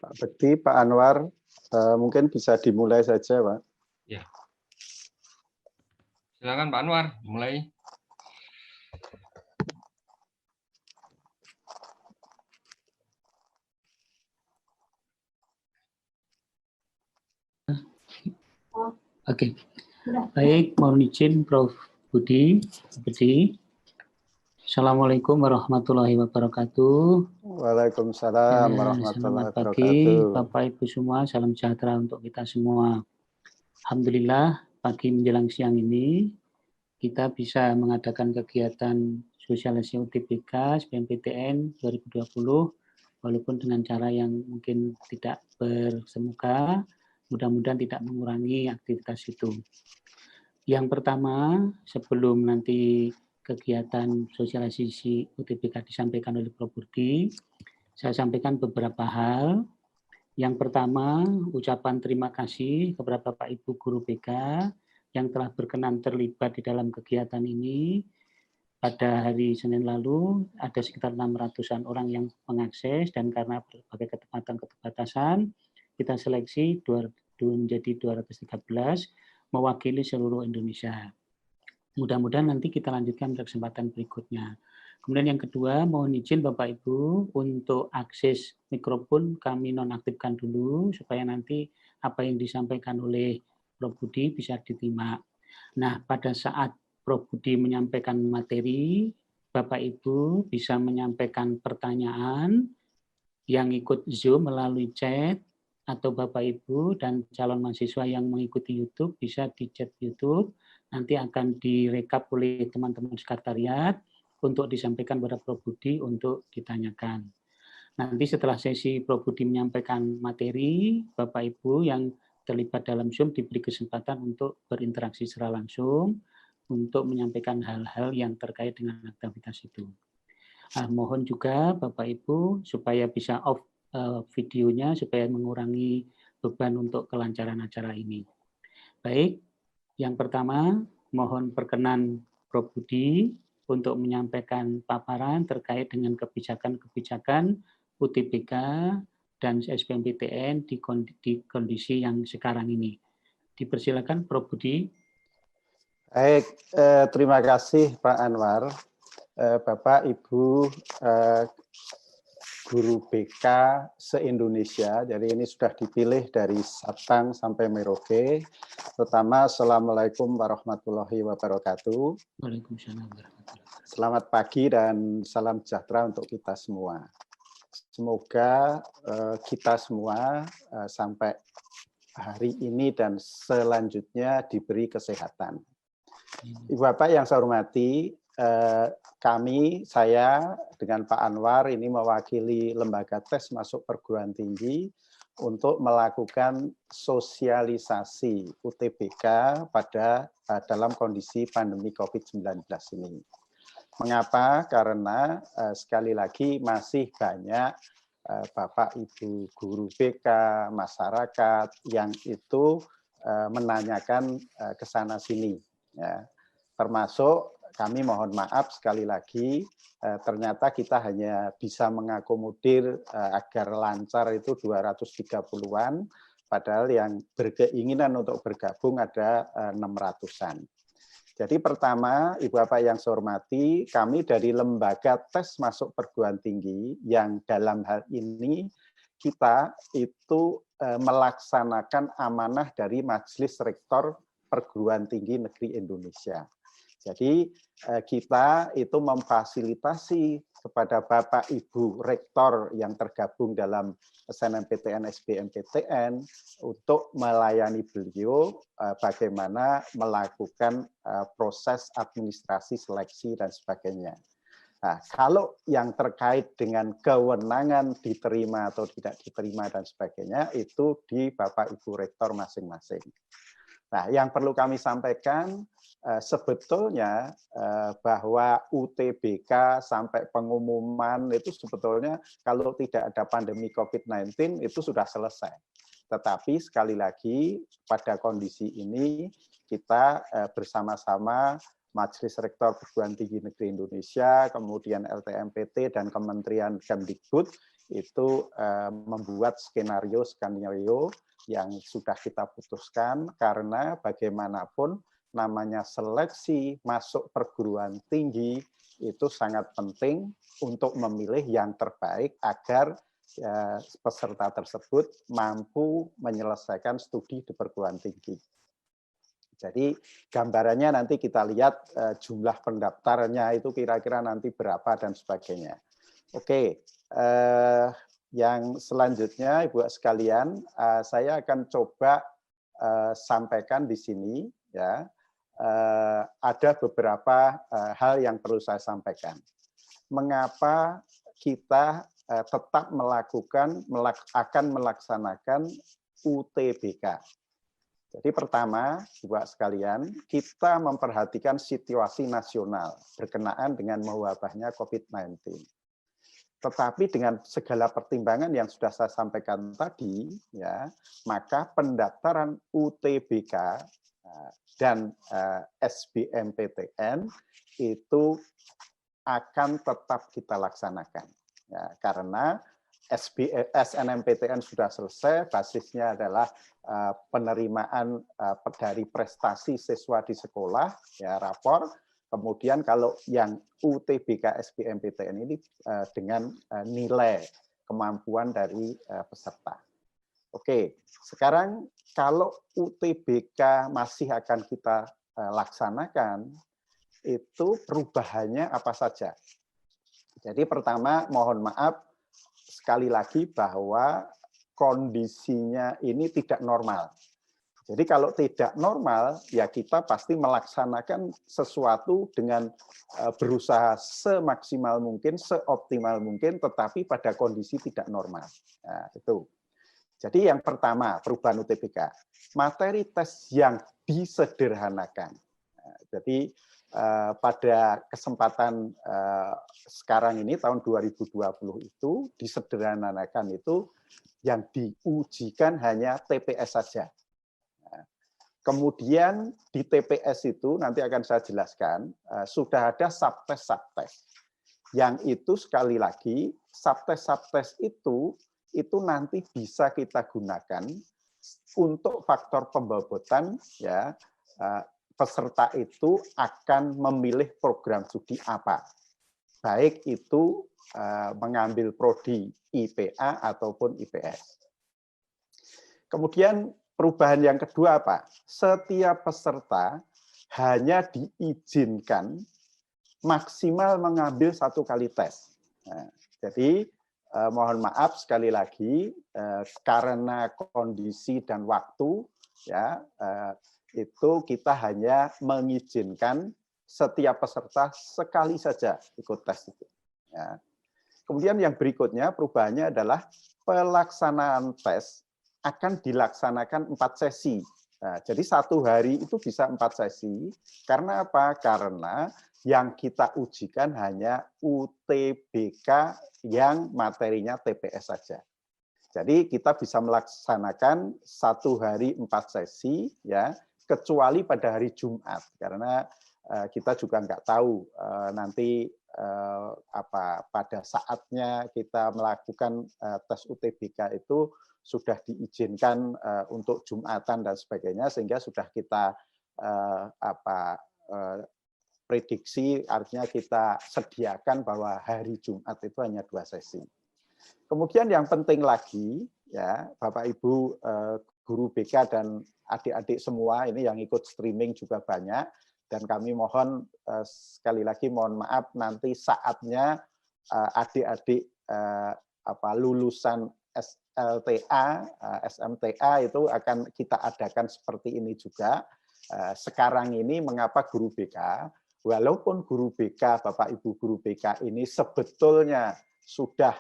Pak Bekti, Pak Anwar, mungkin bisa dimulai saja, Pak. Ya. Silakan Pak Anwar, mulai. Oke, baik, mohon izin Prof. Budi. Assalamualaikum warahmatullahi wabarakatuh. Waalaikumsalam warahmatullahi Selamat pagi, wabarakatuh. Bapak Ibu semua, salam sejahtera untuk kita semua. Alhamdulillah, pagi menjelang siang ini, kita bisa mengadakan kegiatan sosialisasi UTBK SBMPTN 2020, walaupun dengan cara yang mungkin tidak bersemuka, mudah-mudahan tidak mengurangi aktivitas itu. Yang pertama, sebelum nanti kegiatan sosialisasi UTBK disampaikan oleh Prof. Budi, saya sampaikan beberapa hal. Yang pertama, ucapan terima kasih kepada Bapak Ibu Guru BK yang telah berkenan terlibat di dalam kegiatan ini. Pada hari Senin lalu, ada sekitar 600-an orang yang mengakses, dan karena berbagai keterbatasan, kita seleksi menjadi 213, mewakili seluruh Indonesia. Mudah-mudahan nanti kita lanjutkan pada kesempatan berikutnya. Kemudian yang kedua, mohon izin Bapak Ibu untuk akses mikrofon kami nonaktifkan dulu supaya nanti apa yang disampaikan oleh Prof. Budi bisa diterima. Nah, pada saat Prof. Budi menyampaikan materi, Bapak Ibu bisa menyampaikan pertanyaan yang ikut Zoom melalui chat, atau Bapak Ibu dan calon mahasiswa yang mengikuti YouTube bisa di chat YouTube, nanti akan direkap oleh teman-teman sekretariat untuk disampaikan kepada Prof. Budi untuk ditanyakan. Nanti setelah sesi Prof. Budi menyampaikan materi, Bapak Ibu yang terlibat dalam Zoom diberi kesempatan untuk berinteraksi secara langsung untuk menyampaikan hal-hal yang terkait dengan aktivitas itu. Mohon juga Bapak Ibu supaya bisa off videonya supaya mengurangi beban untuk kelancaran acara ini. Baik, yang pertama mohon perkenan Prof. Budi untuk menyampaikan paparan terkait dengan kebijakan-kebijakan UTBK dan SBMPTN di kondisi yang sekarang ini. Dipersilakan Prof. Budi. Baik, terima kasih Pak Anwar. Bapak, Ibu, Guru BK se-Indonesia, jadi ini sudah dipilih dari Sabang sampai Merauke. Pertama, Assalamualaikum warahmatullahi wabarakatuh. Waalaikumsalam warahmatullahi wabarakatuh. Selamat pagi dan salam sejahtera untuk kita semua. Semoga kita semua sampai hari ini dan selanjutnya diberi kesehatan. Ibu Bapak yang saya hormati, saya dengan Pak Anwar ini mewakili lembaga tes masuk perguruan tinggi untuk melakukan sosialisasi UTBK dalam kondisi pandemi COVID-19 ini. Mengapa? Karena sekali lagi masih banyak Bapak Ibu guru BK, masyarakat yang itu menanyakan ke sana sini. Ya. Termasuk kami mohon maaf sekali lagi, ternyata kita hanya bisa mengakomodir agar lancar itu 230-an, padahal yang berkeinginan untuk bergabung ada 600-an. Jadi pertama, Ibu Bapak yang saya hormati, kami dari lembaga tes masuk perguruan tinggi yang dalam hal ini kita itu melaksanakan amanah dari Majelis Rektor Perguruan Tinggi Negeri Indonesia. Jadi kita itu memfasilitasi kepada Bapak Ibu Rektor yang tergabung dalam SNMPTN, SBMPTN untuk melayani beliau bagaimana melakukan proses administrasi, seleksi, dan sebagainya. Nah, kalau yang terkait dengan kewenangan diterima atau tidak diterima dan sebagainya, itu di Bapak Ibu Rektor masing-masing. Nah, yang perlu kami sampaikan sebetulnya bahwa UTBK sampai pengumuman itu sebetulnya kalau tidak ada pandemi COVID-19 itu sudah selesai. Tetapi sekali lagi pada kondisi ini kita bersama-sama Majelis Rektor Perguruan Tinggi Negeri Indonesia, kemudian LTMPT dan Kementerian Kemdikbud itu membuat skenario yang sudah kita putuskan, karena bagaimanapun namanya seleksi masuk perguruan tinggi itu sangat penting untuk memilih yang terbaik agar peserta tersebut mampu menyelesaikan studi di perguruan tinggi. Jadi gambarannya nanti kita lihat jumlah pendaftarnya itu kira-kira nanti berapa dan sebagainya. Oke, yang selanjutnya Ibu sekalian, saya akan coba sampaikan di sini ya. Ada beberapa hal yang perlu saya sampaikan. Mengapa kita tetap akan melaksanakan UTBK? Jadi pertama, Bapak sekalian, kita memperhatikan situasi nasional berkenaan dengan mewabahnya COVID-19. Tetapi dengan segala pertimbangan yang sudah saya sampaikan tadi, ya, maka pendaftaran UTBK dan SBMPTN itu akan tetap kita laksanakan. Ya, karena SNMPTN sudah selesai, basisnya adalah penerimaan dari prestasi siswa di sekolah, ya, rapor. Kemudian kalau yang UTBK SBMPTN ini dengan nilai kemampuan dari peserta. Oke, sekarang kalau UTBK masih akan kita laksanakan, itu perubahannya apa saja? Jadi pertama, mohon maaf, sekali lagi bahwa kondisinya ini tidak normal. Jadi kalau tidak normal, ya kita pasti melaksanakan sesuatu dengan berusaha semaksimal mungkin, seoptimal mungkin, tetapi pada kondisi tidak normal. Nah, itu. Jadi yang pertama, perubahan UTBK. Materi tes yang disederhanakan. Nah, jadi pada kesempatan sekarang ini, tahun 2020 itu, disederhanakan itu, yang diujikan hanya TPS saja. Kemudian di TPS itu nanti akan saya jelaskan sudah ada subtes. Yang itu sekali lagi subtes itu nanti bisa kita gunakan untuk faktor pembobotan, ya, peserta itu akan memilih program studi apa. Baik itu mengambil prodi IPA ataupun IPS. Kemudian perubahan yang kedua apa? Setiap peserta hanya diizinkan maksimal mengambil 1 kali tes. Nah, jadi mohon maaf sekali lagi karena kondisi dan waktu, ya, itu kita hanya mengizinkan setiap peserta sekali saja ikut tes itu. Ya. Kemudian yang berikutnya perubahannya adalah pelaksanaan tes akan dilaksanakan 4 sesi. Nah, jadi 1 hari itu bisa 4 sesi. Karena apa? Karena yang kita ujikan hanya UTBK yang materinya TPS saja. Jadi kita bisa melaksanakan 1 hari 4 sesi, ya, kecuali pada hari Jumat, karena kita juga nggak tahu nanti pada saatnya kita melakukan tes UTBK itu sudah diizinkan untuk Jumatan dan sebagainya, sehingga sudah kita prediksi, artinya kita sediakan bahwa hari Jumat itu hanya 2 sesi. Kemudian yang penting lagi, ya, Bapak Ibu guru BK dan adik-adik semua ini yang ikut streaming juga banyak, dan kami mohon sekali lagi mohon maaf nanti saatnya adik-adik lulusan SLTA, SMTA itu akan kita adakan seperti ini juga. Sekarang ini mengapa guru BK? Walaupun guru BK, Bapak Ibu guru BK ini sebetulnya sudah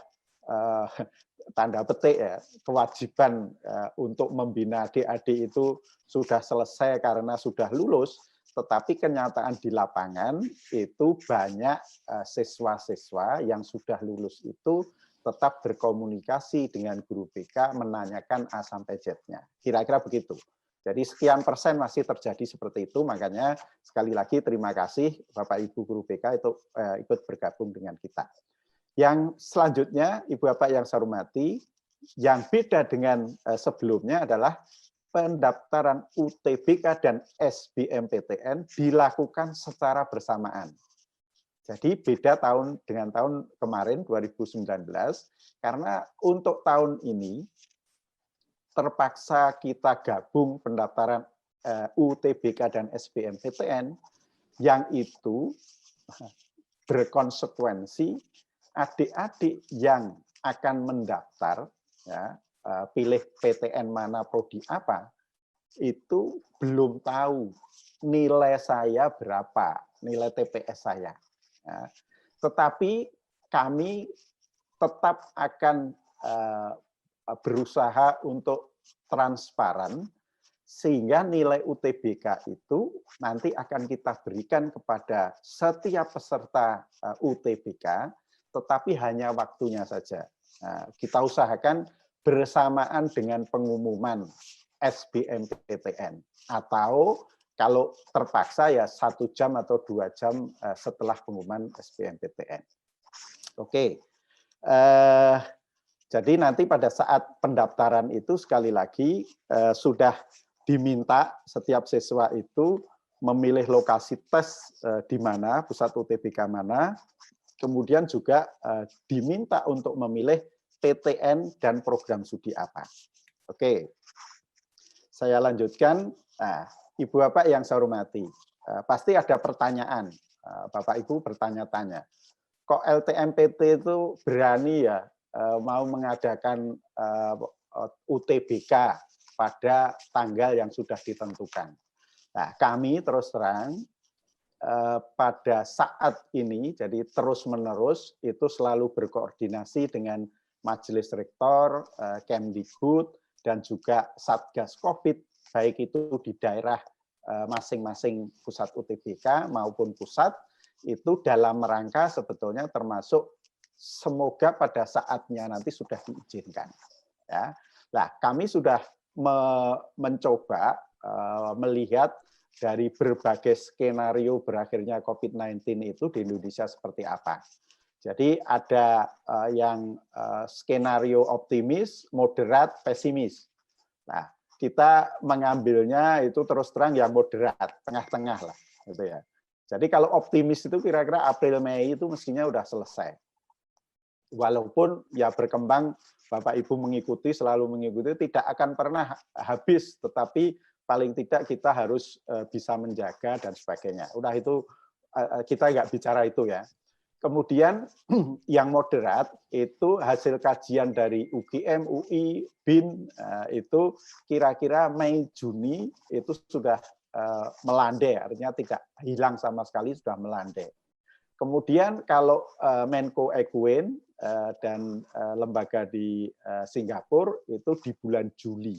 tanda petik, ya, kewajiban untuk membina adik-adik itu sudah selesai karena sudah lulus, tetapi kenyataan di lapangan itu banyak siswa-siswa yang sudah lulus itu tetap berkomunikasi dengan guru BK, menanyakan A sampai Z-nya. Kira-kira begitu. Jadi sekian persen masih terjadi seperti itu, makanya sekali lagi terima kasih Bapak Ibu guru BK itu ikut bergabung dengan kita. Yang selanjutnya, Ibu Bapak yang saya hormati, yang beda dengan sebelumnya adalah pendaftaran UTBK dan SBMPTN dilakukan secara bersamaan. Jadi beda tahun dengan tahun kemarin 2019, karena untuk tahun ini terpaksa kita gabung pendaftaran UTBK dan SBMPTN yang itu berkonsekuensi adik-adik yang akan mendaftar, ya, pilih PTN mana, prodi apa, itu belum tahu nilai saya berapa, nilai TPS saya. Ya. Tetapi kami tetap akan berusaha untuk transparan, sehingga nilai UTBK itu nanti akan kita berikan kepada setiap peserta UTBK, tetapi hanya waktunya saja. Nah, kita usahakan bersamaan dengan pengumuman SBMPTN, atau kalau terpaksa ya 1 jam atau 2 jam setelah pengumuman SBMPTN. Oke, jadi nanti pada saat pendaftaran itu sekali lagi sudah diminta setiap siswa itu memilih lokasi tes di mana, pusat UTBK mana, kemudian juga diminta untuk memilih PTN dan program studi apa. Oke, saya lanjutkan. Nah, Ibu Bapak yang saya hormati, pasti ada pertanyaan, Bapak Ibu bertanya-tanya, kok LTMPT itu berani ya mau mengadakan UTBK pada tanggal yang sudah ditentukan. Nah, kami terus terang pada saat ini, jadi terus-menerus itu selalu berkoordinasi dengan Majelis Rektor, Kemdikbud, dan juga Satgas Covid, baik itu di daerah masing-masing pusat UTBK maupun pusat, itu dalam rangka sebetulnya termasuk semoga pada saatnya nanti sudah diizinkan. Ya. Nah, kami sudah mencoba melihat dari berbagai skenario berakhirnya COVID-19 itu di Indonesia seperti apa. Jadi ada yang skenario optimis, moderat, pesimis. Nah, kita mengambilnya itu terus terang yang moderat, tengah-tengah lah, gitu ya. Jadi kalau optimis itu kira-kira April Mei itu mestinya udah selesai. Walaupun ya berkembang, Bapak Ibu mengikuti, selalu mengikuti, tidak akan pernah habis, tetapi paling tidak kita harus bisa menjaga dan sebagainya. Udah itu kita nggak bicara itu ya. Kemudian yang moderat itu hasil kajian dari UGM, UI, BIN itu kira-kira Mei Juni itu sudah melandai, artinya tidak hilang sama sekali, sudah melandai. Kemudian kalau Menko Equine dan lembaga di Singapura itu di bulan Juli,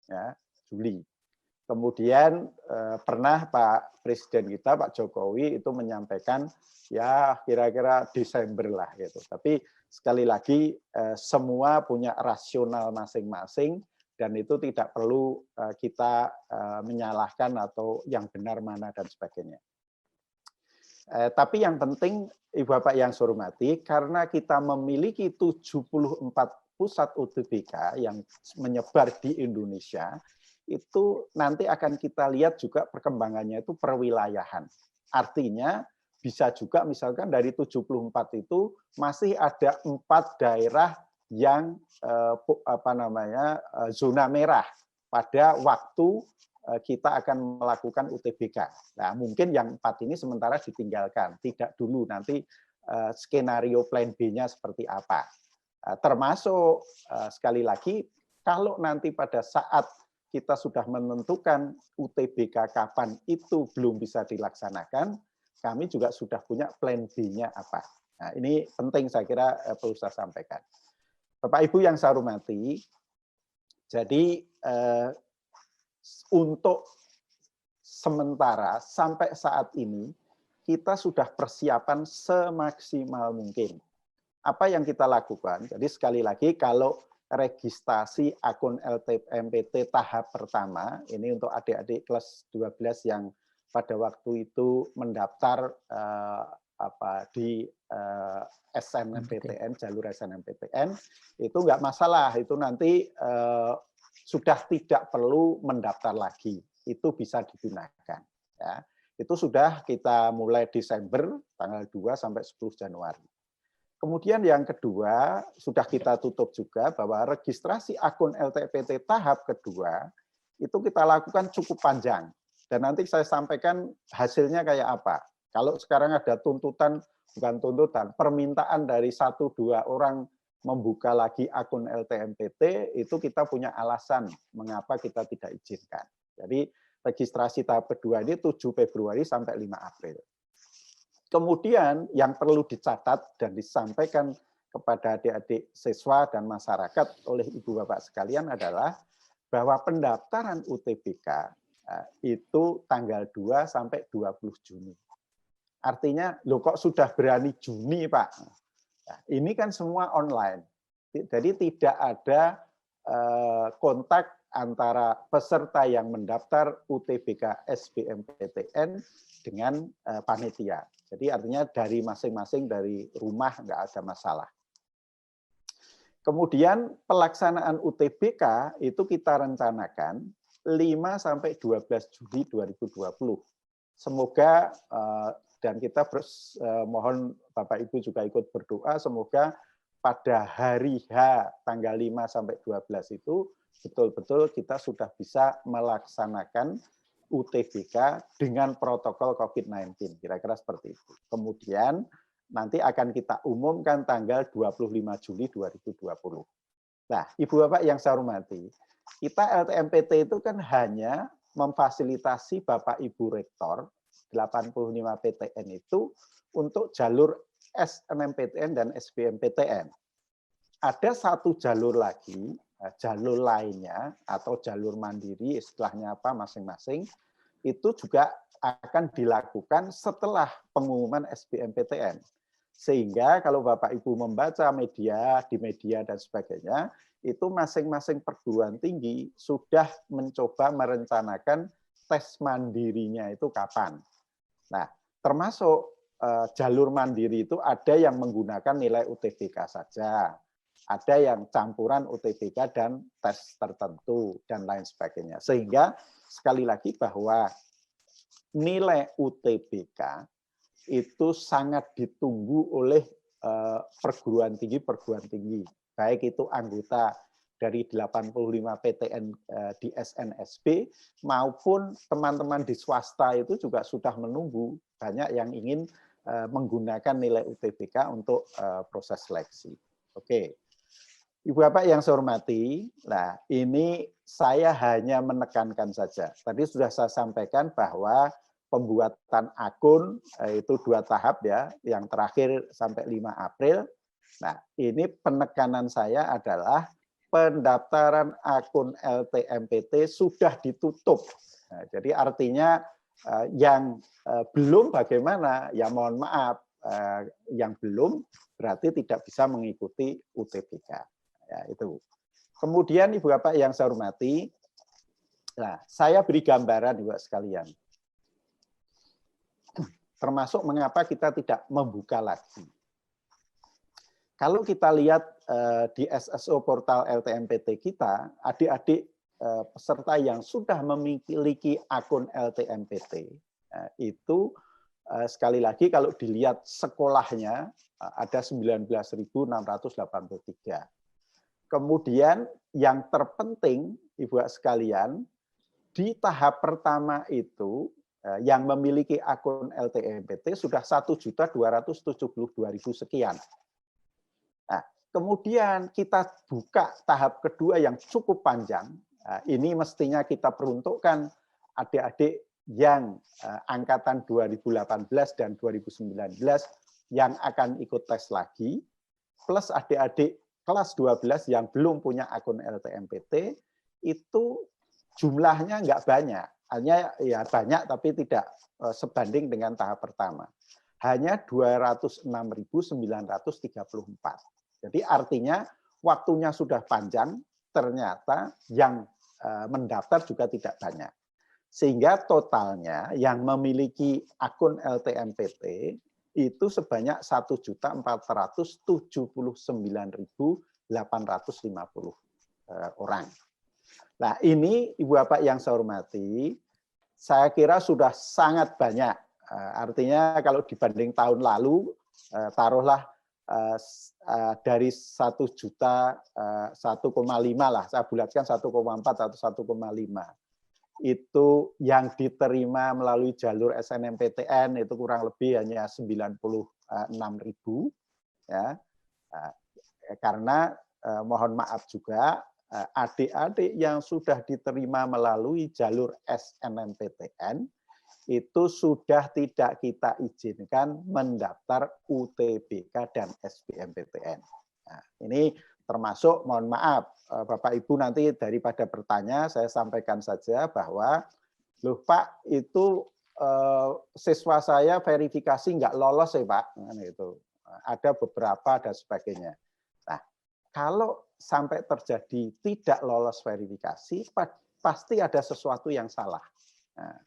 ya, Juli. Kemudian pernah Pak Presiden kita, Pak Jokowi itu menyampaikan ya kira-kira Desember lah gitu. Tapi sekali lagi semua punya rasional masing-masing dan itu tidak perlu kita menyalahkan atau yang benar mana dan sebagainya. Tapi yang penting Ibu Bapak yang saya hormati, karena kita memiliki 74 pusat UTBK yang menyebar di Indonesia, itu nanti akan kita lihat juga perkembangannya itu perwilayahan. Artinya bisa juga misalkan dari 74 itu masih ada 4 daerah yang zona merah pada waktu kita akan melakukan UTBK. Nah, mungkin yang 4 ini sementara ditinggalkan, tidak dulu nanti skenario plan B-nya seperti apa. Termasuk sekali lagi kalau nanti pada saat kita sudah menentukan UTBK kapan itu belum bisa dilaksanakan, kami juga sudah punya plan B-nya apa. Nah, ini penting saya kira perlu saya sampaikan. Bapak Ibu yang saya hormati, jadi untuk sementara sampai saat ini kita sudah persiapan semaksimal mungkin. Apa yang kita lakukan? Jadi sekali lagi kalau registrasi akun LTMPT tahap pertama, ini untuk adik-adik kelas 12 yang pada waktu itu mendaftar di SNMPTN, jalur SNMPTN, itu nggak masalah. Itu nanti sudah tidak perlu mendaftar lagi. Itu bisa digunakan. Ya. Itu sudah kita mulai Desember, tanggal 2 sampai 10 Januari. Kemudian yang kedua, sudah kita tutup juga bahwa registrasi akun LTMPT tahap kedua, itu kita lakukan cukup panjang. Dan nanti saya sampaikan hasilnya kayak apa. Kalau sekarang ada tuntutan, bukan tuntutan, permintaan dari 1-2 orang membuka lagi akun LTMPT, itu kita punya alasan mengapa kita tidak izinkan. Jadi registrasi tahap kedua ini 7 Februari sampai 5 April. Kemudian yang perlu dicatat dan disampaikan kepada adik-adik siswa dan masyarakat oleh Ibu Bapak sekalian adalah bahwa pendaftaran UTBK itu tanggal 2 sampai 20 Juni. Artinya, loh kok sudah berani Juni, Pak? Nah, ini kan semua online. Jadi tidak ada kontak antara peserta yang mendaftar UTBK SBMPTN dengan panitia. Jadi artinya dari masing-masing dari rumah nggak ada masalah. Kemudian pelaksanaan UTBK itu kita rencanakan 5 sampai 12 Juli 2020. Semoga dan kita mohon Bapak Ibu juga ikut berdoa semoga pada hari H tanggal 5 sampai 12 itu betul-betul kita sudah bisa melaksanakan UTBK dengan protokol COVID-19, kira-kira seperti itu. Kemudian nanti akan kita umumkan tanggal 25 Juli 2020. Nah, Ibu Bapak yang saya hormati, kita LTMPT itu kan hanya memfasilitasi Bapak Ibu Rektor 85 PTN itu untuk jalur SNMPTN dan SBMPTN. Ada satu jalur lagi, jalur lainnya atau jalur mandiri, istilahnya apa masing-masing, itu juga akan dilakukan setelah pengumuman SBMPTN. Sehingga kalau Bapak Ibu membaca media, di media dan sebagainya, itu masing-masing perguruan tinggi sudah mencoba merencanakan tes mandirinya itu kapan. Nah, termasuk jalur mandiri itu ada yang menggunakan nilai UTBK saja, ada yang campuran UTBK dan tes tertentu, dan lain sebagainya. Sehingga sekali lagi bahwa nilai UTBK itu sangat ditunggu oleh perguruan tinggi, baik itu anggota dari 85 PTN di SNSB maupun teman-teman di swasta itu juga sudah menunggu, banyak yang ingin menggunakan nilai UTBK untuk proses seleksi. Oke. Ibu Bapak yang saya hormati, nah ini saya hanya menekankan saja. Tadi sudah saya sampaikan bahwa pembuatan akun itu 2 tahap ya, yang terakhir sampai 5 April. Nah, ini penekanan saya adalah pendaftaran akun LTMPT sudah ditutup. Nah, jadi artinya yang belum bagaimana? Ya mohon maaf, yang belum berarti tidak bisa mengikuti UTBK. Ya, itu. Kemudian Ibu Bapak yang saya hormati, nah, saya beri gambaran juga sekalian. Termasuk mengapa kita tidak membuka lagi. Kalau kita lihat di SSO portal LTMPT kita, adik-adik peserta yang sudah memiliki akun LTMPT, itu sekali lagi kalau dilihat sekolahnya ada 19.683. Kemudian yang terpenting, Ibu sekalian, di tahap pertama itu yang memiliki akun LTMPT sudah 1.272.000 sekian. Nah, kemudian kita buka tahap kedua yang cukup panjang. Nah, ini mestinya kita peruntukkan adik-adik yang angkatan 2018 dan 2019 yang akan ikut tes lagi, plus adik-adik kelas 12 yang belum punya akun LTMPT, itu jumlahnya nggak banyak. Hanya ya banyak tapi tidak sebanding dengan tahap pertama. Hanya 206.934. Jadi artinya waktunya sudah panjang, ternyata yang mendaftar juga tidak banyak. Sehingga totalnya yang memiliki akun LTMPT itu sebanyak 1.479.850 orang. Nah, ini Ibu Bapak yang saya hormati, saya kira sudah sangat banyak. Artinya kalau dibanding tahun lalu, taruhlah dari 1 juta 1,5 lah, saya bulatkan 1,4 atau 1,5. Itu yang diterima melalui jalur SNMPTN itu kurang lebih hanya 96.000 ya. Karena mohon maaf juga adik-adik yang sudah diterima melalui jalur SNMPTN itu sudah tidak kita izinkan mendaftar UTBK dan SBMPTN. Nah, ini termasuk, mohon maaf, Bapak Ibu nanti daripada bertanya, saya sampaikan saja bahwa, loh Pak, itu siswa saya verifikasi nggak lolos ya Pak, itu ada beberapa dan sebagainya. Nah, kalau sampai terjadi tidak lolos verifikasi, pasti ada sesuatu yang salah.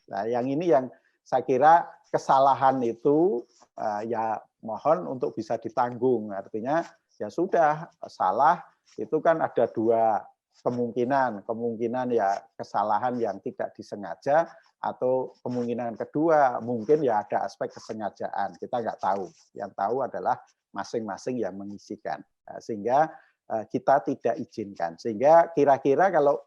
Nah, yang ini yang saya kira kesalahan itu ya mohon untuk bisa ditanggung. Artinya ya sudah salah itu kan ada dua kemungkinan ya kesalahan yang tidak disengaja atau kemungkinan kedua mungkin ya ada aspek kesengajaan. Kita nggak tahu. Yang tahu adalah masing-masing yang mengisikan. Sehingga kita tidak izinkan. Sehingga kira-kira kalau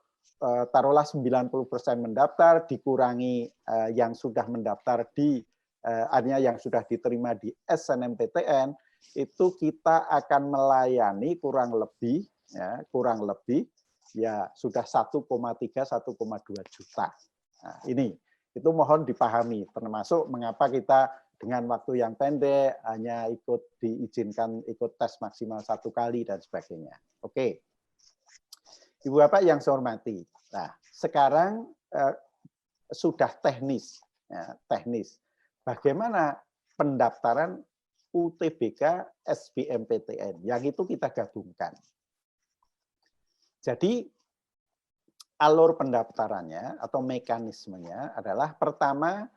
taruhlah 90% mendaftar, dikurangi yang sudah mendaftar di artinya yang sudah diterima di SNMPTN, itu kita akan melayani kurang lebih ya sudah 1,3 1,2 juta. Nah, ini itu mohon dipahami, termasuk mengapa kita dengan waktu yang pendek hanya diizinkan ikut tes maksimal 1 kali dan sebagainya. Oke. Ibu Bapak yang saya hormati. Nah, sekarang sudah teknis. Bagaimana pendaftaran UTBK SBMPTN? Yang itu kita gabungkan. Jadi alur pendaftarannya atau mekanismenya adalah pertama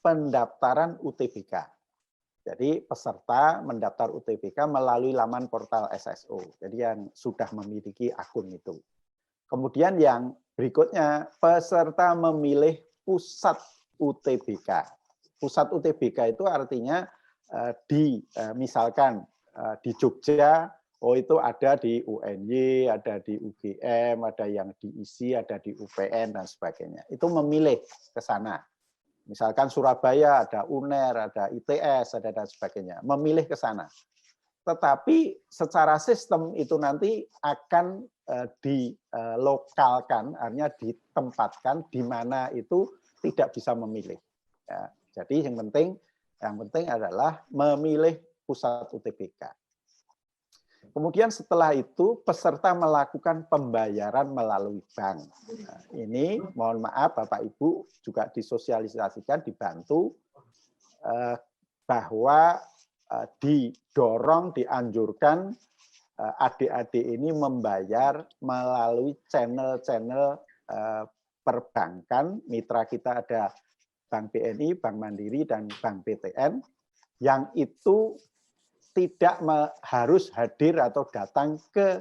pendaftaran UTBK. Jadi peserta mendaftar UTBK melalui laman portal SSO. Jadi yang sudah memiliki akun itu. Kemudian yang berikutnya peserta memilih pusat UTBK. Pusat UTBK itu artinya misalkan di Jogja, itu ada di UNY, ada di UGM, ada yang di ISI, ada di UPN dan sebagainya. Itu memilih ke sana. Misalkan Surabaya ada UNER, ada ITS, ada dan sebagainya. Memilih ke sana. Tetapi secara sistem itu nanti akan dilokalkan, artinya ditempatkan di mana itu tidak bisa memilih. Ya, jadi yang penting adalah memilih pusat UTBK. Kemudian setelah itu peserta melakukan pembayaran melalui bank. Nah, ini mohon maaf Bapak Ibu juga disosialisasikan, dibantu bahwa dianjurkan adik-adik ini membayar melalui channel-channel perbankan. Mitra kita ada Bank BNI, Bank Mandiri, dan Bank BTN, yang itu tidak harus hadir atau datang ke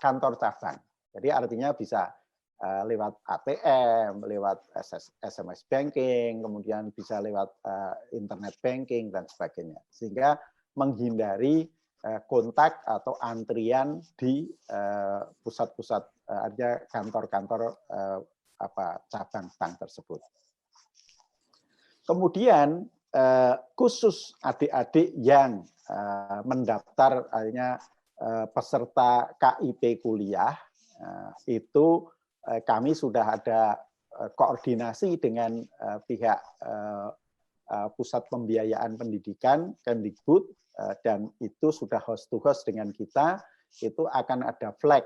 kantor cabang. Jadi artinya bisa lewat ATM, lewat SMS banking, kemudian bisa lewat internet banking, dan sebagainya. Sehingga menghindari kontak atau antrian di pusat-pusat ada kantor-kantor cabang bank tersebut. Kemudian khusus adik-adik yang mendaftar artinya peserta KIP kuliah itu kami sudah ada koordinasi dengan pihak Pusat Pembiayaan Pendidikan Kemdikbud dan itu sudah host to host dengan kita, itu akan ada flag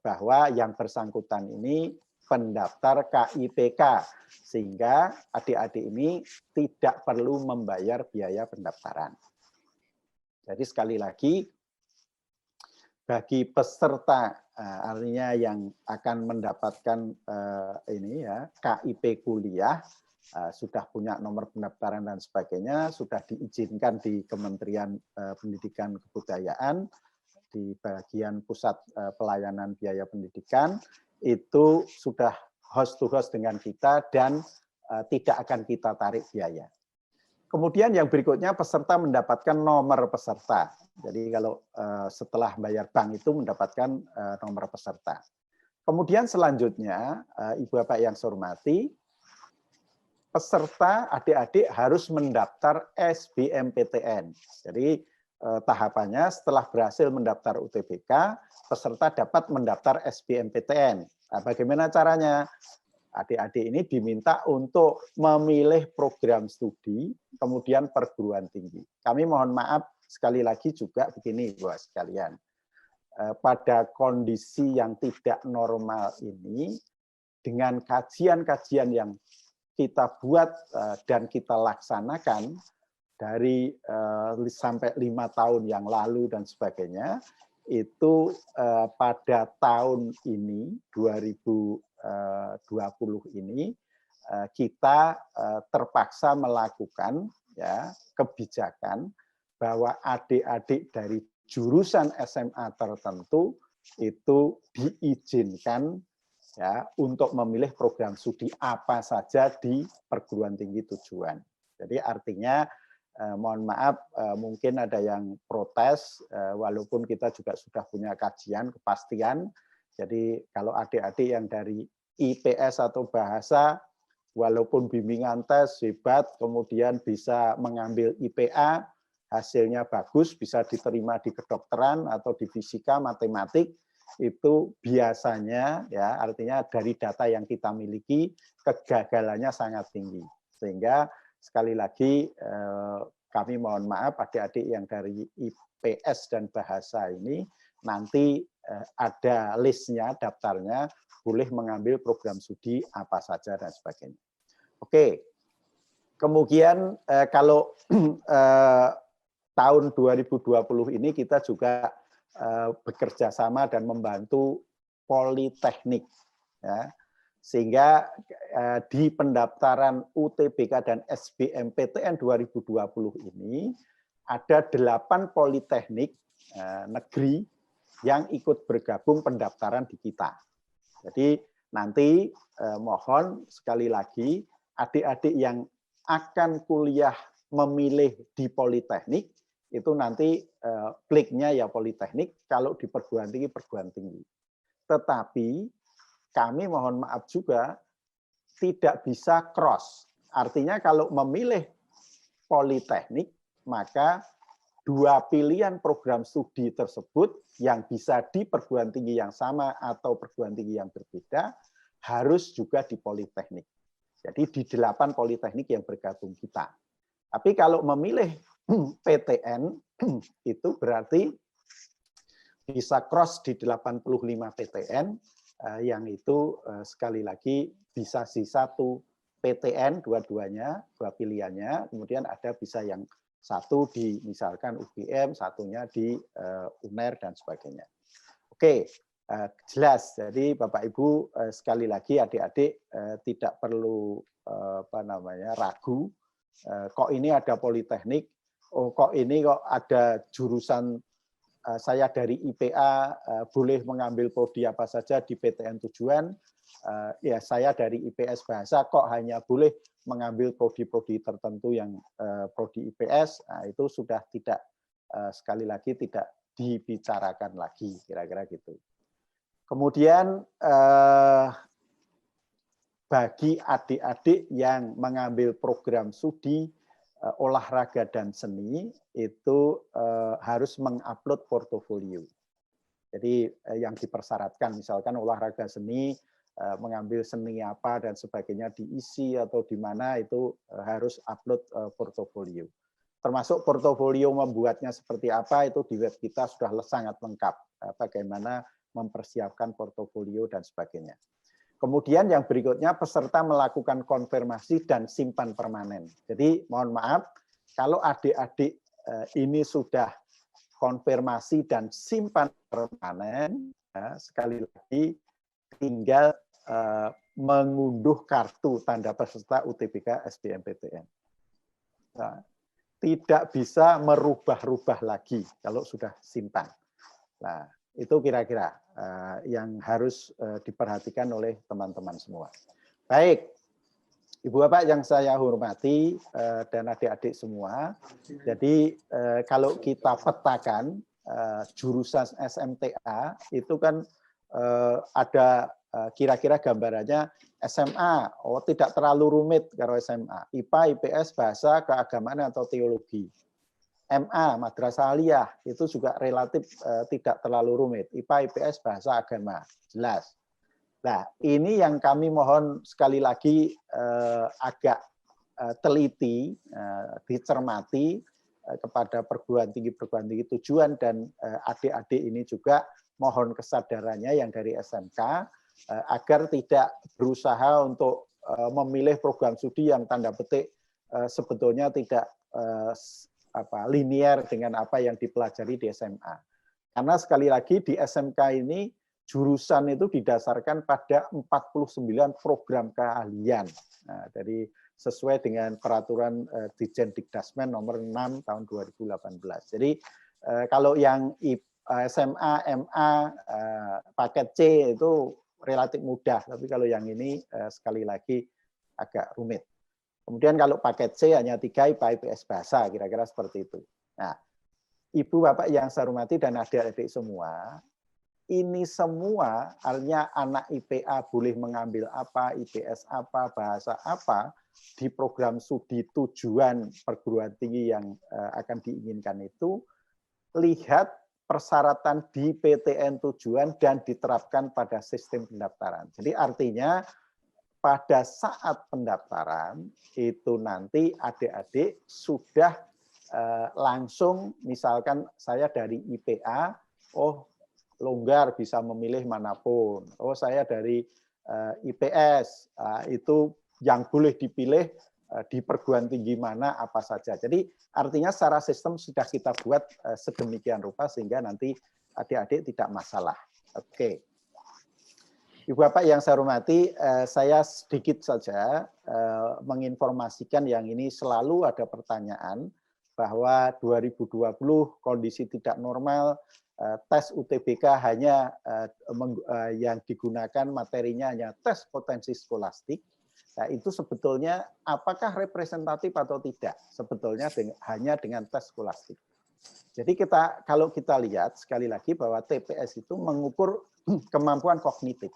bahwa yang bersangkutan ini pendaftar KIPK sehingga adik-adik ini tidak perlu membayar biaya pendaftaran. Jadi sekali lagi bagi peserta artinya yang akan mendapatkan ini ya KIP kuliah sudah punya nomor pendaftaran dan sebagainya, sudah diizinkan di Kementerian Pendidikan Kebudayaan, di bagian pusat pelayanan biaya pendidikan, itu sudah host to host dengan kita dan tidak akan kita tarik biaya. Kemudian yang berikutnya peserta mendapatkan nomor peserta. Jadi kalau setelah bayar bank itu mendapatkan nomor peserta. Kemudian selanjutnya, Ibu Bapak yang saya hormati, peserta adik-adik harus mendaftar SBMPTN. Jadi tahapannya setelah berhasil mendaftar UTBK, peserta dapat mendaftar SBMPTN. Nah, bagaimana caranya? Adik-adik ini diminta untuk memilih program studi, kemudian perguruan tinggi. Kami mohon maaf sekali lagi juga begini, Bapak sekalian. Pada kondisi yang tidak normal ini, dengan kajian-kajian yang kita buat dan kita laksanakan dari sampai 5 tahun yang lalu dan sebagainya, itu pada tahun ini 2020 ini kita terpaksa melakukan ya kebijakan bahwa adik-adik dari jurusan SMA tertentu itu diizinkan ya untuk memilih program studi apa saja di perguruan tinggi tujuan. Jadi artinya mohon maaf mungkin ada yang protes walaupun kita juga sudah punya kajian kepastian. Jadi kalau adik-adik yang dari IPS atau bahasa walaupun bimbingan tes hebat kemudian bisa mengambil IPA hasilnya bagus bisa diterima di kedokteran atau di fisika matematik itu biasanya ya artinya dari data yang kita miliki kegagalannya sangat tinggi sehingga sekali lagi kami mohon maaf adik-adik yang dari IPS dan bahasa ini nanti ada listnya daftarnya boleh mengambil program studi apa saja dan sebagainya. Oke, kemudian kalau tahun 2020 ini kita juga bekerja sama dan membantu Politeknik, ya. Sehingga di pendaftaran UTBK dan SBMPTN 2020 ini ada 8 politeknik negeri yang ikut bergabung pendaftaran di kita. Jadi nanti mohon sekali lagi adik-adik yang akan kuliah memilih di Politeknik itu nanti kliknya ya Politeknik, kalau di perguruan tinggi. Tetapi kami mohon maaf juga tidak bisa cross. Artinya kalau memilih Politeknik, maka 2 pilihan program studi tersebut yang bisa di perguruan tinggi yang sama atau perguruan tinggi yang berbeda harus juga di Politeknik. Jadi di 8 Politeknik yang bergabung kita. Tapi kalau memilih PTN itu berarti bisa cross di 85 PTN yang itu sekali lagi bisa di 1 PTN dua-duanya, 2 pilihannya, kemudian ada bisa yang 1 di misalkan UGM, satunya di UNER dan sebagainya. Oke, jelas. Jadi Bapak Ibu sekali lagi adik-adik tidak perlu ragu. Kok ini ada Politeknik? Oh, kok ini kok ada jurusan saya dari IPA boleh mengambil prodi apa saja di PTN tujuan. Ya saya dari IPS bahasa kok hanya boleh mengambil prodi-prodi tertentu yang prodi IPS. Nah, itu sudah tidak sekali lagi tidak dibicarakan lagi kira-kira gitu. Kemudian bagi adik-adik yang mengambil program studi olahraga dan seni itu harus mengupload portofolio. Jadi yang dipersyaratkan misalkan olahraga seni mengambil seni apa dan sebagainya diisi atau di mana itu harus upload portofolio. Termasuk portofolio membuatnya seperti apa itu di web kita sudah sangat lengkap. Bagaimana mempersiapkan portofolio dan sebagainya. Kemudian yang berikutnya peserta melakukan konfirmasi dan simpan permanen. Jadi mohon maaf kalau adik-adik ini sudah konfirmasi dan simpan permanen, ya, sekali lagi tinggal mengunduh kartu tanda peserta UTBK SBMPTN. Nah, tidak bisa merubah-rubah lagi kalau sudah simpan. Nah, itu kira-kira yang harus diperhatikan oleh teman-teman semua. Baik, Ibu Bapak yang saya hormati dan adik-adik semua, jadi kalau kita petakan jurusan SMTA itu kan ada kira-kira gambarannya SMA, oh tidak terlalu rumit kalau SMA, IPA, IPS, bahasa, keagamaan atau teologi. MA, Madrasah Aliyah, itu juga relatif tidak terlalu rumit. IPA, IPS, bahasa, agama, jelas. Nah, ini yang kami mohon sekali lagi agak teliti, dicermati kepada perguruan tinggi tujuan dan adik-adik ini juga mohon kesadarannya yang dari SMK agar tidak berusaha untuk memilih program studi yang tanda petik sebetulnya tidak linier dengan apa yang dipelajari di SMA. Karena sekali lagi di SMK ini jurusan itu didasarkan pada 49 program keahlian. Nah, dari sesuai dengan peraturan Dirjen Dikdasmen nomor 6 tahun 2018. Jadi kalau yang SMA, MA, paket C itu relatif mudah, tapi kalau yang ini sekali lagi agak rumit. Kemudian kalau paket C hanya 3 IPA, IPS, bahasa, kira-kira seperti itu. Nah, Ibu Bapak yang saya hormati dan adik-adik semua, ini semua artinya anak IPA boleh mengambil apa, IPS apa, bahasa apa di program studi tujuan perguruan tinggi yang akan diinginkan itu, lihat persyaratan di PTN tujuan dan diterapkan pada sistem pendaftaran. Jadi artinya pada saat pendaftaran itu nanti adik-adik sudah langsung, misalkan saya dari IPA, oh longgar bisa memilih manapun. Oh saya dari IPS, itu yang boleh dipilih di perguruan tinggi mana apa saja. Jadi artinya secara sistem sudah kita buat sedemikian rupa sehingga nanti adik-adik tidak masalah. Oke. Ibu Bapak yang saya hormati, saya sedikit saja menginformasikan yang ini selalu ada pertanyaan bahwa 2020 kondisi tidak normal, tes UTBK hanya yang digunakan materinya hanya tes potensi skolastik. Nah, itu sebetulnya apakah representatif atau tidak? Sebetulnya hanya dengan tes skolastik. Jadi kalau kita lihat sekali lagi bahwa TPS itu mengukur kemampuan kognitif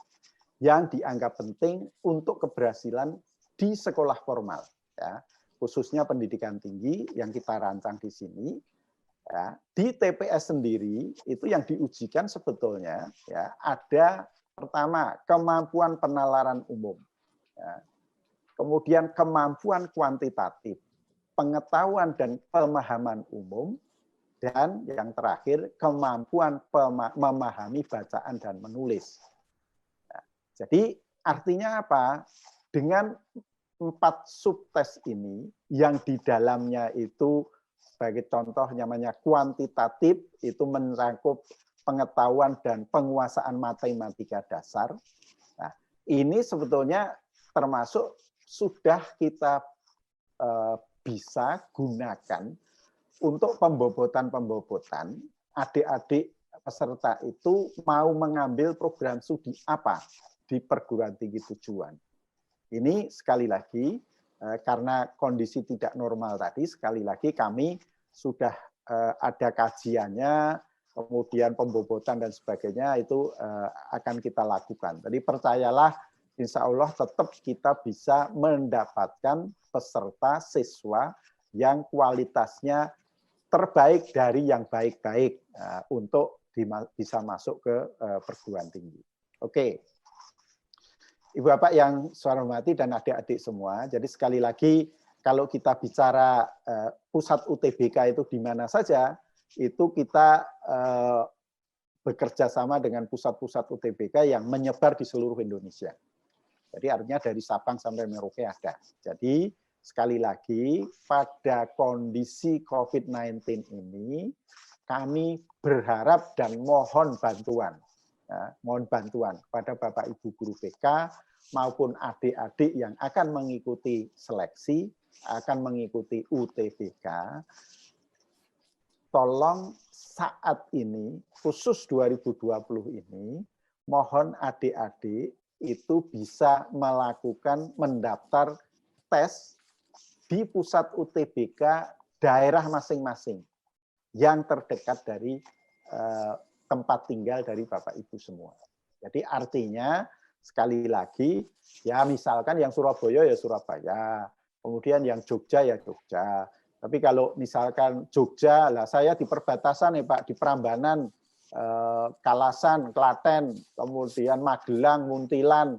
yang dianggap penting untuk keberhasilan di sekolah formal, ya, khususnya pendidikan tinggi yang kita rancang di sini. Ya, di TPS sendiri itu yang diujikan sebetulnya ya ada pertama kemampuan penalaran umum, ya, kemudian kemampuan kuantitatif, pengetahuan dan pemahaman umum, dan yang terakhir kemampuan memahami bacaan dan menulis. Nah, jadi artinya apa? Dengan 4 subtes ini yang di dalamnya itu sebagai contoh namanya kuantitatif, itu mencakup pengetahuan dan penguasaan matematika dasar. Nah, ini sebetulnya termasuk sudah kita bisa gunakan untuk pembobotan adik-adik peserta itu mau mengambil program studi apa di perguruan tinggi tujuan. Ini sekali lagi karena kondisi tidak normal tadi, sekali lagi kami sudah ada kajiannya, kemudian pembobotan dan sebagainya itu akan kita lakukan. Jadi percayalah, insya Allah tetap kita bisa mendapatkan peserta siswa yang kualitasnya terbaik dari yang baik-baik untuk bisa masuk ke perguruan tinggi. Oke. Ibu Bapak yang saya hormati dan adik-adik semua, jadi sekali lagi kalau kita bicara pusat UTBK itu di mana saja, itu kita bekerja sama dengan pusat-pusat UTBK yang menyebar di seluruh Indonesia. Jadi artinya dari Sabang sampai Merauke ada. Jadi sekali lagi pada kondisi COVID-19 ini kami berharap dan mohon bantuan. Ya, mohon bantuan kepada Bapak Ibu guru BK maupun adik-adik yang akan mengikuti seleksi, akan mengikuti UTBK, tolong saat ini, khusus 2020 ini, mohon adik-adik itu bisa melakukan mendaftar tes di pusat UTBK daerah masing-masing yang terdekat dari tempat tinggal dari Bapak Ibu semua. Jadi artinya sekali lagi ya misalkan yang Surabaya ya Surabaya, kemudian yang Jogja ya Jogja. Tapi kalau misalkan Jogja, lah saya di perbatasan ya Pak, di Prambanan, Kalasan, Klaten, kemudian Magelang, Muntilan,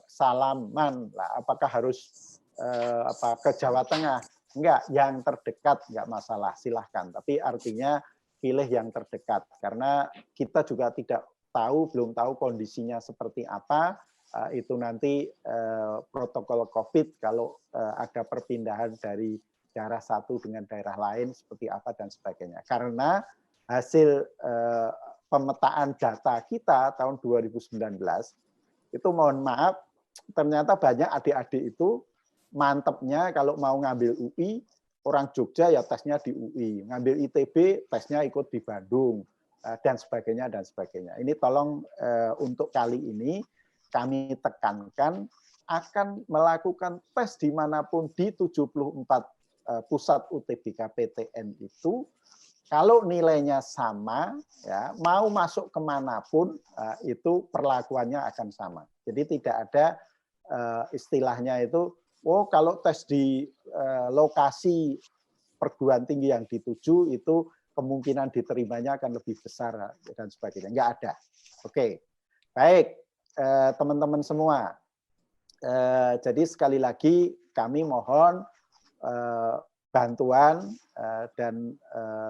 Salaman, lah apakah harus ke Jawa Tengah? Enggak, yang terdekat enggak masalah, silahkan. Tapi artinya pilih yang terdekat karena kita juga tidak tahu, belum tahu kondisinya seperti apa. Itu nanti protokol COVID kalau ada perpindahan dari daerah satu dengan daerah lain seperti apa dan sebagainya. Karena hasil pemetaan data kita tahun 2019 itu mohon maaf ternyata banyak adik-adik itu mantepnya kalau mau ngambil UI, orang Jogja ya tesnya di UI, ngambil ITB tesnya ikut di Bandung dan sebagainya dan sebagainya. Ini tolong untuk kali ini kami tekankan akan melakukan tes dimanapun di 74 pusat UTBK PTN itu, kalau nilainya sama, ya mau masuk kemanapun itu perlakuannya akan sama. Jadi tidak ada istilahnya itu, oh kalau tes di lokasi perguruan tinggi yang dituju itu kemungkinan diterimanya akan lebih besar dan sebagainya. Enggak ada. Oke, baik teman-teman semua. Jadi sekali lagi kami mohon bantuan dan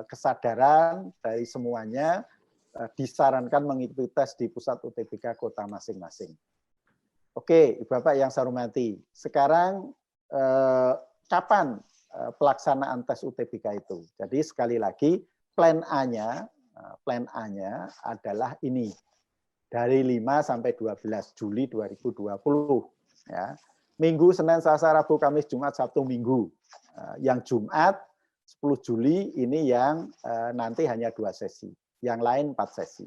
kesadaran dari semuanya, disarankan mengikuti tes di pusat UTBK kota masing-masing. Oke, Ibu Bapak yang saya hormati, sekarang kapan pelaksanaan tes UTBK itu? Jadi sekali lagi plan A-nya adalah ini, dari 5 sampai 12 Juli 2020 ya. Minggu, Senin, Selasa, Rabu, Kamis, Jumat, Sabtu, Minggu. Yang Jumat 10 Juli ini yang nanti hanya 2 sesi, yang lain 4 sesi.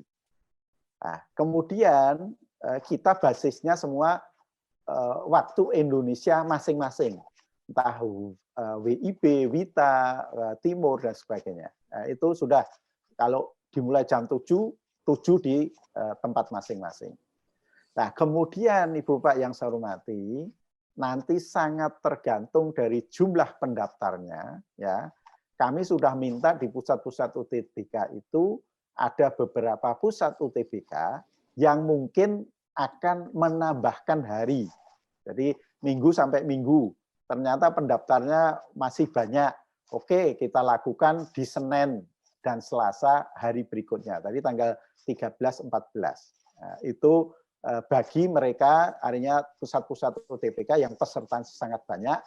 Nah, kemudian kita basisnya semua waktu Indonesia masing-masing, entah WIB, WITA, Timur dan sebagainya. Itu sudah kalau dimulai jam 7 di tempat masing-masing. Nah, kemudian Ibu Bapak yang saya hormati, nanti sangat tergantung dari jumlah pendaftarnya, ya. Kami sudah minta di pusat-pusat UTBK itu ada beberapa pusat UTBK yang mungkin akan menambahkan hari. Jadi minggu sampai minggu, ternyata pendaftarnya masih banyak. Oke, kita lakukan di Senin dan Selasa hari berikutnya. Tadi tanggal 13, 14. Nah, itu bagi mereka, artinya pusat-pusat UTBK yang peserta sangat banyak,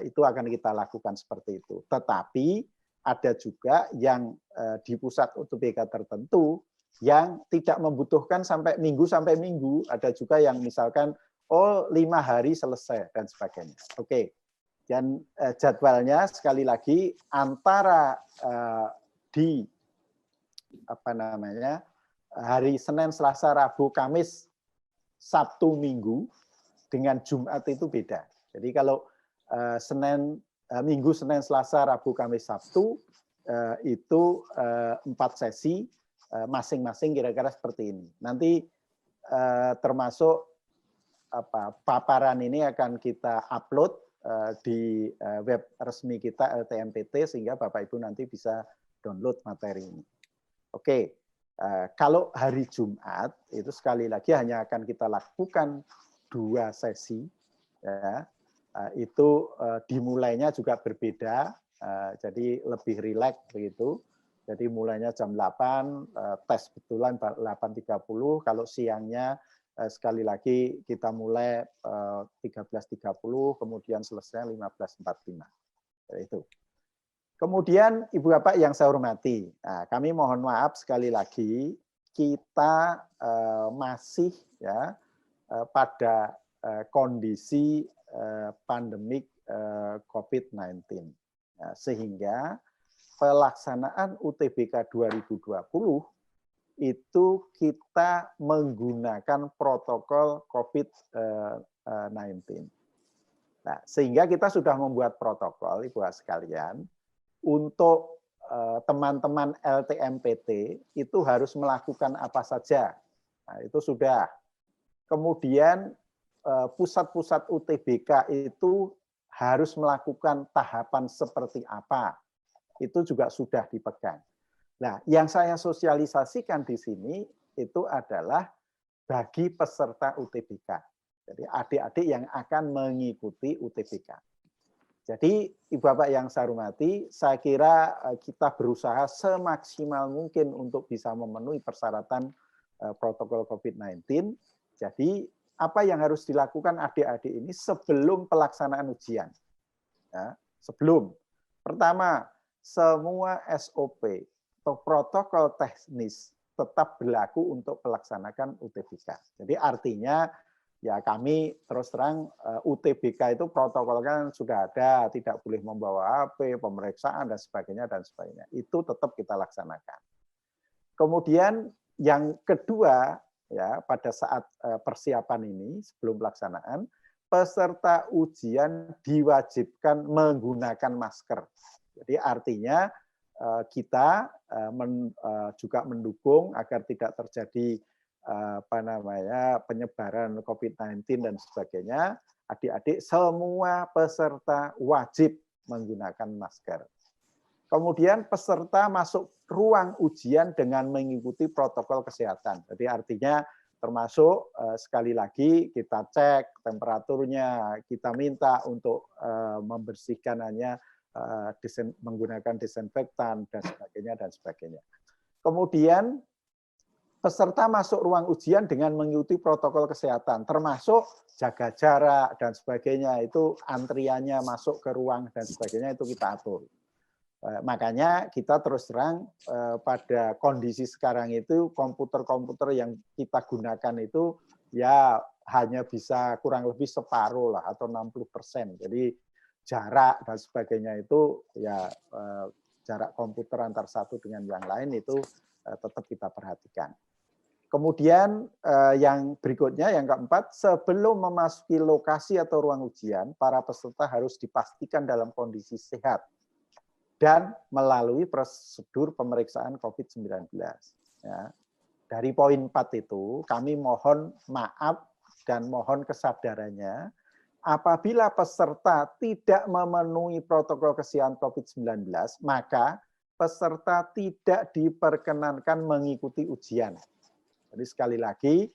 itu akan kita lakukan seperti itu. Tetapi ada juga yang di pusat UTBK tertentu yang tidak membutuhkan sampai minggu, ada juga yang misalkan, 5 hari selesai, dan sebagainya. Oke, dan jadwalnya sekali lagi antara di hari Senin, Selasa, Rabu, Kamis, Sabtu, Minggu dengan Jumat itu beda. Jadi kalau Minggu, Senin, Selasa, Rabu, Kamis, Sabtu itu 4 sesi masing-masing kira-kira seperti ini. Nanti termasuk paparan ini akan kita upload di web resmi kita LTMPT sehingga Bapak Ibu nanti bisa download materi ini. Oke. Kalau hari Jumat itu sekali lagi hanya akan kita lakukan 2 sesi, ya. Itu dimulainya juga berbeda, jadi lebih rileks begitu. Jadi mulainya jam 8, tes betulan 8.30. Kalau siangnya sekali lagi kita mulai 13.30, kemudian selesai 15.45. Itu. Kemudian Ibu Bapak yang saya hormati, kami mohon maaf sekali lagi kita masih ya pada kondisi pandemik COVID-19. Sehingga pelaksanaan UTBK 2020 itu kita menggunakan protokol COVID-19. Nah, sehingga kita sudah membuat protokol, Ibu sekalian, untuk teman-teman LTMPT itu harus melakukan apa saja. Nah, itu sudah. Kemudian pusat-pusat UTBK itu harus melakukan tahapan seperti apa. Itu juga sudah dipegang. Nah, yang saya sosialisasikan di sini itu adalah bagi peserta UTBK. Jadi adik-adik yang akan mengikuti UTBK. Jadi Ibu Bapak yang saya hormati, saya kira kita berusaha semaksimal mungkin untuk bisa memenuhi persyaratan protokol COVID-19. Jadi apa yang harus dilakukan adik-adik ini sebelum pelaksanaan ujian? Ya, sebelum. Pertama, semua SOP atau protokol teknis tetap berlaku untuk melaksanakan UTBK. Jadi artinya ya kami terus terang UTBK itu protokol kan sudah ada, tidak boleh membawa HP, pemeriksaan dan sebagainya dan sebagainya. Itu tetap kita laksanakan. Kemudian yang kedua ya pada saat persiapan ini sebelum pelaksanaan peserta ujian diwajibkan menggunakan masker. Jadi artinya kita juga mendukung agar tidak terjadi penyebaran COVID-19 dan sebagainya. Adik-adik semua peserta wajib menggunakan masker. Kemudian peserta masuk ruang ujian dengan mengikuti protokol kesehatan. Jadi artinya termasuk sekali lagi kita cek temperaturnya, kita minta untuk membersihkan hanya menggunakan disinfektan dan sebagainya. Kemudian peserta masuk ruang ujian dengan mengikuti protokol kesehatan, termasuk jaga jarak dan sebagainya, itu antriannya masuk ke ruang dan sebagainya itu kita atur. Makanya kita terus terang pada kondisi sekarang itu komputer-komputer yang kita gunakan itu ya hanya bisa kurang lebih separuh lah atau 60%. Jadi jarak dan sebagainya itu ya jarak komputer antar satu dengan yang lain itu tetap kita perhatikan. Kemudian yang berikutnya, yang keempat, sebelum memasuki lokasi atau ruang ujian, para peserta harus dipastikan dalam kondisi sehat dan melalui prosedur pemeriksaan COVID-19. Ya. Dari poin 4 itu, kami mohon maaf dan mohon kesadarannya, apabila peserta tidak memenuhi protokol kesehatan COVID-19, maka peserta tidak diperkenankan mengikuti ujian. Jadi sekali lagi,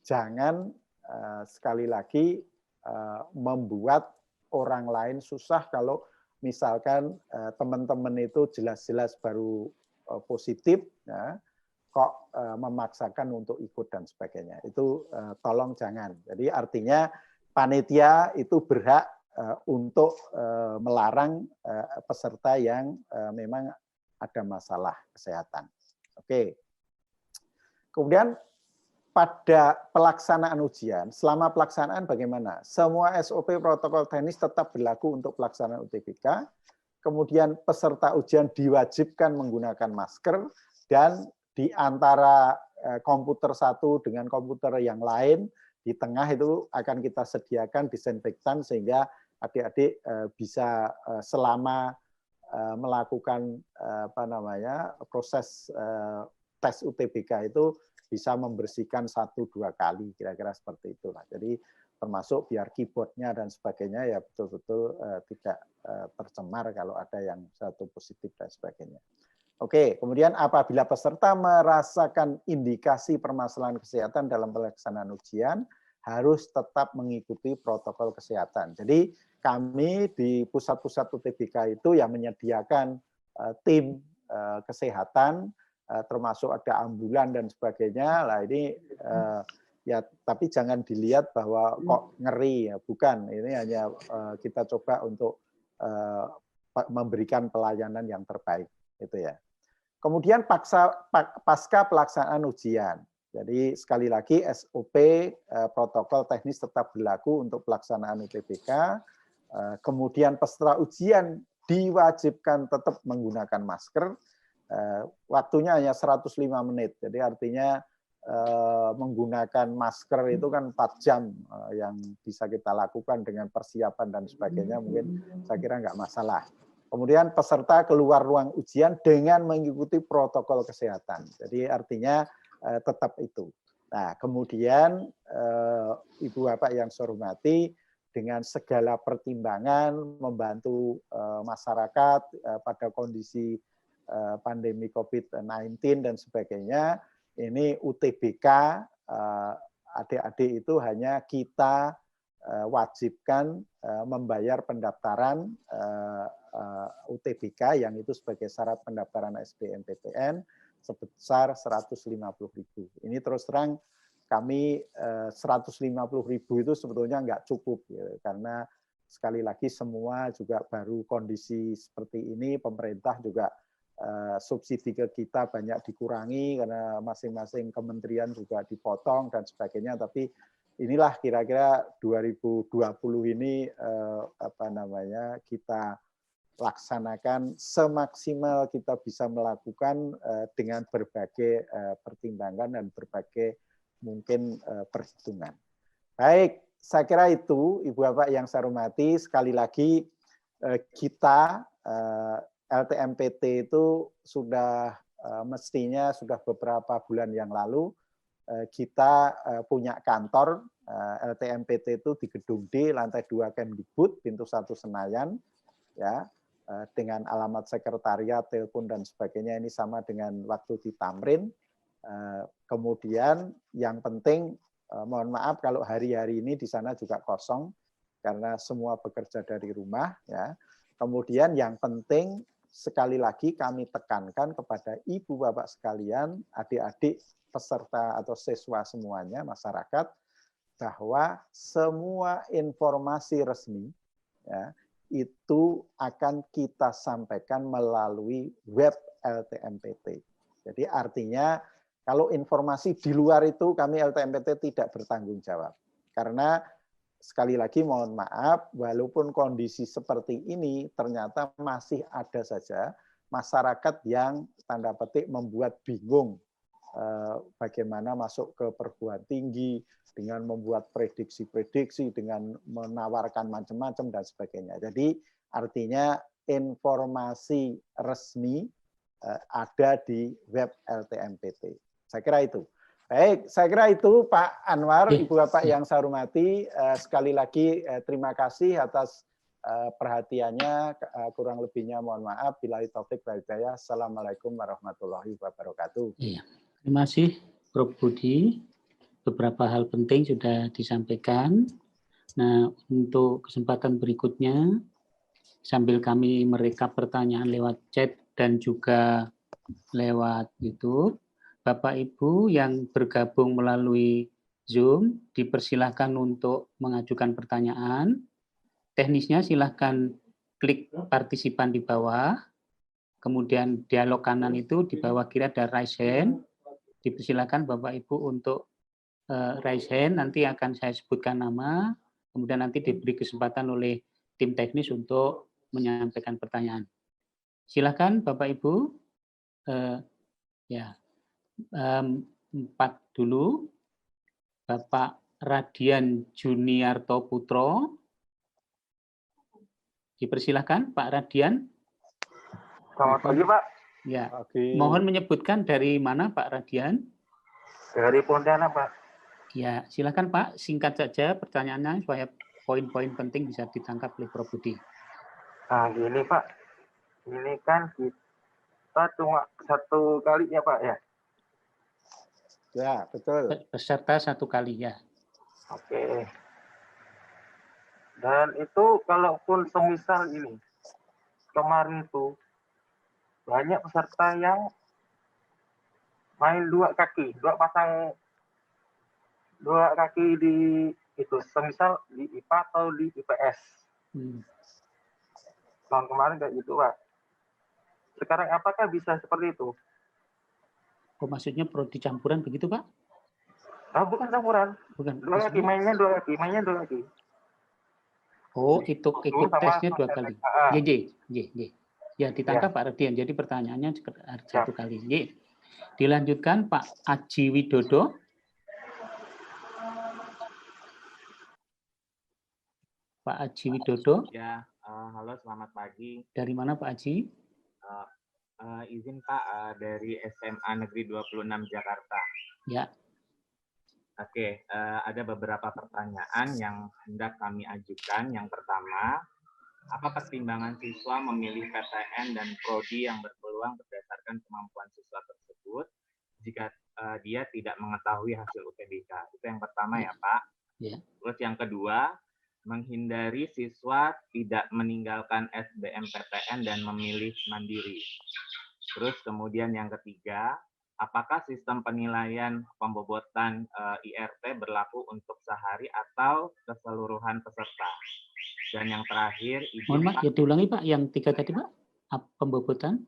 jangan sekali lagi membuat orang lain susah kalau misalkan teman-teman itu jelas-jelas baru positif, ya, kok memaksakan untuk ikut dan sebagainya. Itu tolong jangan. Jadi artinya panitia itu berhak untuk melarang peserta yang memang ada masalah kesehatan. Oke. Kemudian pada pelaksanaan ujian, selama pelaksanaan bagaimana? Semua SOP protokol teknis tetap berlaku untuk pelaksanaan UTBK. Kemudian peserta ujian diwajibkan menggunakan masker dan di antara komputer satu dengan komputer yang lain di tengah itu akan kita sediakan disinfektan sehingga adik-adik bisa selama melakukan proses tes UTBK itu bisa membersihkan 1-2 kali, kira-kira seperti itulah. Jadi termasuk biar keyboardnya dan sebagainya ya betul-betul tidak tercemar kalau ada yang satu positif dan sebagainya. Oke, kemudian apabila peserta merasakan indikasi permasalahan kesehatan dalam pelaksanaan ujian, harus tetap mengikuti protokol kesehatan. Jadi kami di pusat-pusat UTBK itu yang menyediakan tim kesehatan, termasuk ada ambulan dan sebagainya. Lah ini ya tapi jangan dilihat bahwa kok ngeri ya, bukan. Ini hanya kita coba untuk memberikan pelayanan yang terbaik, itu ya. Kemudian pasca pelaksanaan ujian. Jadi sekali lagi SOP protokol teknis tetap berlaku untuk pelaksanaan UTBK. Kemudian peserta ujian diwajibkan tetap menggunakan masker. Waktunya hanya 105 menit. Jadi artinya menggunakan masker itu kan 4 jam yang bisa kita lakukan dengan persiapan dan sebagainya, mungkin saya kira nggak masalah. Kemudian peserta keluar ruang ujian dengan mengikuti protokol kesehatan. Jadi artinya tetap itu. Nah, kemudian Ibu Bapak yang saya hormati, dengan segala pertimbangan membantu masyarakat pada kondisi pandemi COVID-19 dan sebagainya, ini UTBK adik-adik itu hanya kita wajibkan membayar pendaftaran UTBK yang itu sebagai syarat pendaftaran SBMPTN sebesar 150.000. Ini terus terang kami 150.000 itu sebetulnya nggak cukup ya, karena sekali lagi semua juga baru kondisi seperti ini, pemerintah juga subsidi ke kita banyak dikurangi karena masing-masing kementerian juga dipotong dan sebagainya. Tapi inilah kira-kira 2020 ini kita laksanakan semaksimal kita bisa melakukan dengan berbagai pertimbangan dan berbagai mungkin perhitungan. Baik, saya kira itu Ibu Bapak yang saya hormati. Sekali lagi kita LTMPT itu sudah mestinya sudah beberapa bulan yang lalu kita punya kantor LTMPT itu di Gedung D, lantai 2 Kemdikbud, pintu 1 Senayan, ya, dengan alamat sekretariat, telepon dan sebagainya. Ini sama dengan waktu di Tamrin. Kemudian yang penting, mohon maaf kalau hari-hari ini di sana juga kosong karena semua bekerja dari rumah, ya. Kemudian yang penting sekali lagi kami tekankan kepada ibu bapak sekalian, adik-adik peserta atau siswa semuanya, masyarakat, bahwa semua informasi resmi ya, itu akan kita sampaikan melalui web LTMPT. Jadi artinya kalau informasi di luar itu kami LTMPT tidak bertanggung jawab. Karena sekali lagi mohon maaf, walaupun kondisi seperti ini ternyata masih ada saja masyarakat yang tanda petik membuat bingung bagaimana masuk ke perguruan tinggi dengan membuat prediksi-prediksi, dengan menawarkan macam-macam dan sebagainya. Jadi artinya informasi resmi ada di web LTMPT. Saya kira itu. Baik, saya kira itu Pak Anwar, Ibu Bapak yang saya hormati. Sekali lagi terima kasih atas perhatiannya. Kurang lebihnya mohon maaf. Billahi taufik wal hidayah. Assalamualaikum warahmatullahi wabarakatuh. Iya. Terima kasih Prof. Budi. Beberapa hal penting sudah disampaikan. Nah, untuk kesempatan berikutnya, sambil kami merekap pertanyaan lewat chat dan juga lewat YouTube, Bapak Ibu yang bergabung melalui Zoom dipersilahkan untuk mengajukan pertanyaan. Teknisnya silahkan klik partisipan di bawah, kemudian dialog kanan itu di bawah kiri ada raise hand. Dipersilahkan Bapak Ibu untuk raise hand, nanti akan saya sebutkan nama, kemudian nanti diberi kesempatan oleh tim teknis untuk menyampaikan pertanyaan. Silakan Bapak Ibu. Ya. 4 dulu, Bapak Radian Juniarto Putro. Dipersilahkan Pak Radian. Selamat pagi Pak. Ya. Oke. Mohon menyebutkan dari mana Pak Radian? Dari Pontianak Pak. Ya, silakan Pak, singkat saja pertanyaannya supaya poin-poin penting bisa ditangkap oleh Prof. Budi. Nah gini Pak, ini kan kita cuma satu kali ya Pak ya? Ya, betul. Peserta 1 kali ya. Oke. Dan itu kalaupun semisal ini, kemarin itu banyak peserta yang main 2 kaki, 2 pasang 2 kaki di itu, semisal di IPA atau di IPS. Tahun kemarin kayak gitu Pak. Sekarang apakah bisa seperti itu? Oh, maksudnya prodi campuran begitu Pak? bukan campuran. Bukan. Dua kaki, mainnya dua kaki. Oh, ikut tesnya 2 kali. Ah, J. Ya, ditangkap Pak Radian. Jadi pertanyaannya 1 kali. Y. Dilanjutkan Pak Aji Widodo. Pak Aji Widodo. Ya, halo, selamat pagi. Dari mana Pak Aji? Izin Pak, dari SMA Negeri 26 Jakarta. Ya. Oke, ada beberapa pertanyaan yang hendak kami ajukan. Yang pertama, apa pertimbangan siswa memilih PTN dan prodi yang berpeluang berdasarkan kemampuan siswa tersebut jika dia tidak mengetahui hasil UTBK? Itu yang pertama ya Pak. Ya. Terus yang kedua, menghindari siswa tidak meninggalkan SBMPTN dan memilih mandiri. Terus kemudian yang ketiga, apakah sistem penilaian pembobotan IRT berlaku untuk sehari atau keseluruhan peserta? Dan yang terakhir, mohon maaf, ya diulangi Pak, yang 3 tadi Pak, pembobotan?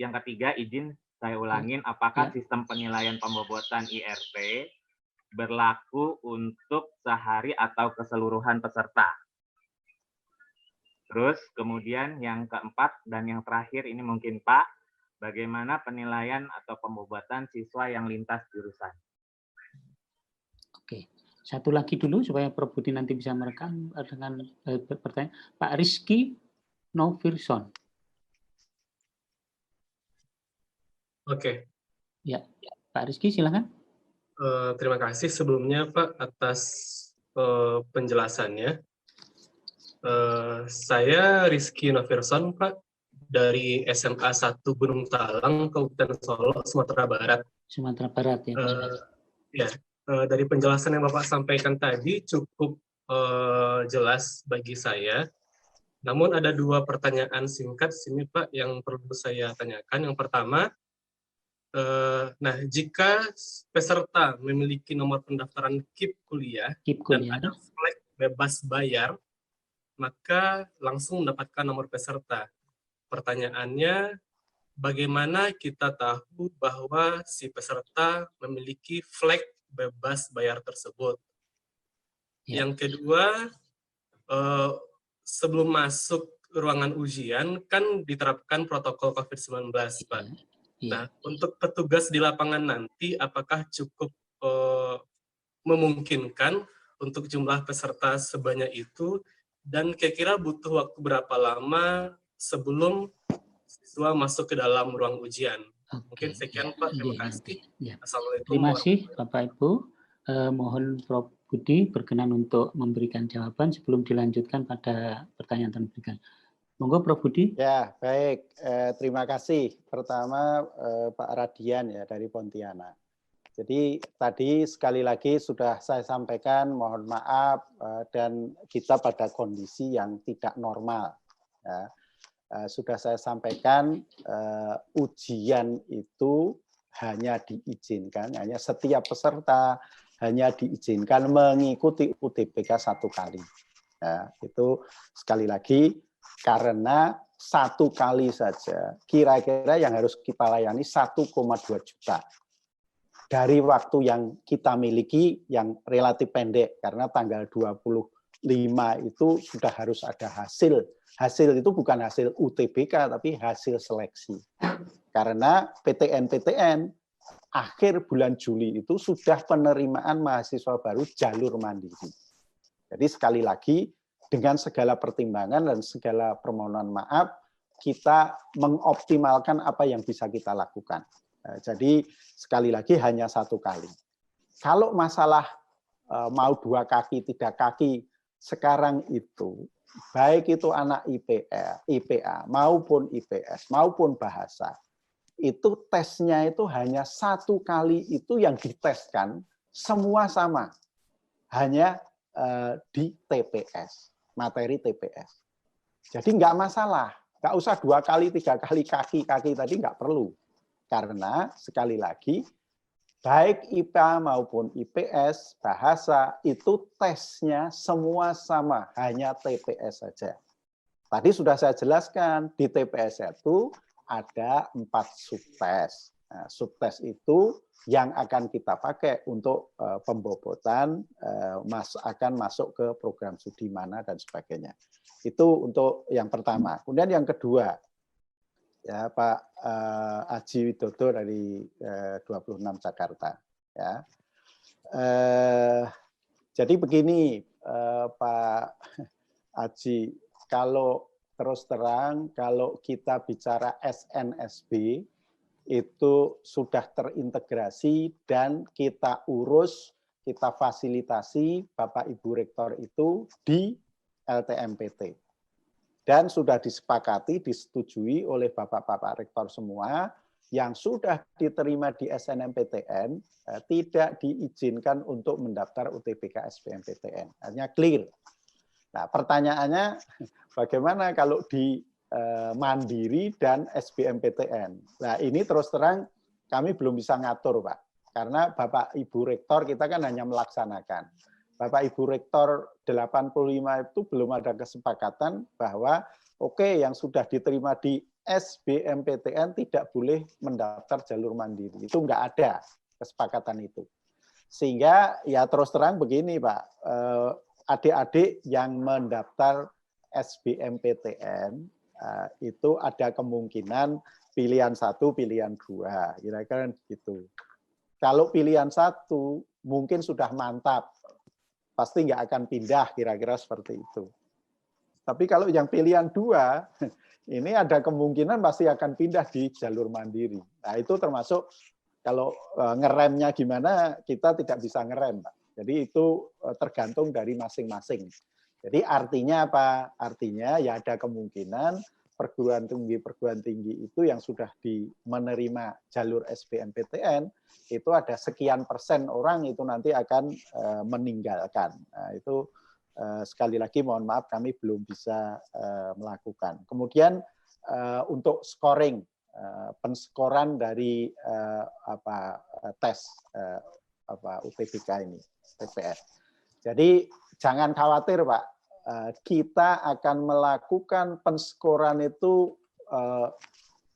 Yang ketiga, izin saya ulangin, apakah sistem penilaian pembobotan IRT berlaku untuk sehari atau keseluruhan peserta? Terus kemudian yang keempat dan yang terakhir ini mungkin Pak, bagaimana penilaian atau pembobatan siswa yang lintas jurusan? Oke, satu lagi dulu supaya Prof. Budi nanti bisa merekam dengan pertanyaan. Pak Rizky Novirson. Oke. Ya, Pak Rizky silakan. Terima kasih sebelumnya Pak atas penjelasannya. Saya Rizky Novirson Pak, dari SMA 1 Gunung Talang, Kabupaten Solo, Sumatera Barat. Sumatera Barat ya Pak. Ya, dari penjelasan yang Bapak sampaikan tadi cukup jelas bagi saya. Namun ada 2 pertanyaan singkat sini Pak yang perlu saya tanyakan. Yang pertama, nah jika peserta memiliki nomor pendaftaran KIP kuliah dan ada flag bebas bayar, maka langsung mendapatkan nomor peserta. Pertanyaannya, bagaimana kita tahu bahwa si peserta memiliki flag bebas bayar tersebut? Ya. Yang kedua, sebelum masuk ruangan ujian kan diterapkan protokol COVID-19, Pak. Nah, untuk petugas di lapangan nanti, apakah cukup memungkinkan untuk jumlah peserta sebanyak itu? Dan kira-kira butuh waktu berapa lama sebelum siswa masuk ke dalam ruang ujian? Mungkin sekian Pak, terima kasih. Assalamualaikum. Terima kasih Bapak Ibu. Mohon Prof. Budi berkenan untuk memberikan jawaban sebelum dilanjutkan pada pertanyaan berikutnya. Monggo Prof. Budi. Ya, baik. Terima kasih. Pertama Pak Radian ya dari Pontianak. Jadi tadi sekali lagi sudah saya sampaikan, mohon maaf dan kita pada kondisi yang tidak normal. Ya. Sudah saya sampaikan ujian itu hanya diizinkan, hanya setiap peserta hanya diizinkan mengikuti UTBK 1 kali. Ya, itu sekali lagi karena 1 kali saja kira-kira yang harus kita layani 1,2 juta. Dari waktu yang kita miliki yang relatif pendek, karena tanggal 25 itu sudah harus ada hasil. Hasil itu bukan hasil UTBK, tapi hasil seleksi. Karena PTN akhir bulan Juli itu sudah penerimaan mahasiswa baru jalur mandiri. Jadi sekali lagi, dengan segala pertimbangan dan segala permohonan maaf, kita mengoptimalkan apa yang bisa kita lakukan. Jadi sekali lagi hanya 1 kali. Kalau masalah mau 2 kaki, 3 kaki, sekarang itu baik itu anak IPA maupun IPS maupun bahasa, itu tesnya itu hanya 1 kali itu yang diteskan, semua sama, hanya di TPS, materi TPS. Jadi nggak masalah, nggak usah 2 kali, 3 kali kaki tadi nggak perlu. Karena sekali lagi, baik IPA maupun IPS, bahasa, itu tesnya semua sama, hanya TPS saja. Tadi sudah saya jelaskan, di TPS itu ada 4 subtes. Nah, subtes itu yang akan kita pakai untuk pembobotan akan masuk ke program studi mana dan sebagainya. Itu untuk yang pertama. Kemudian yang kedua, ya Pak Aji Widodo dari 26 Jakarta. Ya. Jadi begini Pak Aji, kalau terus terang kalau kita bicara SNSB itu sudah terintegrasi dan kita urus, kita fasilitasi Bapak Ibu Rektor itu di LTMPT. Dan sudah disepakati, disetujui oleh Bapak-Bapak Rektor semua, yang sudah diterima di SNMPTN tidak diizinkan untuk mendaftar UTBK SBMPTN. Artinya clear. Nah, pertanyaannya bagaimana kalau di Mandiri dan SBMPTN? Nah, ini terus terang kami belum bisa ngatur, Pak. Karena Bapak Ibu Rektor kita kan hanya melaksanakan. Bapak Ibu Rektor 85 itu belum ada kesepakatan bahwa oke, yang sudah diterima di SBMPTN tidak boleh mendaftar jalur mandiri. Itu enggak ada kesepakatan itu. Sehingga ya terus terang begini, Pak, adik-adik yang mendaftar SBMPTN itu ada kemungkinan pilihan 1, pilihan 2, kira-kira gitu. Kalau pilihan 1 mungkin sudah mantap, pasti nggak akan pindah, kira-kira seperti itu. Tapi kalau yang pilihan 2, ini ada kemungkinan pasti akan pindah di jalur mandiri. Nah itu termasuk kalau ngeremnya gimana, kita tidak bisa ngerem, Pak. Jadi itu tergantung dari masing-masing. Jadi artinya apa? Artinya ya ada kemungkinan perguruan tinggi itu yang sudah menerima jalur SBMPTN itu ada sekian persen orang itu nanti akan meninggalkan. Nah, itu sekali lagi mohon maaf kami belum bisa melakukan. Kemudian untuk scoring, penskoran dari tes UTBK ini, TPS. Jadi jangan khawatir, Pak. Kita akan melakukan penskoran itu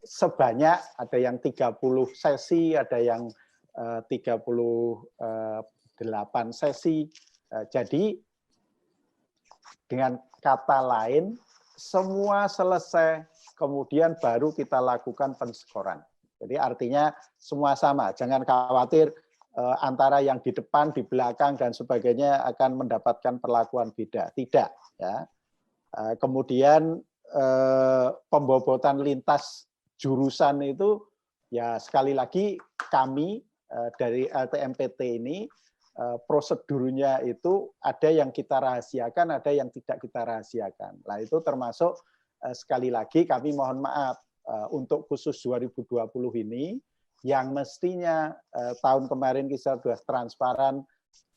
sebanyak, ada yang 30 sesi, ada yang 38 sesi. Jadi dengan kata lain, semua selesai, kemudian baru kita lakukan penskoran. Jadi artinya semua sama, jangan khawatir antara yang di depan, di belakang, dan sebagainya akan mendapatkan perlakuan beda. Tidak. Ya. Kemudian pembobotan lintas jurusan itu, ya sekali lagi kami dari LTMPT ini, prosedurnya itu ada yang kita rahasiakan, ada yang tidak kita rahasiakan. Nah itu termasuk sekali lagi kami mohon maaf untuk khusus 2020 ini, yang mestinya tahun kemarin kita sudah transparan,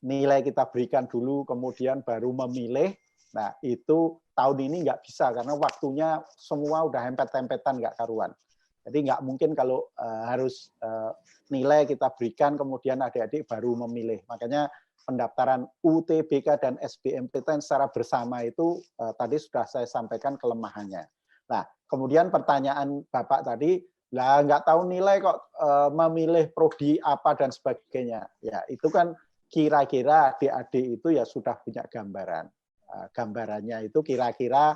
nilai kita berikan dulu, kemudian baru memilih. Nah itu tahun ini nggak bisa, karena waktunya semua udah hempet-hempetan, nggak karuan. Jadi nggak mungkin kalau harus nilai kita berikan, kemudian adik-adik baru memilih. Makanya pendaftaran UTBK dan SBMPTN secara bersama itu tadi sudah saya sampaikan kelemahannya. Nah kemudian pertanyaan Bapak tadi, lah nggak tahu nilai kok memilih prodi apa dan sebagainya. Ya itu kan kira-kira adik-adik itu ya sudah punya gambaran. Gambarannya itu kira-kira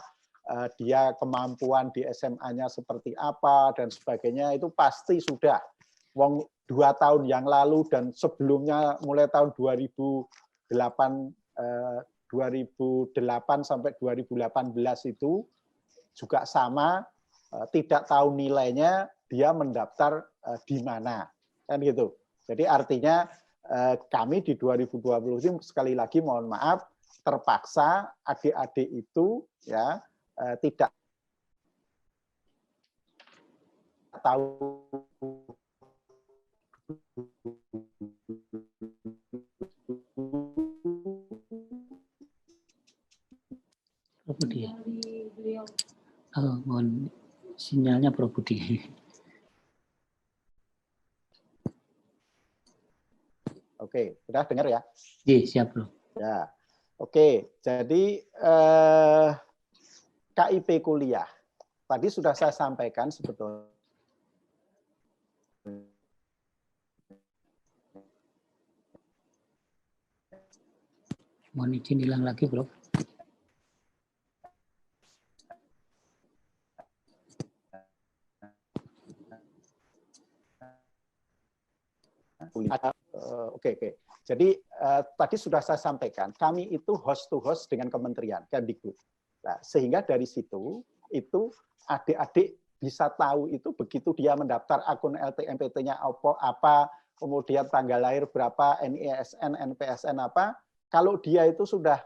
dia kemampuan di SMA-nya seperti apa dan sebagainya itu pasti sudah. Wong 2 tahun yang lalu dan sebelumnya mulai tahun 2008 sampai 2018 itu juga sama, tidak tahu nilainya, dia mendaftar di mana, kan gitu. Jadi artinya kami di 2020 ini sekali lagi mohon maaf terpaksa adik-adik itu ya tidak tahu Budi. Oh, mohon sinyalnya Prof Budi. Oke, sudah dengar ya? Iya, siap, Bro. Ya. Oke, jadi KIP kuliah. Tadi sudah saya sampaikan sebetulnya Mohon izin hilang lagi, Bro. Oke. Jadi tadi sudah saya sampaikan, kami itu host to host dengan kementerian, Kemdikbud. Nah, sehingga dari situ itu adik-adik bisa tahu itu begitu dia mendaftar akun LTMPT-nya apa, kemudian tanggal lahir berapa, NISN, NPSN apa. Kalau dia itu sudah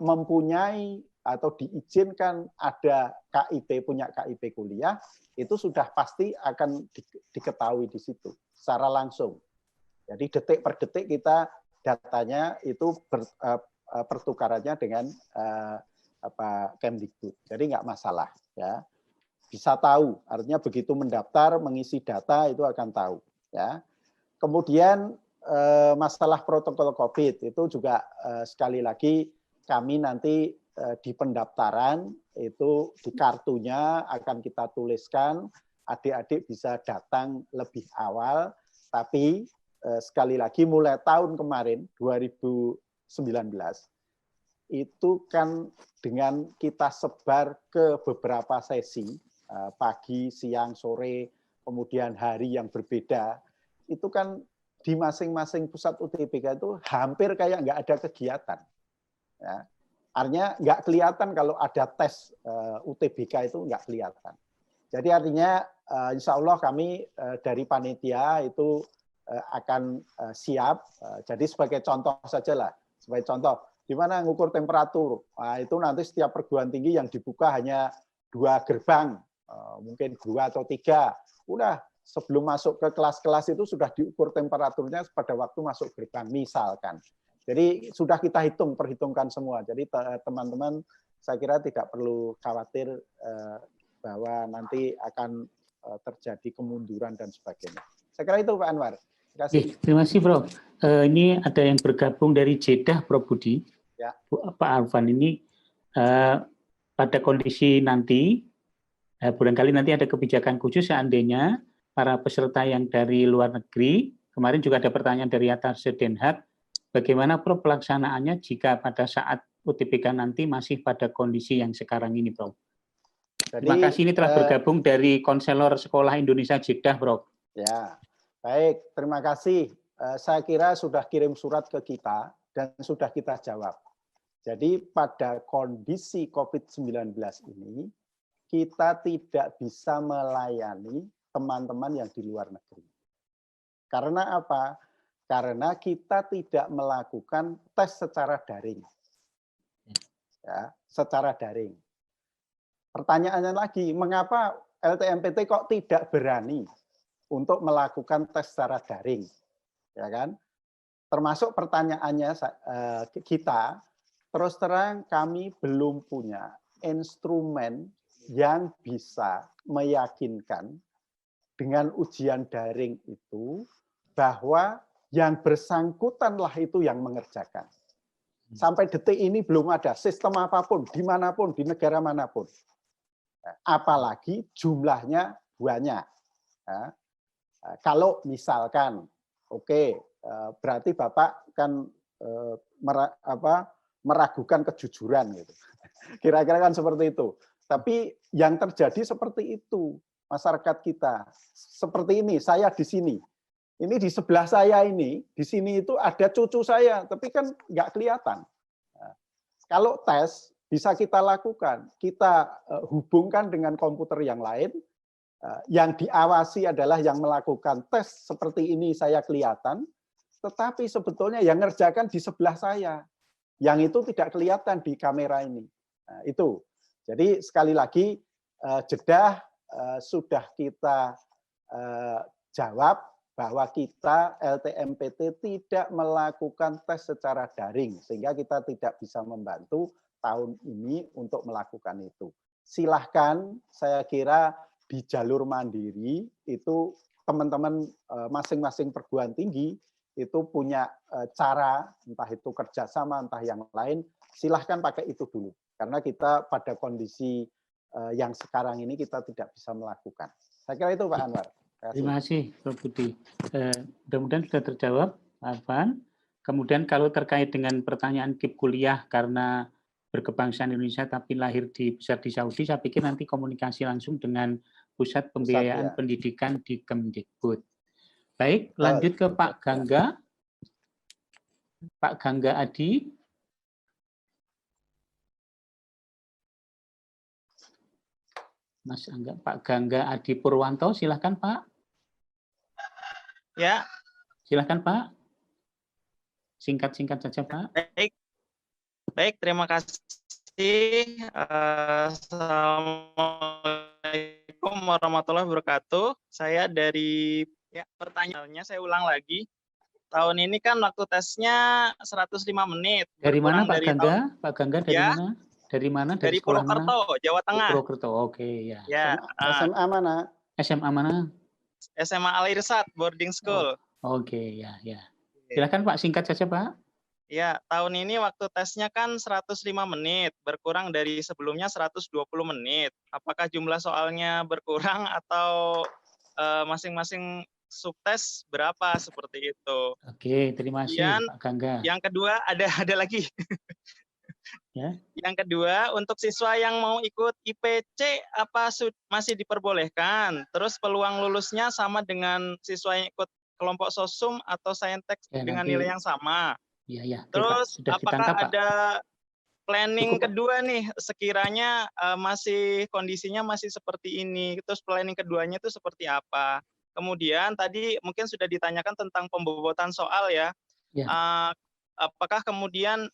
mempunyai atau diizinkan ada KIP, punya KIP kuliah, itu sudah pasti akan diketahui di situ secara langsung. Jadi detik per detik kita datanya itu pertukarannya dengan Kemdikbud. Jadi nggak masalah, ya. Bisa tahu, artinya begitu mendaftar, mengisi data itu akan tahu, ya. Kemudian masalah protokol COVID itu juga sekali lagi kami nanti di pendaftaran itu di kartunya akan kita tuliskan adik-adik bisa datang lebih awal, tapi sekali lagi mulai tahun kemarin 2019 itu kan dengan kita sebar ke beberapa sesi pagi, siang, sore, kemudian hari yang berbeda, itu kan di masing-masing pusat UTBK itu hampir kayak nggak ada kegiatan. Ya. Artinya nggak kelihatan kalau ada tes UTBK itu nggak kelihatan. Jadi artinya insya Allah kami dari panitia itu akan siap. Jadi sebagai contoh saja lah, sebagai contoh, gimana ngukur temperatur. Nah, itu nanti setiap perguruan tinggi yang dibuka hanya 2 gerbang, mungkin 2 atau 3. Udah sebelum masuk ke kelas-kelas itu sudah diukur temperaturnya pada waktu masuk gerbang, misalkan. Jadi sudah kita perhitungkan semua. Jadi teman-teman saya kira tidak perlu khawatir bahwa nanti akan terjadi kemunduran dan sebagainya. Saya kira itu Pak Anwar. Terima kasih, Bro. Ini ada yang bergabung dari Jeddah, Bro Budi. Ya. Pak Arfan, ini pada kondisi nanti, barangkali nanti ada kebijakan khusus seandainya para peserta yang dari luar negeri, kemarin juga ada pertanyaan dari Atashe Den Haag, bagaimana Bro pelaksanaannya jika pada saat UTBK nanti masih pada kondisi yang sekarang ini, Bro? Jadi, terima kasih, ini telah bergabung dari konselor Sekolah Indonesia Jeddah, Bro. Ya, baik, terima kasih. Saya kira sudah kirim surat ke kita dan sudah kita jawab. Jadi pada kondisi COVID-19 ini, kita tidak bisa melayani teman-teman yang di luar negeri. Karena apa? Karena kita tidak melakukan tes secara daring. Ya, secara daring. Pertanyaannya lagi, mengapa LTMPT kok tidak berani untuk melakukan tes secara daring? Ya kan? Termasuk pertanyaannya kita, terus terang kami belum punya instrumen yang bisa meyakinkan dengan ujian daring itu bahwa yang bersangkutanlah itu yang mengerjakan. Sampai detik ini belum ada sistem apapun, dimanapun, di negara manapun. Apalagi jumlahnya banyak. Kalau misalkan, oke, berarti Bapak kan meragukan kejujuran gitu. Kira-kira kan seperti itu. Tapi yang terjadi seperti itu masyarakat kita. Seperti ini, saya di sini. Ini di sebelah saya ini, di sini itu ada cucu saya, tapi kan nggak kelihatan. Kalau tes bisa kita lakukan, kita hubungkan dengan komputer yang lain, yang diawasi adalah yang melakukan tes seperti ini saya kelihatan, tetapi sebetulnya yang ngerjakan di sebelah saya, yang itu tidak kelihatan di kamera ini. Nah, itu. Jadi sekali lagi Jeddah sudah kita jawab bahwa kita LTMPT tidak melakukan tes secara daring, sehingga kita tidak bisa membantu tahun ini untuk melakukan itu. Silahkan, saya kira di jalur mandiri itu teman-teman masing-masing perguruan tinggi itu punya cara, entah itu kerjasama, entah yang lain, silahkan pakai itu dulu. Karena kita pada kondisi yang sekarang ini kita tidak bisa melakukan. Saya kira itu Pak Anwar. Terima kasih, Prof. Budi. Mudah-mudahan sudah terjawab, Pak Arfan. Kemudian kalau terkait dengan pertanyaan KIP kuliah karena berkebangsaan Indonesia tapi lahir besar di Saudi, saya pikir nanti komunikasi langsung dengan Pusat Pembiayaan ya. Pendidikan di Kemdikbud. Baik, lanjut ke Pak Gangga. Pak Gangga Adi. Mas Angga, Pak Gangga Adi Purwanto, silahkan Pak. Ya. Silahkan Pak. Singkat-singkat saja Pak. Baik, terima kasih. Assalamualaikum warahmatullahi wabarakatuh. Saya dari pertanyaannya saya ulang lagi. Tahun ini kan waktu tesnya 105 menit. Dari mana Pak Gangga? Pak Gangga dari mana? Dari mana? Dari sekolah Purwokerto, mana? Jawa Tengah. Purwokerto, oke ya. SMA mana? SMA mana? SMA Al Irsad Boarding School. Oke, ya. Silakan Pak, singkat saja Pak. Ya, tahun ini waktu tesnya kan 105 menit, berkurang dari sebelumnya 120 menit. Apakah jumlah soalnya berkurang atau masing-masing subtes berapa seperti itu? Oke, terima kasih Pak Gangga. Yang kedua ada lagi. Ya. Yang kedua, untuk siswa yang mau ikut IPC apa masih diperbolehkan? Terus peluang lulusnya sama dengan siswa yang ikut kelompok sosum atau saintek dengan nilai yang sama? Iya. Terus sudah apakah ditangkap, ada planning kedua nih, sekiranya masih kondisinya masih seperti ini, terus planning keduanya itu seperti apa? Kemudian tadi mungkin sudah ditanyakan tentang pembobotan soal ya. Apakah kemudian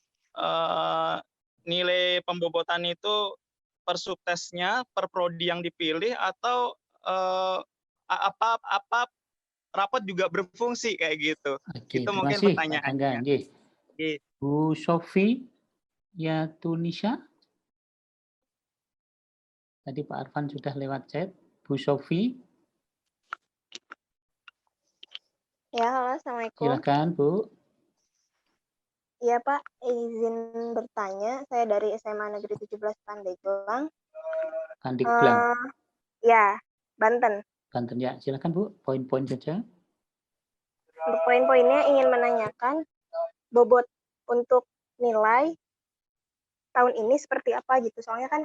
nilai pembobotan itu per subtesnya, per prodi yang dipilih, atau apa rapot juga berfungsi kayak gitu? Oke, itu mungkin pertanyaannya. Bu Sofi ya Tunisia. Tadi Pak Arfan sudah lewat chat. Bu Sofi. Ya, halo, Assalamualaikum. Silakan Bu. Iya Pak, izin bertanya. Saya dari SMA Negeri 17 Pandeglang. Pandeglang. Ya, Banten. Banten ya, silakan Bu. Poin-poin saja. Untuk poin-poinnya ingin menanyakan bobot untuk nilai tahun ini seperti apa gitu. Soalnya kan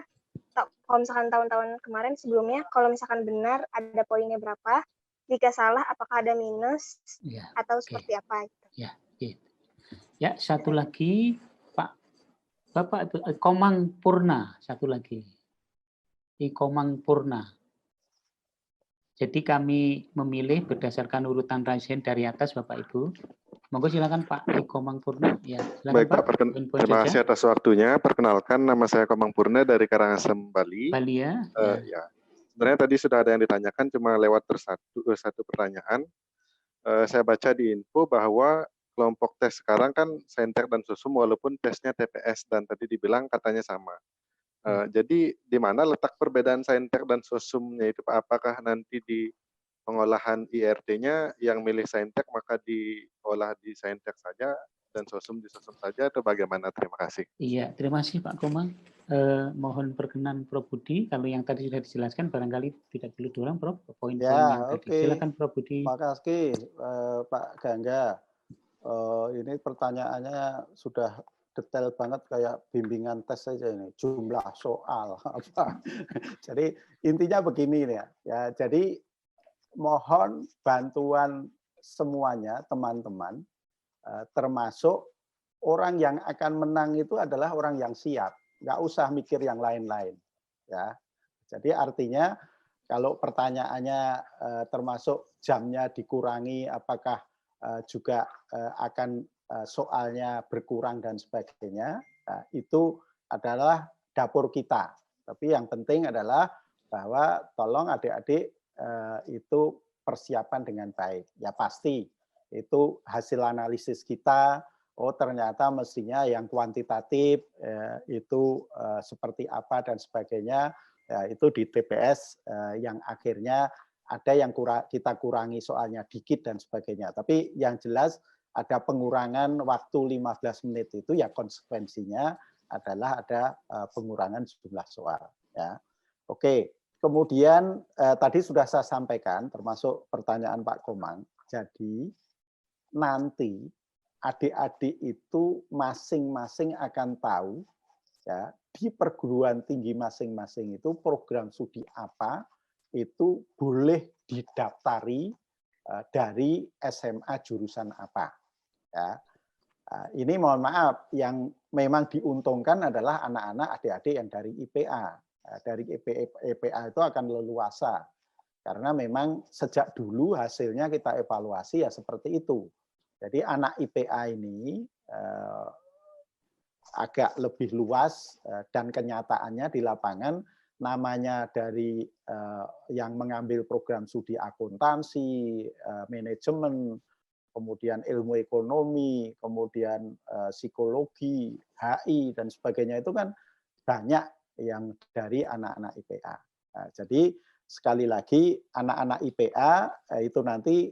kalau misalkan tahun-tahun kemarin sebelumnya, kalau misalkan benar ada poinnya berapa, jika salah apakah ada minus atau seperti apa gitu. Ya, satu lagi Bapak Komang Purna, satu lagi. Komang Purna. Jadi kami memilih berdasarkan urutan rangkaian dari atas Bapak Ibu. Monggo silakan Pak Komang Purna. Ya, silakan, baik Pak, terima kasih atas waktunya. Perkenalkan, nama saya Komang Purna dari Karangasem, Bali. Bali ya. Ya. Sebenarnya tadi sudah ada yang ditanyakan, cuma lewat satu pertanyaan. Saya baca di info bahwa kelompok tes sekarang kan saintek dan sosum, walaupun tesnya TPS dan tadi dibilang katanya sama. Jadi di mana letak perbedaan saintek dan sosumnya itu Pak? Apakah nanti di pengolahan IRT-nya yang milih saintek maka diolah di saintek saja dan sosum di sosum saja, atau bagaimana? Terima kasih. Iya, terima kasih Pak Komang. Mohon perkenan Prof Budi, kalau yang tadi sudah dijelaskan barangkali tidak perlu diulang Prof, poin-poin yang tadi. Silakan Prof Budi. Terima kasih Pak Gangga. Ini pertanyaannya sudah detail banget kayak bimbingan tes saja ini, jumlah soal apa. Jadi intinya begini nih ya. Jadi mohon bantuan semuanya teman-teman, termasuk orang yang akan menang itu adalah orang yang siap, nggak usah mikir yang lain-lain ya. Jadi artinya kalau pertanyaannya termasuk jamnya dikurangi, apakah juga akan soalnya berkurang dan sebagainya, itu adalah dapur kita. Tapi yang penting adalah bahwa tolong adik-adik itu persiapan dengan baik. Ya pasti itu hasil analisis kita. Oh ternyata mestinya yang kuantitatif itu seperti apa dan sebagainya. Ya, itu di TPS yang akhirnya ada yang kita kurangi soalnya dikit dan sebagainya. Tapi yang jelas ada pengurangan waktu 15 menit itu ya konsekuensinya adalah ada pengurangan jumlah soal. Ya. Oke, kemudian tadi sudah saya sampaikan termasuk pertanyaan Pak Komang. Jadi nanti adik-adik itu masing-masing akan tahu ya di perguruan tinggi masing-masing itu program studi apa itu boleh didaftari dari SMA jurusan apa. Ya. Ini mohon maaf, yang memang diuntungkan adalah anak-anak adik-adik yang dari IPA. Dari IPA itu akan leluasa. Karena memang sejak dulu hasilnya kita evaluasi ya seperti itu. Jadi anak IPA ini agak lebih luas dan kenyataannya di lapangan namanya dari yang mengambil program studi akuntansi, manajemen, kemudian ilmu ekonomi, kemudian psikologi, HI dan sebagainya itu kan banyak yang dari anak-anak IPA. Nah, jadi sekali lagi anak-anak IPA itu nanti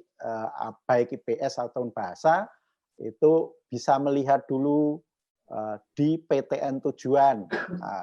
baik IPS atau bahasa itu bisa melihat dulu di PTN tujuan.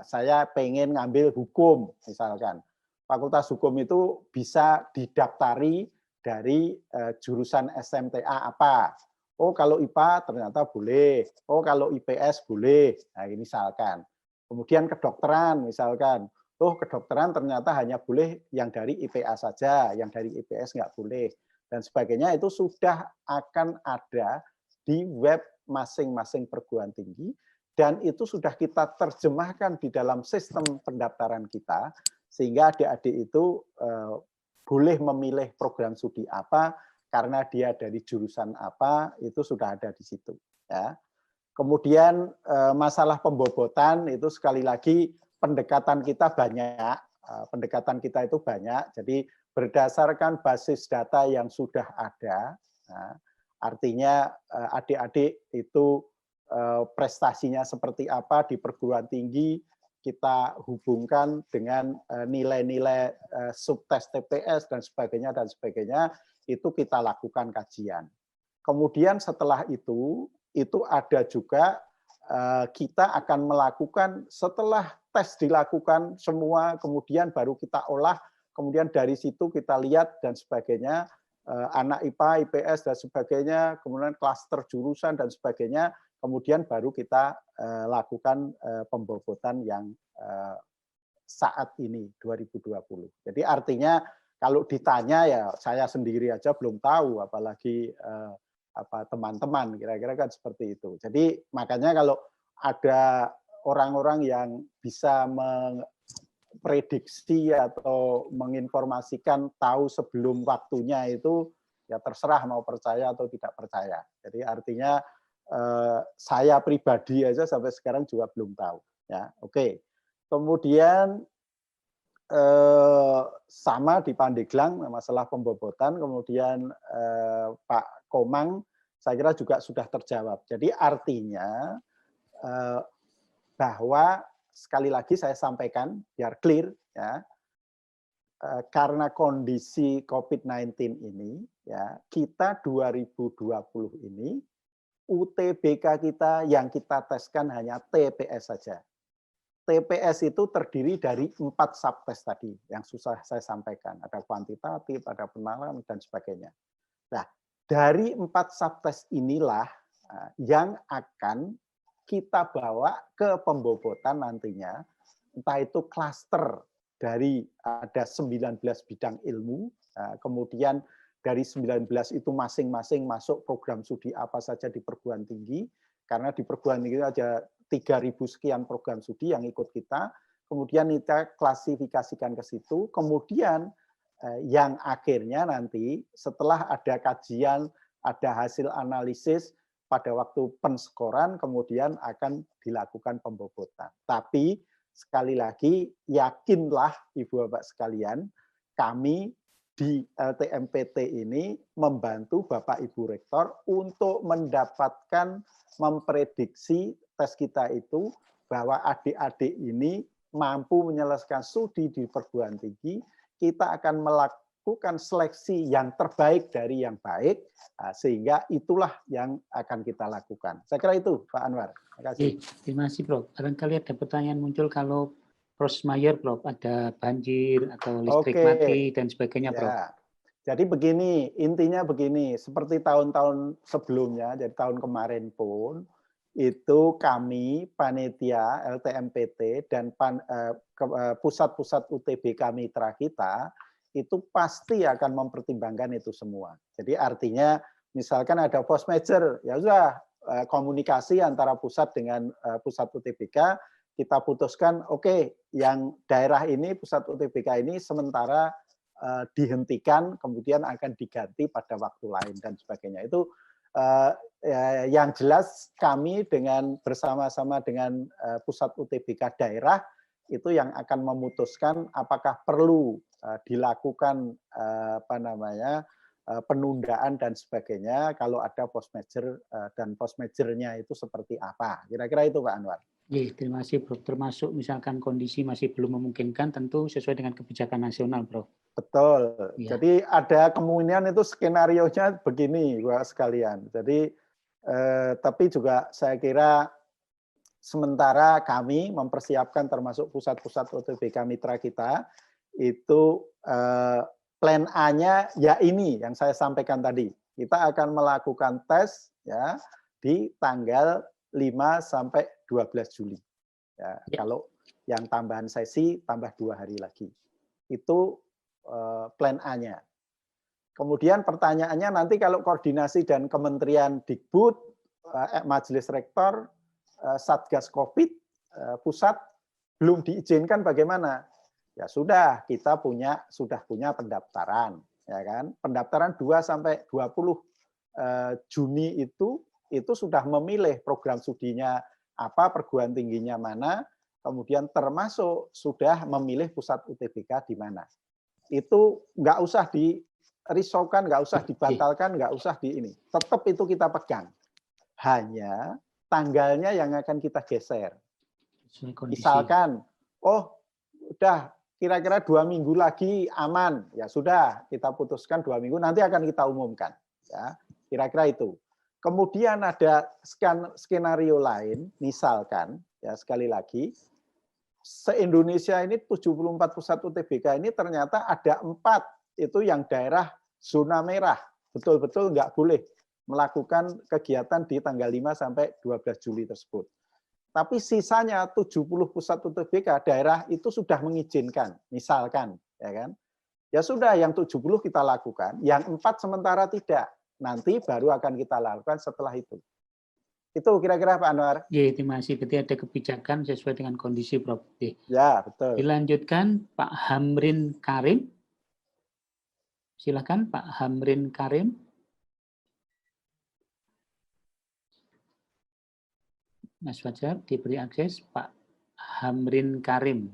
Saya pengen ngambil hukum misalkan. Fakultas hukum itu bisa didaftari dari jurusan SMTA apa. Oh kalau IPA ternyata boleh. Oh kalau IPS boleh. Nah ini misalkan. Kemudian kedokteran misalkan. Oh, kedokteran ternyata hanya boleh yang dari IPA saja, yang dari IPS nggak boleh, dan sebagainya itu sudah akan ada di web masing-masing perguruan tinggi, dan itu sudah kita terjemahkan di dalam sistem pendaftaran kita, sehingga adik-adik itu boleh memilih program studi apa, karena dia dari jurusan apa, itu sudah ada di situ. Ya. Kemudian masalah pembobotan itu sekali lagi, pendekatan kita banyak, pendekatan kita itu banyak, jadi berdasarkan basis data yang sudah ada, artinya adik-adik itu prestasinya seperti apa di perguruan tinggi, kita hubungkan dengan nilai-nilai subtes TPS dan sebagainya, itu kita lakukan kajian. Kemudian setelah itu ada juga kita akan melakukan setelah tes dilakukan semua, kemudian baru kita olah, kemudian dari situ kita lihat dan sebagainya, anak IPA, IPS dan sebagainya, kemudian klaster jurusan dan sebagainya, kemudian baru kita lakukan pembobotan yang saat ini 2020. Jadi artinya kalau ditanya ya saya sendiri aja belum tahu, apalagi teman-teman, kira-kira kan seperti itu. Jadi makanya kalau ada orang-orang yang bisa memprediksi atau menginformasikan tahu sebelum waktunya itu, ya terserah mau percaya atau tidak percaya. Jadi artinya saya pribadi aja sampai sekarang juga belum tahu. Ya, oke. Kemudian sama di Pandeglang masalah pembobotan, kemudian Pak Komang saya kira juga sudah terjawab. Jadi artinya bahwa sekali lagi saya sampaikan biar clear ya, karena kondisi COVID-19 ini ya, kita 2020 ini UTBK kita yang kita teskan hanya TPS saja. TPS itu terdiri dari 4 subtes tadi yang susah saya sampaikan. Ada kuantitatif, ada penalaan, dan sebagainya. Nah, dari 4 subtes inilah yang akan kita bawa ke pembobotan nantinya, entah itu klaster dari ada 19 bidang ilmu, kemudian dari 19 itu masing-masing masuk program studi apa saja di perguruan tinggi, karena di perguruan tinggi ada 3.000 sekian program studi yang ikut kita, kemudian kita klasifikasikan ke situ, kemudian yang akhirnya nanti setelah ada kajian, ada hasil analisis, pada waktu penskoran kemudian akan dilakukan pembobotan. Tapi sekali lagi yakinlah Ibu Bapak sekalian, kami di LTMPT ini membantu Bapak Ibu Rektor untuk mendapatkan memprediksi tes kita itu bahwa adik-adik ini mampu menyelesaikan studi di perguruan tinggi, kita akan melakukan seleksi yang terbaik dari yang baik, sehingga itulah yang akan kita lakukan. Saya kira itu, Pak Anwar. Terima kasih. Terima kasih, Prof. Barangkali ada pertanyaan muncul kalau Prof. Mayor, Prof. Ada banjir atau listrik mati dan sebagainya, Prof. Ya. Jadi begini, intinya begini, seperti tahun-tahun sebelumnya, jadi tahun kemarin pun, itu kami, panitia, LTMPT, dan pusat-pusat UTBK mitra kita, itu pasti akan mempertimbangkan itu semua. Jadi artinya, misalkan ada post major, ya sudah, komunikasi antara pusat dengan pusat UTBK, kita putuskan, oke, yang daerah ini, pusat UTBK ini sementara dihentikan, kemudian akan diganti pada waktu lain dan sebagainya. Itu yang jelas kami dengan bersama-sama dengan pusat UTBK daerah itu yang akan memutuskan apakah perlu dilakukan penundaan dan sebagainya kalau ada post major dan post majornya itu seperti apa. Kira-kira itu Pak Anwar. Terima kasih Prof. Termasuk misalkan kondisi masih belum memungkinkan, tentu sesuai dengan kebijakan nasional, Prof. Betul. Ya. Jadi ada kemungkinan itu skenario-nya begini, Bapak sekalian. Jadi tapi juga saya kira sementara kami mempersiapkan termasuk pusat-pusat UTBK mitra kita itu plan A-nya ya ini yang saya sampaikan tadi. Kita akan melakukan tes ya di tanggal 5 sampai 12 Juli. Ya, kalau yang tambahan sesi tambah 2 hari lagi. Itu plan A-nya. Kemudian pertanyaannya nanti kalau koordinasi dan Kementerian Dikbud, Majelis Rektor, Satgas Covid, pusat belum diizinkan bagaimana? Ya sudah, kita sudah punya pendaftaran, ya kan? Pendaftaran 2 sampai 20 Juni itu sudah memilih program studinya apa, perguruan tingginya mana, kemudian termasuk sudah memilih pusat UTBK di mana. Itu nggak usah dirisaukan, nggak usah dibatalkan, nggak usah di ini. Tetap itu kita pegang. Hanya tanggalnya yang akan kita geser. Misalkan, oh udah kira-kira 2 minggu lagi aman, ya sudah kita putuskan 2 minggu, nanti akan kita umumkan. Ya, kira-kira itu. Kemudian ada skenario lain, misalkan, ya sekali lagi, se-Indonesia ini 74 pusat UTBK ini ternyata ada 4 itu yang daerah zona merah. Betul-betul nggak boleh melakukan kegiatan di tanggal 5 sampai 12 Juli tersebut. Tapi sisanya 70 pusat UTBK daerah itu sudah mengizinkan, misalkan, ya kan? Ya sudah, yang 70 kita lakukan, yang 4 sementara tidak. Nanti baru akan kita lakukan setelah itu. Itu kira-kira Pak Anwar. Ya, terima kasih. Berarti ada kebijakan sesuai dengan kondisi, Prof. Ya, betul. Dilanjutkan Pak Hamrin Karim. Silakan Pak Hamrin Karim. Mas Fajar diberi akses Pak Hamrin Karim.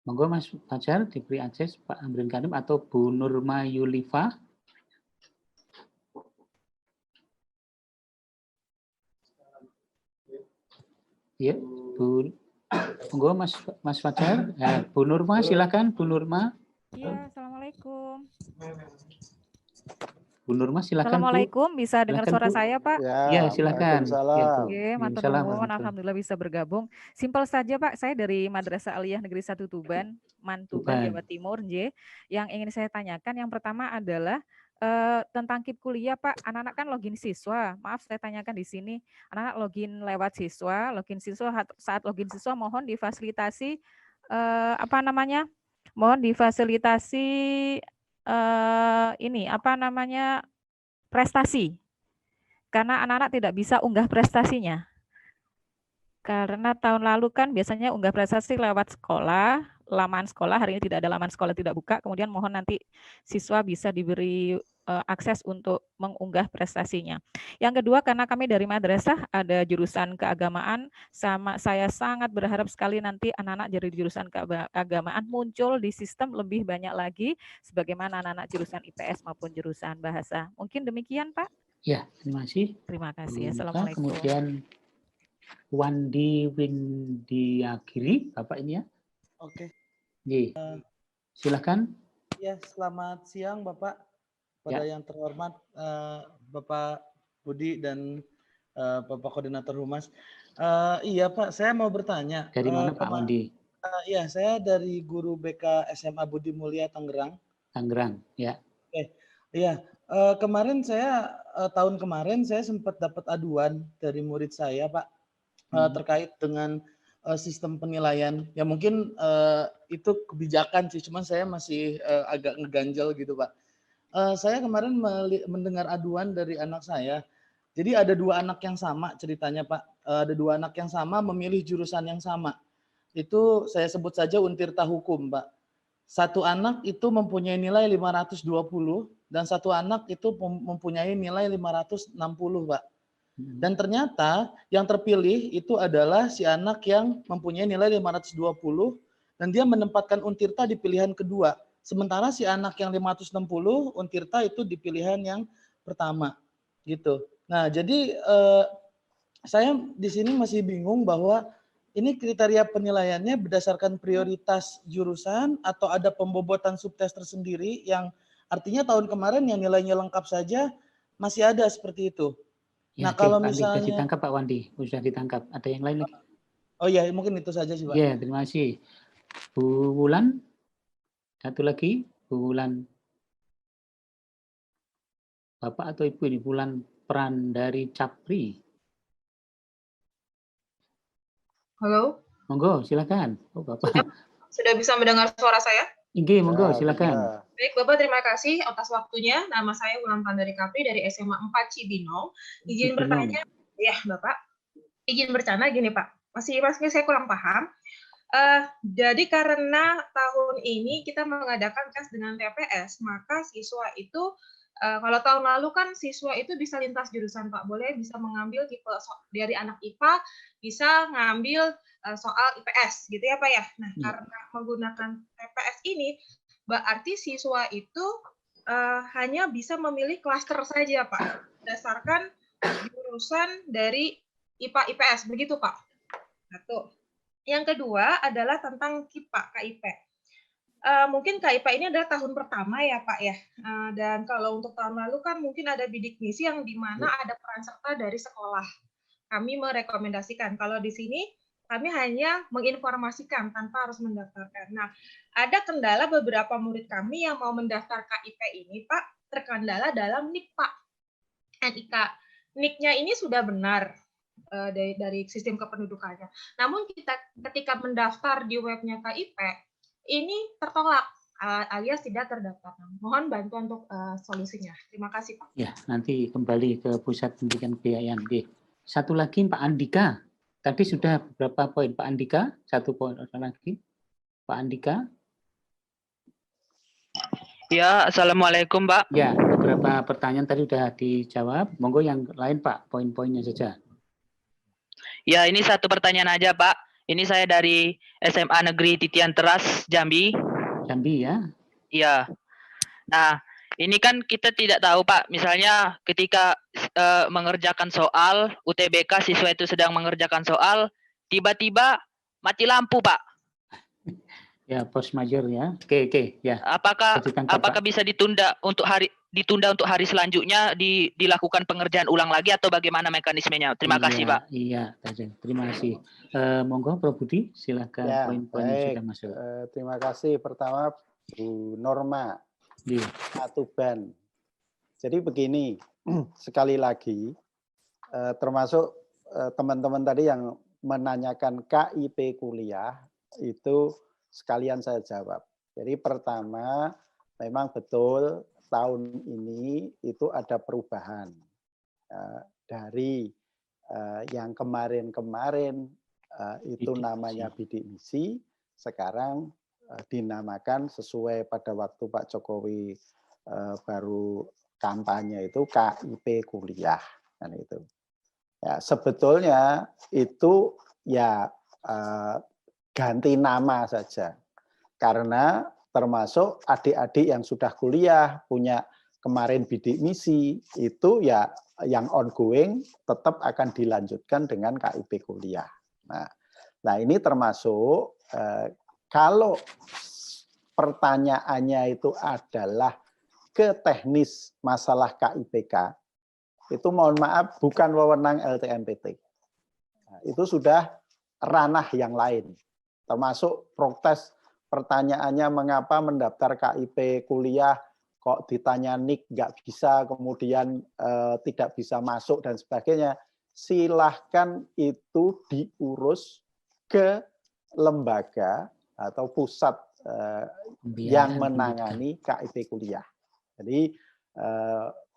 Monggo Mas Fajar diberi akses Pak Hamrin Karim atau Bu Nurma Yulifa. Ya, Bu. Monggo Mas Fajar. Ya, Bu Nurma silakan Bu Nurma. Iya, Assalamualaikum. Bu Nurma silakan. Assalamualaikum, Bu. Bisa dengar suara saya Pak? Ya, silakan. Oke, matur nuwun, alhamdulillah bisa bergabung. Simpel saja Pak, saya dari Madrasah Aliyah Negeri 1 Tuban, Mantuban, Jawa Timur, Yang ingin saya tanyakan yang pertama adalah tentang KIP kuliah Pak. Anak-anak kan login siswa. Maaf saya tanyakan di sini. Anak-anak login lewat siswa, saat login siswa mohon difasilitasi Mohon difasilitasi prestasi. Karena anak-anak tidak bisa unggah prestasinya. Karena tahun lalu kan biasanya unggah prestasi lewat sekolah, laman sekolah, hari ini tidak ada laman sekolah, tidak buka, kemudian mohon nanti siswa bisa diberi akses untuk mengunggah prestasinya. Yang kedua, karena kami dari madrasah ada jurusan keagamaan, saya sangat berharap sekali nanti anak-anak dari jurusan keagamaan muncul di sistem lebih banyak lagi, sebagaimana anak-anak jurusan IPS maupun jurusan bahasa. Mungkin demikian Pak. Ya, terima kasih. Terima kasih. Assalamualaikum. Kemudian Wandi Windiagiri, Bapak ini ya. Oke. Silakan. Ya, selamat siang Bapak. Pada yang terhormat Bapak Budi dan Bapak Koordinator Humas. Iya Pak, saya mau bertanya. Dari mana Pak Wandi? Iya, saya dari guru BK SMA Budi Mulia Tangerang. Tangerang, ya. Oke, iya. Kemarin saya tahun kemarin saya sempat dapat aduan dari murid saya, Pak, terkait dengan sistem penilaian. Ya mungkin itu kebijakan sih, cuman saya masih agak ngeganjel gitu, Pak. Saya kemarin mendengar aduan dari anak saya. Jadi ada 2 anak yang sama ceritanya, Pak. Ada 2 anak yang sama memilih jurusan yang sama. Itu saya sebut saja Untirta Hukum, Pak. Satu anak itu mempunyai nilai 520 dan satu anak itu mempunyai nilai 560, Pak. Dan ternyata yang terpilih itu adalah si anak yang mempunyai nilai 520 dan dia menempatkan Untirta di pilihan kedua. Sementara si anak yang 560 Untirta itu di pilihan yang pertama, gitu. Nah, jadi saya di sini masih bingung bahwa ini kriteria penilaiannya berdasarkan prioritas jurusan atau ada pembobotan subtes tersendiri yang artinya tahun kemarin yang nilainya lengkap saja masih ada seperti itu. Ya, Nah, kalau Pak Andi, sudah misalnya ditangkap Pak Wandi, sudah ditangkap. Ada yang lain lagi? Oh ya, mungkin itu saja sih, Pak. Ya, terima kasih. Bu Wulan, satu lagi, Bu Wulan. Bapak atau Ibu ini, Wulan Prandari Capri. Halo, Monggo, silakan. Oh, Bapak. sudah bisa mendengar suara saya? Inge, monggo, silakan. Baik, Bapak, terima kasih atas waktunya. Nama saya Wulan Prandari Capri dari SMA 4 Cibinong. Izin bertanya, ya Bapak. Izin bercanda gini Pak, masih saya kurang paham. Jadi karena tahun ini kita mengadakan tes dengan TPS, maka siswa itu kalau tahun lalu kan siswa itu bisa lintas jurusan Pak, boleh bisa mengambil tipe dari anak IPA, bisa ngambil soal IPS gitu ya Pak ya. Nah karena menggunakan TPS ini, berarti siswa itu hanya bisa memilih klaster saja Pak, berdasarkan jurusan dari IPA IPS begitu Pak. Satu. Yang kedua adalah tentang KIP. Mungkin KIP ini adalah tahun pertama ya Pak ya. Dan kalau untuk tahun lalu kan mungkin ada bidik misi yang di mana ada peran serta dari sekolah. Kami merekomendasikan. Kalau di sini kami hanya menginformasikan tanpa harus mendaftarkan. Nah, ada kendala beberapa murid kami yang mau mendaftar KIP ini Pak, terkendala dalam NIK Pak. NIK. NIK-nya ini sudah benar dari sistem kependudukannya. Namun ketika mendaftar di webnya KIP, ini tertolak alias tidak terdaftar. Mohon bantuan untuk solusinya. Terima kasih Pak. Ya, nanti kembali ke Pusat Pendidikan Kebiayaan. Oke. Satu lagi Pak Andika. Tadi sudah beberapa poin Pak Andika, satu poin lagi. Pak Andika. Ya, Assalamualaikum Pak. Ya, beberapa pertanyaan tadi sudah dijawab. Monggo yang lain Pak, poin-poinnya saja. Ya, ini satu pertanyaan aja Pak. Ini saya dari SMA Negeri Titian Teras, Jambi. Jambi ya? Iya. Nah, ini kan kita tidak tahu Pak, misalnya ketika mengerjakan soal, UTBK siswa itu sedang mengerjakan soal, tiba-tiba mati lampu Pak. Ya, force majeure ya. Oke, ya. Apakah bisa ditunda untuk hari selanjutnya dilakukan pengerjaan ulang lagi atau bagaimana mekanismenya? Terima kasih Pak. Iya, terima kasih. Monggo Prof Budi, silakan Ya, poin-poin yang sudah masuk. Terima kasih. Pertama Bu Norma Atuban. Jadi begini, sekali lagi termasuk teman-teman tadi yang menanyakan KIP kuliah itu sekalian saya jawab. Jadi pertama, memang betul tahun ini itu ada perubahan dari yang kemarin-kemarin itu namanya bidik misi, sekarang dinamakan sesuai pada waktu Pak Jokowi baru kampanye itu KIP kuliah, kan itu. Ya, sebetulnya itu ya ganti nama saja, karena termasuk adik-adik yang sudah kuliah punya kemarin bidik misi itu ya yang ongoing tetap akan dilanjutkan dengan KIP kuliah. Nah ini termasuk kalau pertanyaannya itu adalah ke teknis masalah KIPK, itu mohon maaf bukan wewenang LTMPT. Nah, itu sudah ranah yang lain. termasuk protes pertanyaannya mengapa mendaftar KIP kuliah kok ditanya NIK nggak bisa, kemudian tidak bisa masuk dan sebagainya. Silahkan itu diurus ke lembaga atau pusat yang menangani KIP kuliah. Jadi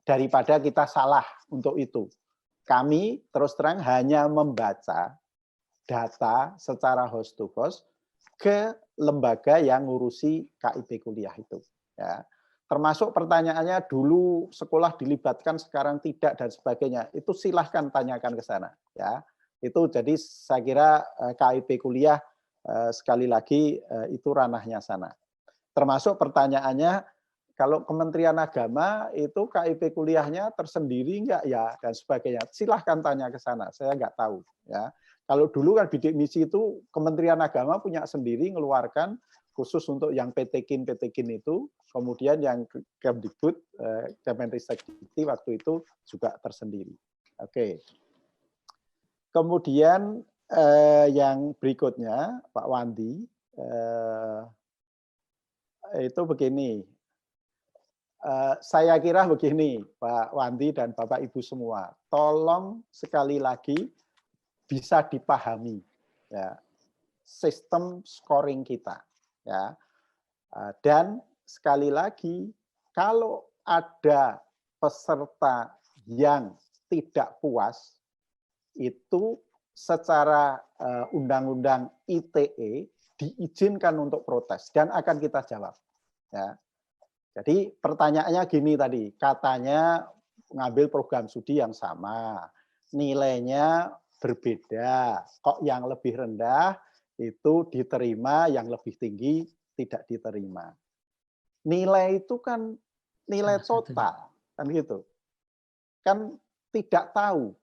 daripada kita salah untuk itu, kami terus terang hanya membaca data secara host to host ke lembaga yang ngurusi KIP kuliah itu. Ya. Termasuk pertanyaannya dulu sekolah dilibatkan, sekarang tidak dan sebagainya. Itu silahkan tanyakan ke sana. Ya. Itu jadi saya kira KIP kuliah sekali lagi itu ranahnya sana. Termasuk pertanyaannya kalau Kementerian Agama itu KIP kuliahnya tersendiri enggak ya dan sebagainya. Silahkan tanya ke sana. Saya enggak tahu. Ya. Kalau dulu kan bidik misi itu Kementerian Agama punya sendiri ngeluarkan khusus untuk yang PTKIN itu, kemudian yang Kemdikbud, Kemenristek-Dikti waktu itu juga tersendiri. Oke. Kemudian yang berikutnya Pak Wandi, itu begini. Saya kira begini Pak Wandi dan Bapak Ibu semua, tolong sekali lagi bisa dipahami ya, sistem scoring kita. Ya. Dan sekali lagi, kalau ada peserta yang tidak puas, itu secara undang-undang ITE diizinkan untuk protes dan akan kita jawab. Ya. Jadi pertanyaannya gini tadi, katanya ngambil program studi yang sama, nilainya berbeda, kok yang lebih rendah itu diterima, yang lebih tinggi tidak diterima. Nilai itu kan nilai total, kan gitu. Kan tidak tahu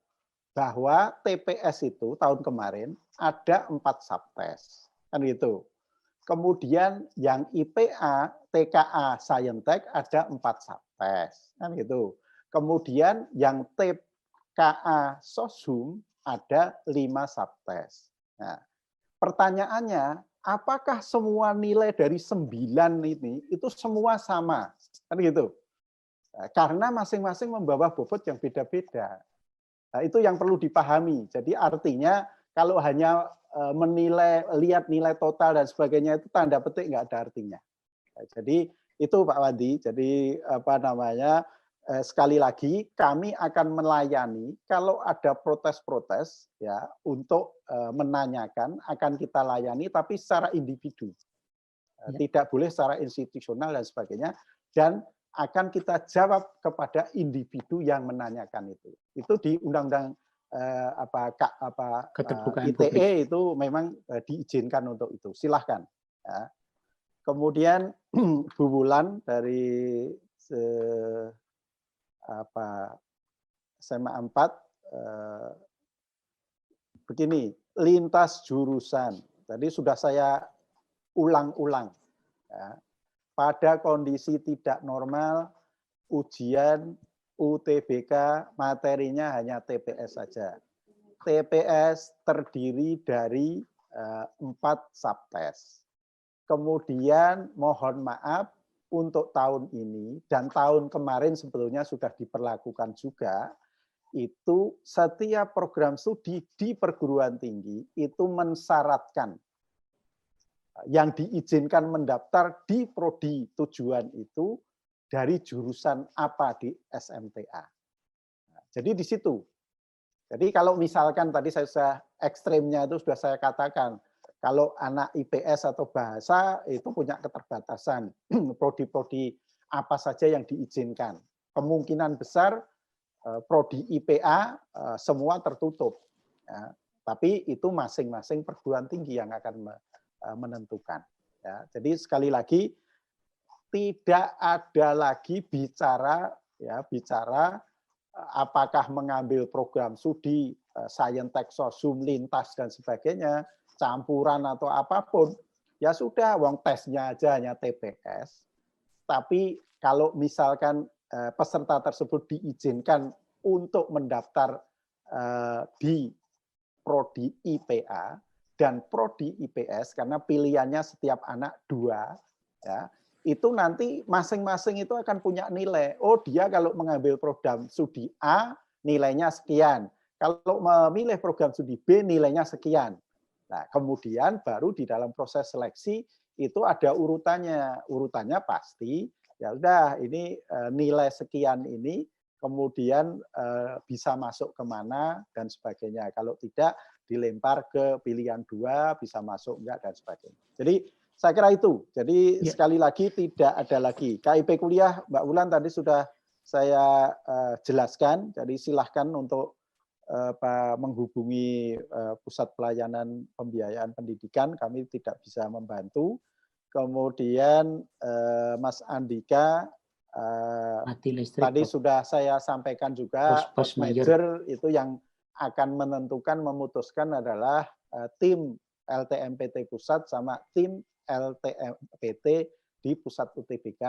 bahwa TPS itu tahun kemarin ada 4 subtes, kan gitu. Kemudian yang IPA, TKA, Saintek ada 4 subtes, kan gitu. Kemudian yang TKA, Sosum ada 5 subtes. Nah, pertanyaannya, apakah semua nilai dari 9 ini itu semua sama? Kan gitu. Karena masing-masing membawa bobot yang beda-beda. Nah, itu yang perlu dipahami. Jadi artinya kalau hanya menilai, lihat nilai total dan sebagainya itu tanda petik nggak ada artinya. Nah, jadi itu Pak Wandi. Jadi apa namanya? Sekali lagi kami akan melayani kalau ada protes-protes ya untuk menanyakan, akan kita layani tapi secara individu. Tidak boleh secara institusional dan sebagainya, dan akan kita jawab kepada individu yang menanyakan itu. Itu di Undang-Undang ITE itu memang diizinkan untuk itu. Silahkan. Ya. Kemudian Bu Wulan dari SMA 4 begini, lintas jurusan. Tadi sudah saya ulang-ulang. Ya. Pada kondisi tidak normal, ujian UTBK materinya hanya TPS saja. TPS terdiri dari 4 subtes. Kemudian mohon maaf, untuk tahun ini dan tahun kemarin sebetulnya sudah diperlakukan juga, itu setiap program studi di perguruan tinggi itu mensyaratkan yang diizinkan mendaftar di prodi tujuan itu dari jurusan apa di SMTA. Jadi di situ. Jadi kalau misalkan tadi saya ekstrimnya itu sudah saya katakan, kalau anak IPS atau bahasa itu punya keterbatasan, prodi-prodi apa saja yang diizinkan. Kemungkinan besar prodi IPA semua tertutup. Ya, tapi itu masing-masing perguruan tinggi yang akan menentukan. Ya, jadi sekali lagi tidak ada lagi bicara apakah mengambil program studi Saintek, Sosum, lintas dan sebagainya, campuran atau apapun, ya sudah, wong tesnya aja hanya TPS. Tapi kalau misalkan peserta tersebut diizinkan untuk mendaftar di prodi IPA, dan prodi IPS, karena pilihannya setiap anak 2, ya, itu nanti masing-masing itu akan punya nilai. Oh, dia kalau mengambil program studi A, nilainya sekian. Kalau memilih program studi B, nilainya sekian. Nah, kemudian baru di dalam proses seleksi itu ada urutannya. Urutannya pasti, ya udah ini nilai sekian ini, kemudian bisa masuk kemana, dan sebagainya. Kalau tidak, dilempar ke pilihan 2, bisa masuk enggak, dan sebagainya. Jadi, saya kira itu. Jadi, sekali lagi, tidak ada lagi. KIP kuliah, Mbak Wulan tadi sudah saya jelaskan, jadi silahkan untuk menghubungi Pusat Pelayanan Pembiayaan Pendidikan, kami tidak bisa membantu. Kemudian Mas Andika, tadi sudah saya sampaikan juga, post major itu yang akan menentukan, memutuskan adalah tim LTMPT pusat sama tim LTMPT di pusat UTBK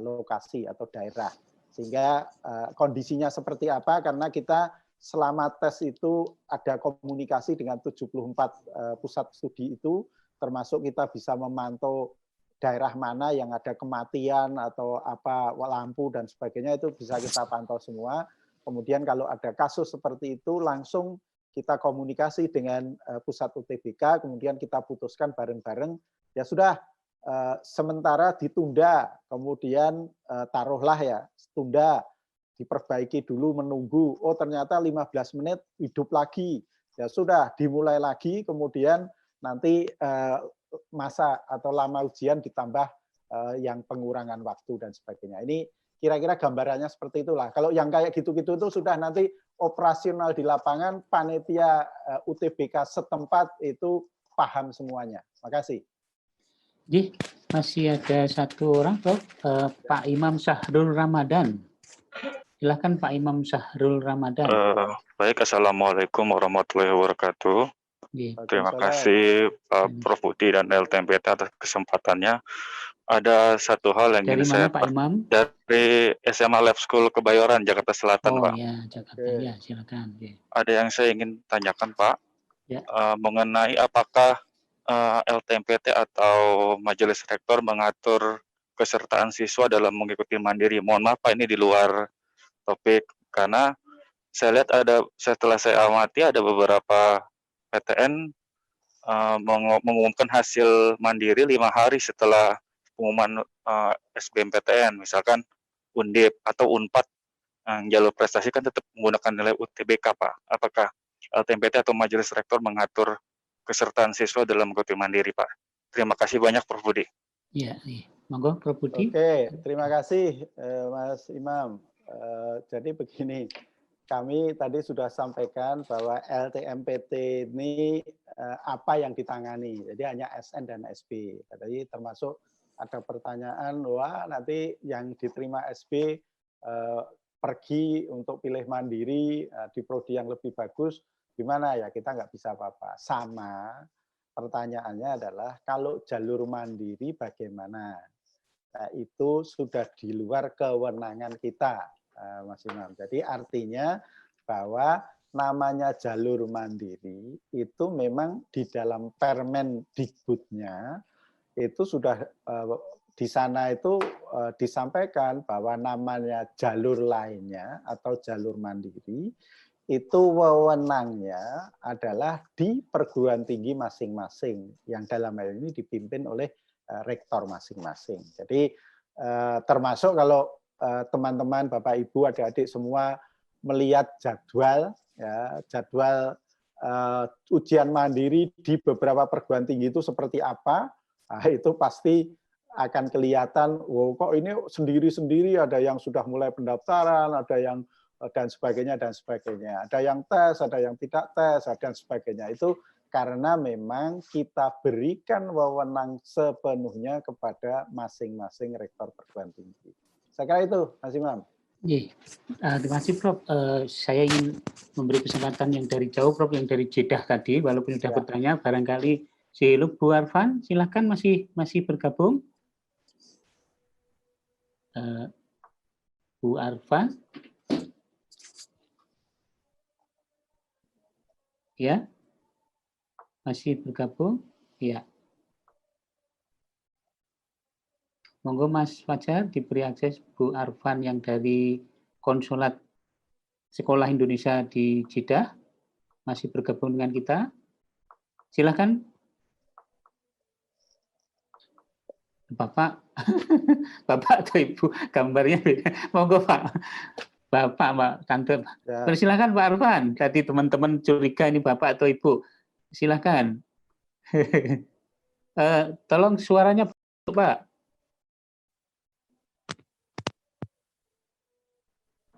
lokasi atau daerah. Sehingga kondisinya seperti apa, karena kita selama tes itu ada komunikasi dengan 74 pusat studi itu, termasuk kita bisa memantau daerah mana yang ada kematian atau apa lampu dan sebagainya, itu bisa kita pantau semua. Kemudian kalau ada kasus seperti itu langsung kita komunikasi dengan pusat UTBK, kemudian kita putuskan bareng-bareng, ya sudah sementara ditunda, kemudian taruhlah ya, tunda, diperbaiki dulu, menunggu, oh ternyata 15 menit hidup lagi, ya sudah dimulai lagi, kemudian nanti masa atau lama ujian ditambah yang pengurangan waktu dan sebagainya. Ini kira-kira gambarannya seperti itulah. Kalau yang kayak gitu-gitu itu sudah nanti operasional di lapangan, panitia UTBK setempat itu paham semuanya. Makasih. Jadi masih ada satu orang, Prof. Pak Imam Sahrul Ramadan. Silakan Pak Imam Sahrul Ramadan. Baik, Assalamualaikum warahmatullahi wabarakatuh. Terima kasih Prof. Budi dan LTMPT atas kesempatannya. Ada satu hal yang ingin saya Pak Imam? Dari SMA Lab School Kebayoran, Jakarta Selatan, Pak. Oh ya, Jakarta. Ya, silakan. Ada yang saya ingin tanyakan, Pak, ya. Mengenai apakah LTMPT atau Majelis Rektor mengatur kesertaan siswa dalam mengikuti mandiri. Mohon maaf, Pak, ini di luar topik, karena saya lihat setelah saya amati ada beberapa PTN mengumumkan hasil mandiri 5 hari setelah pengumuman SBMPTN, misalkan Undip atau Unpad, jalur prestasi kan tetap menggunakan nilai UTBK, Pak. Apakah LTMPT atau Majelis Rektor mengatur kesertaan siswa dalam mengikuti mandiri, Pak? Terima kasih banyak, Prof. Budi. Iya, monggo, Prof. Budi. Oke, terima kasih, Mas Imam. Jadi begini, kami tadi sudah sampaikan bahwa LTMPT ini apa yang ditangani, jadi hanya SN dan SB. Tadi termasuk ada pertanyaan, wah nanti yang diterima SB pergi untuk pilih mandiri di prodi yang lebih bagus, gimana ya, kita nggak bisa apa-apa. Sama pertanyaannya adalah kalau jalur mandiri bagaimana? Nah, itu sudah di luar kewenangan kita, Mas Imam. Jadi artinya bahwa namanya jalur mandiri itu memang di dalam Permendikbudnya itu sudah di sana itu disampaikan bahwa namanya jalur lainnya atau jalur mandiri itu wewenangnya adalah di perguruan tinggi masing-masing yang dalam hal ini dipimpin oleh rektor masing-masing. Jadi termasuk kalau teman-teman, Bapak Ibu, adik-adik semua melihat jadwal, ya, jadwal ujian mandiri di beberapa perguruan tinggi itu seperti apa, nah, itu pasti akan kelihatan, wow, kok ini sendiri-sendiri, ada yang sudah mulai pendaftaran, ada yang dan sebagainya, ada yang tes, ada yang tidak tes, dan sebagainya. Itu karena memang kita berikan wewenang sepenuhnya kepada masing-masing rektor perguruan tinggi. Saya kira itu, Mas Imam. Terima kasih, Prof. Saya ingin memberi kesempatan yang dari jauh, Prof, yang dari Jeddah tadi, walaupun sudah bertanya, barangkali Siluk Bu Arfan, silakan masih bergabung. Bu Arfan. Ya. Masih bergabung? Iya. Monggo Mas Fajar diberi akses Bu Arfan yang dari Konsulat Sekolah Indonesia di Jeddah. Masih bergabung dengan kita. Silakan. Bapak, Bapak atau Ibu, gambarnya beda. Monggo Pak. Bapak, Mbak Tante. Ya. Silakan Pak Arfan. Tadi teman-teman curiga ini Bapak atau Ibu. Silakan. Tolong suaranya Pak.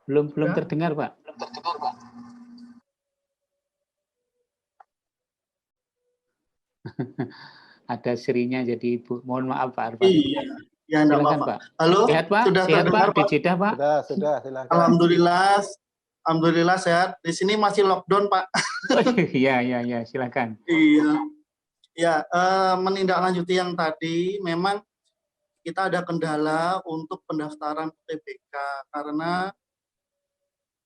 Belum terdengar Pak. Ada serinya jadi Ibu. Mohon maaf Pak Arfan. Iya, ya enggak Silakan apa-apa. Pak. Halo, Sehat Pak? sudah Sehat terdengar Pak di Jeddah Pak? Sudah, silakan. Alhamdulillah sehat. Di sini masih lockdown Pak. Iya, silakan. Iya. Ya, menindaklanjuti yang tadi, memang kita ada kendala untuk pendaftaran UTBK karena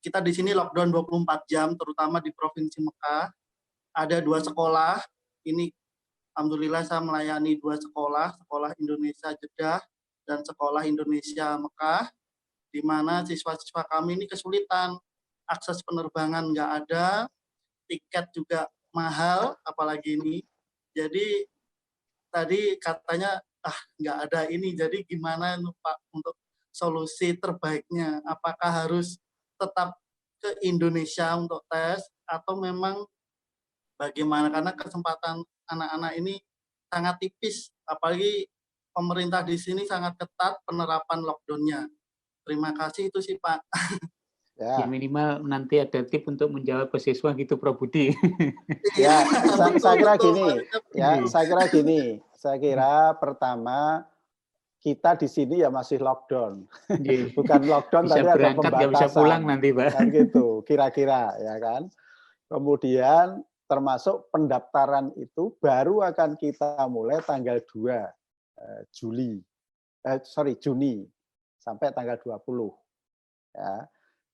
kita di sini lockdown 24 jam, terutama di Provinsi Mekah. Ada 2 sekolah. Ini alhamdulillah saya melayani 2 sekolah, Sekolah Indonesia Jeddah dan Sekolah Indonesia Mekah, di mana siswa-siswa kami ini kesulitan, akses penerbangan nggak ada, tiket juga mahal, apalagi ini. Jadi tadi katanya nggak ada ini, jadi gimana Pak untuk solusi terbaiknya? Apakah harus tetap ke Indonesia untuk tes atau memang bagaimana? Karena kesempatan anak-anak ini sangat tipis, apalagi pemerintah di sini sangat ketat penerapan lockdown-nya. Terima kasih itu sih Pak. Ya minimal nanti ada tip untuk menjawab ke siswa gitu Prof Budi. Ya, saya kira gini. Ya, saya kira pertama kita di sini ya masih lockdown. Bukan lockdown bisa tapi ada berangkat, pembatasan. nggak bisa pulang nanti, Pak. Kan gitu, kira-kira ya kan. Kemudian termasuk pendaftaran itu baru akan kita mulai tanggal 2 Juni sampai tanggal 20. Ya.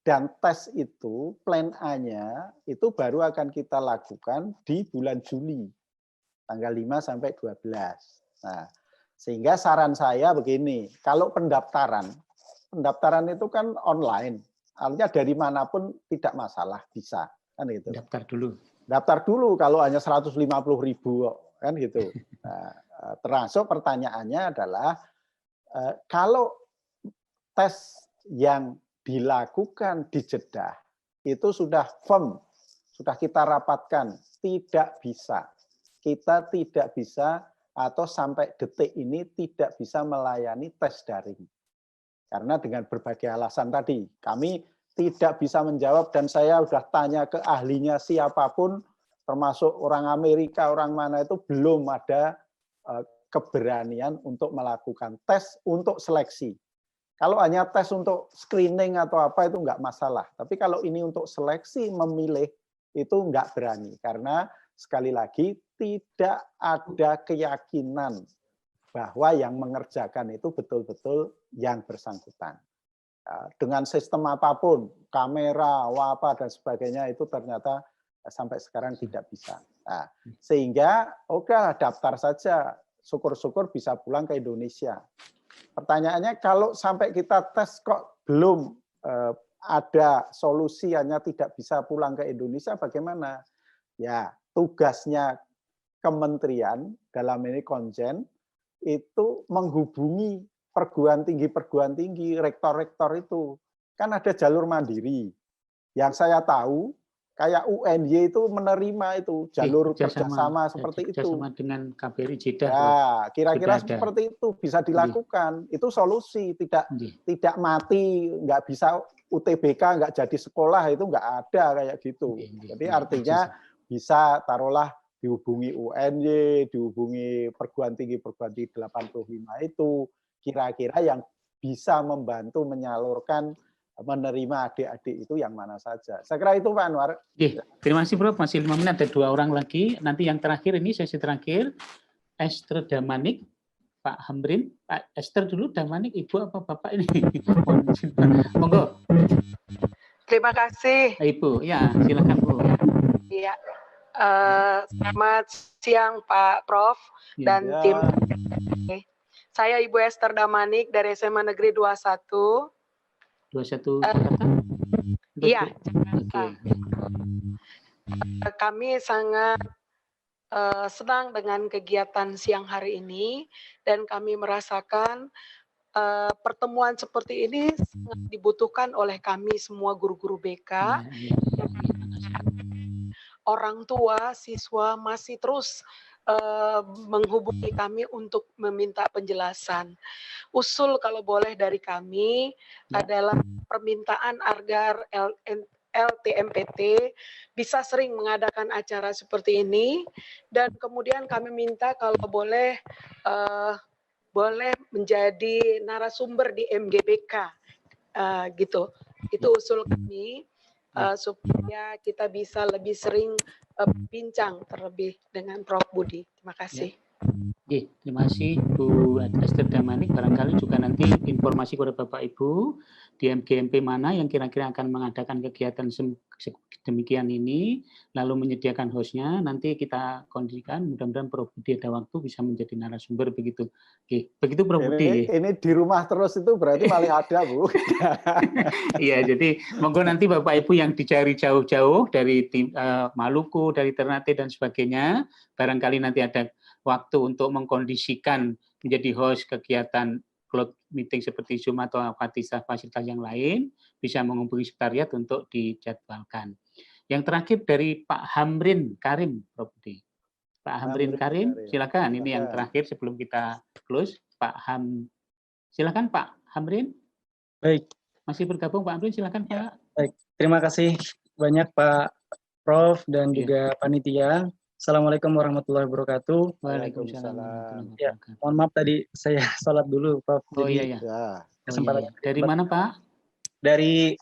Dan tes itu plan A-nya itu baru akan kita lakukan di bulan Juli tanggal 5 sampai 12. Nah, sehingga saran saya begini, kalau pendaftaran itu kan online, artinya dari manapun tidak masalah, bisa kan gitu. Daftar dulu kalau hanya 150.000 kan gitu. Nah, termasuk pertanyaannya adalah kalau tes yang dilakukan di Jeddah itu sudah firm, sudah kita rapatkan, kita tidak bisa atau sampai detik ini tidak bisa melayani tes daring. Karena dengan berbagai alasan tadi, kami tidak bisa menjawab dan saya sudah tanya ke ahlinya siapapun, termasuk orang Amerika, orang mana itu belum ada keberanian untuk melakukan tes untuk seleksi. Kalau hanya tes untuk screening atau apa itu enggak masalah. Tapi kalau ini untuk seleksi memilih itu enggak berani. Karena sekali lagi tidak ada keyakinan bahwa yang mengerjakan itu betul-betul yang bersangkutan. Dengan sistem apapun, kamera, apa dan sebagainya itu ternyata sampai sekarang tidak bisa. Nah, sehingga oke daftar saja, syukur-syukur bisa pulang ke Indonesia. Pertanyaannya kalau sampai kita tes kok belum ada solusi hanya tidak bisa pulang ke Indonesia bagaimana? Ya, tugasnya kementerian dalam ini Konjen itu menghubungi perguruan tinggi, rektor-rektor itu. Kan ada jalur mandiri. Yang saya tahu kayak UNY itu menerima itu jalur kerjasama seperti itu. Kerjasama dengan KBRI Jeddah. Ya, kira-kira seperti itu bisa dilakukan. Itu solusi, tidak mati, nggak bisa UTBK, nggak jadi sekolah itu nggak ada kayak gitu. Jadi artinya bisa taruhlah dihubungi UNY, dihubungi perguruan tinggi 85 itu kira-kira yang bisa membantu menyalurkan menerima adik-adik itu yang mana saja. Saya kira itu Pak Anwar. Terima kasih Prof. Masih 5 menit, ada 2 orang lagi. Nanti yang terakhir ini sesi terakhir, Esther Damanik, Pak Hamrin. Pak Esther dulu, Damanik, Ibu apa Bapak ini? Monggo. Terima kasih. Ibu, ya silakan Bu. Iya. Selamat siang Pak Prof dan Ya. tim. Saya Ibu Esther Damanik dari SMA Negeri 21. 21 Jakarta? Iya. Oke. Kami sangat senang dengan kegiatan siang hari ini dan kami merasakan pertemuan seperti ini sangat dibutuhkan oleh kami semua guru-guru BK. Orang tua, siswa masih terus menghubungi kami untuk meminta penjelasan. Usul kalau boleh dari kami adalah permintaan agar LTMPT bisa sering mengadakan acara seperti ini, dan kemudian kami minta kalau boleh boleh menjadi narasumber di MGBK gitu. Itu usul kami supaya kita bisa lebih sering bincang terlebih dengan Prof. Budi. Terima kasih. Oke, terima kasih Bu Esther Damanik. Barangkali juga nanti informasi kepada Bapak Ibu di MGMP mana yang kira-kira akan mengadakan kegiatan demikian ini, lalu menyediakan hostnya, nanti kita kondisikan, mudah-mudahan Prof. Budi ada waktu bisa menjadi narasumber begitu. Oke, begitu Prof. Budi. Ini di rumah terus itu berarti paling ada, Bu. Iya, jadi monggo nanti Bapak Ibu yang dicari jauh-jauh dari tim Maluku, dari Ternate dan sebagainya, barangkali nanti ada waktu untuk mengkondisikan menjadi host kegiatan cloud meeting seperti Zoom atau fasilitas yang lain, bisa menghubungi sekretariat untuk dijadwalkan. Yang terakhir dari Pak Hamrin Karim, Prof. Budi. Pak Hamrin Karim, silakan. Ini yang terakhir sebelum kita close. Silakan Pak Hamrin. Baik. Masih bergabung Pak Hamrin, silakan Pak. Baik, terima kasih banyak Pak Prof dan juga panitia. Assalamualaikum warahmatullahi wabarakatuh. Waalaikumsalam. Ya, mohon maaf tadi saya sholat dulu, Prof. Oh Jadi, iya ya. kesempatan. Dari mana Pak? Dari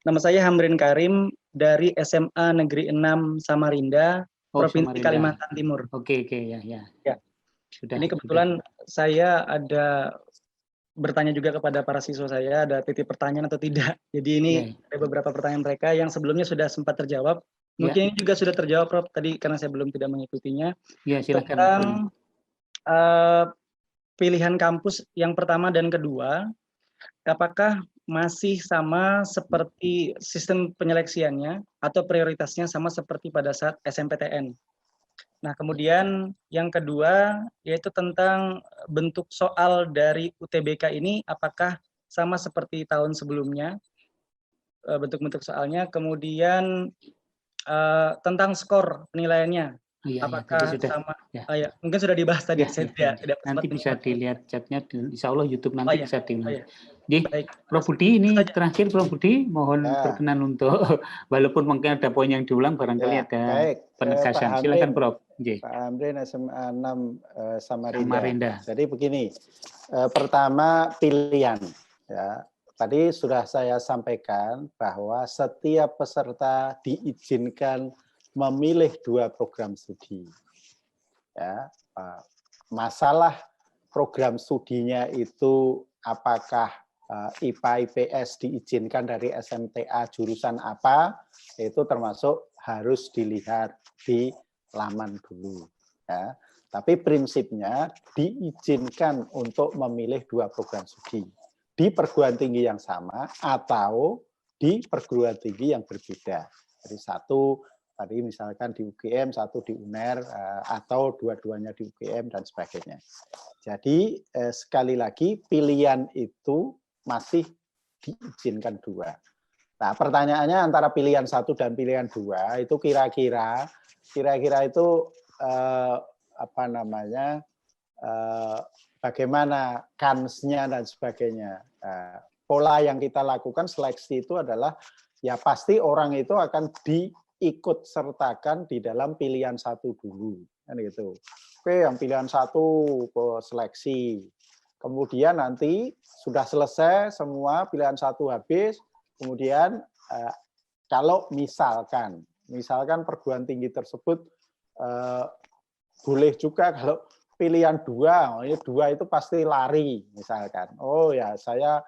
nama saya Hamrin Karim dari SMA Negeri 6 Samarinda, Provinsi Samarinda. Kalimantan Timur. Oke, ya. Ya. Sudah. Ini kebetulan saya ada bertanya juga kepada para siswa saya, ada titip pertanyaan atau tidak. Jadi ini ada beberapa pertanyaan mereka yang sebelumnya sudah sempat terjawab. Mungkin ini juga sudah terjawab, Prof, tadi karena saya belum tidak mengikutinya. Ya, silakan. Tentang pilihan kampus yang pertama dan kedua, apakah masih sama seperti sistem penyeleksiannya atau prioritasnya sama seperti pada saat SMPTN? Nah, kemudian yang kedua yaitu tentang bentuk soal dari UTBK ini, apakah sama seperti tahun sebelumnya bentuk-bentuk soalnya, kemudian tentang skor penilaiannya, apakah sama? Ya, mungkin sudah dibahas tadi. Saya tidak nanti bisa dilihat chatnya, insya Allah YouTube nanti bisa dilihat. Prof. Budi, ini terakhir Prof. Budi, mohon berkenan untuk, walaupun mungkin ada poin yang diulang, barangkali ada penegasan. Silakan Prof. Pak Hamrin SMA 6 Samarinda. Jadi begini, pertama pilihan. Ya. Tadi sudah saya sampaikan bahwa setiap peserta diizinkan memilih 2 program studi. Ya, masalah program studinya itu apakah IPA IPS diizinkan dari SMTA jurusan apa, itu termasuk harus dilihat di laman dulu. Ya. Tapi prinsipnya diizinkan untuk memilih 2 program studi di perguruan tinggi yang sama atau di perguruan tinggi yang berbeda. Jadi satu tadi misalkan di UGM, satu di UNER, atau dua-duanya di UGM dan sebagainya. Jadi sekali lagi pilihan itu masih diizinkan 2. Nah, pertanyaannya antara pilihan 1 dan pilihan 2 itu kira-kira itu bagaimana kansnya dan sebagainya. Pola yang kita lakukan seleksi itu adalah ya pasti orang itu akan diikut sertakan di dalam pilihan 1 dulu, kan gitu. Oke, yang pilihan 1 ke seleksi. Kemudian nanti sudah selesai semua pilihan 1 habis, kemudian kalau misalkan perguruan tinggi tersebut boleh juga kalau pilihan 2, ini 2 itu pasti lari misalkan. Oh ya, saya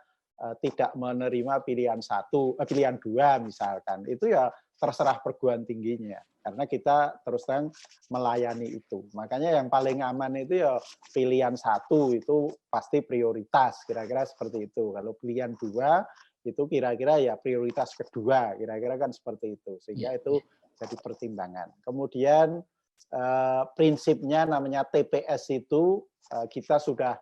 tidak menerima pilihan 2 misalkan. Itu ya terserah perguruan tingginya. Karena kita terus terang melayani itu. Makanya yang paling aman itu ya pilihan 1 itu pasti prioritas, kira-kira seperti itu. Kalau pilihan 2 itu kira-kira ya prioritas kedua, kira-kira kan seperti itu. Sehingga itu jadi pertimbangan. Kemudian prinsipnya namanya TPS itu kita sudah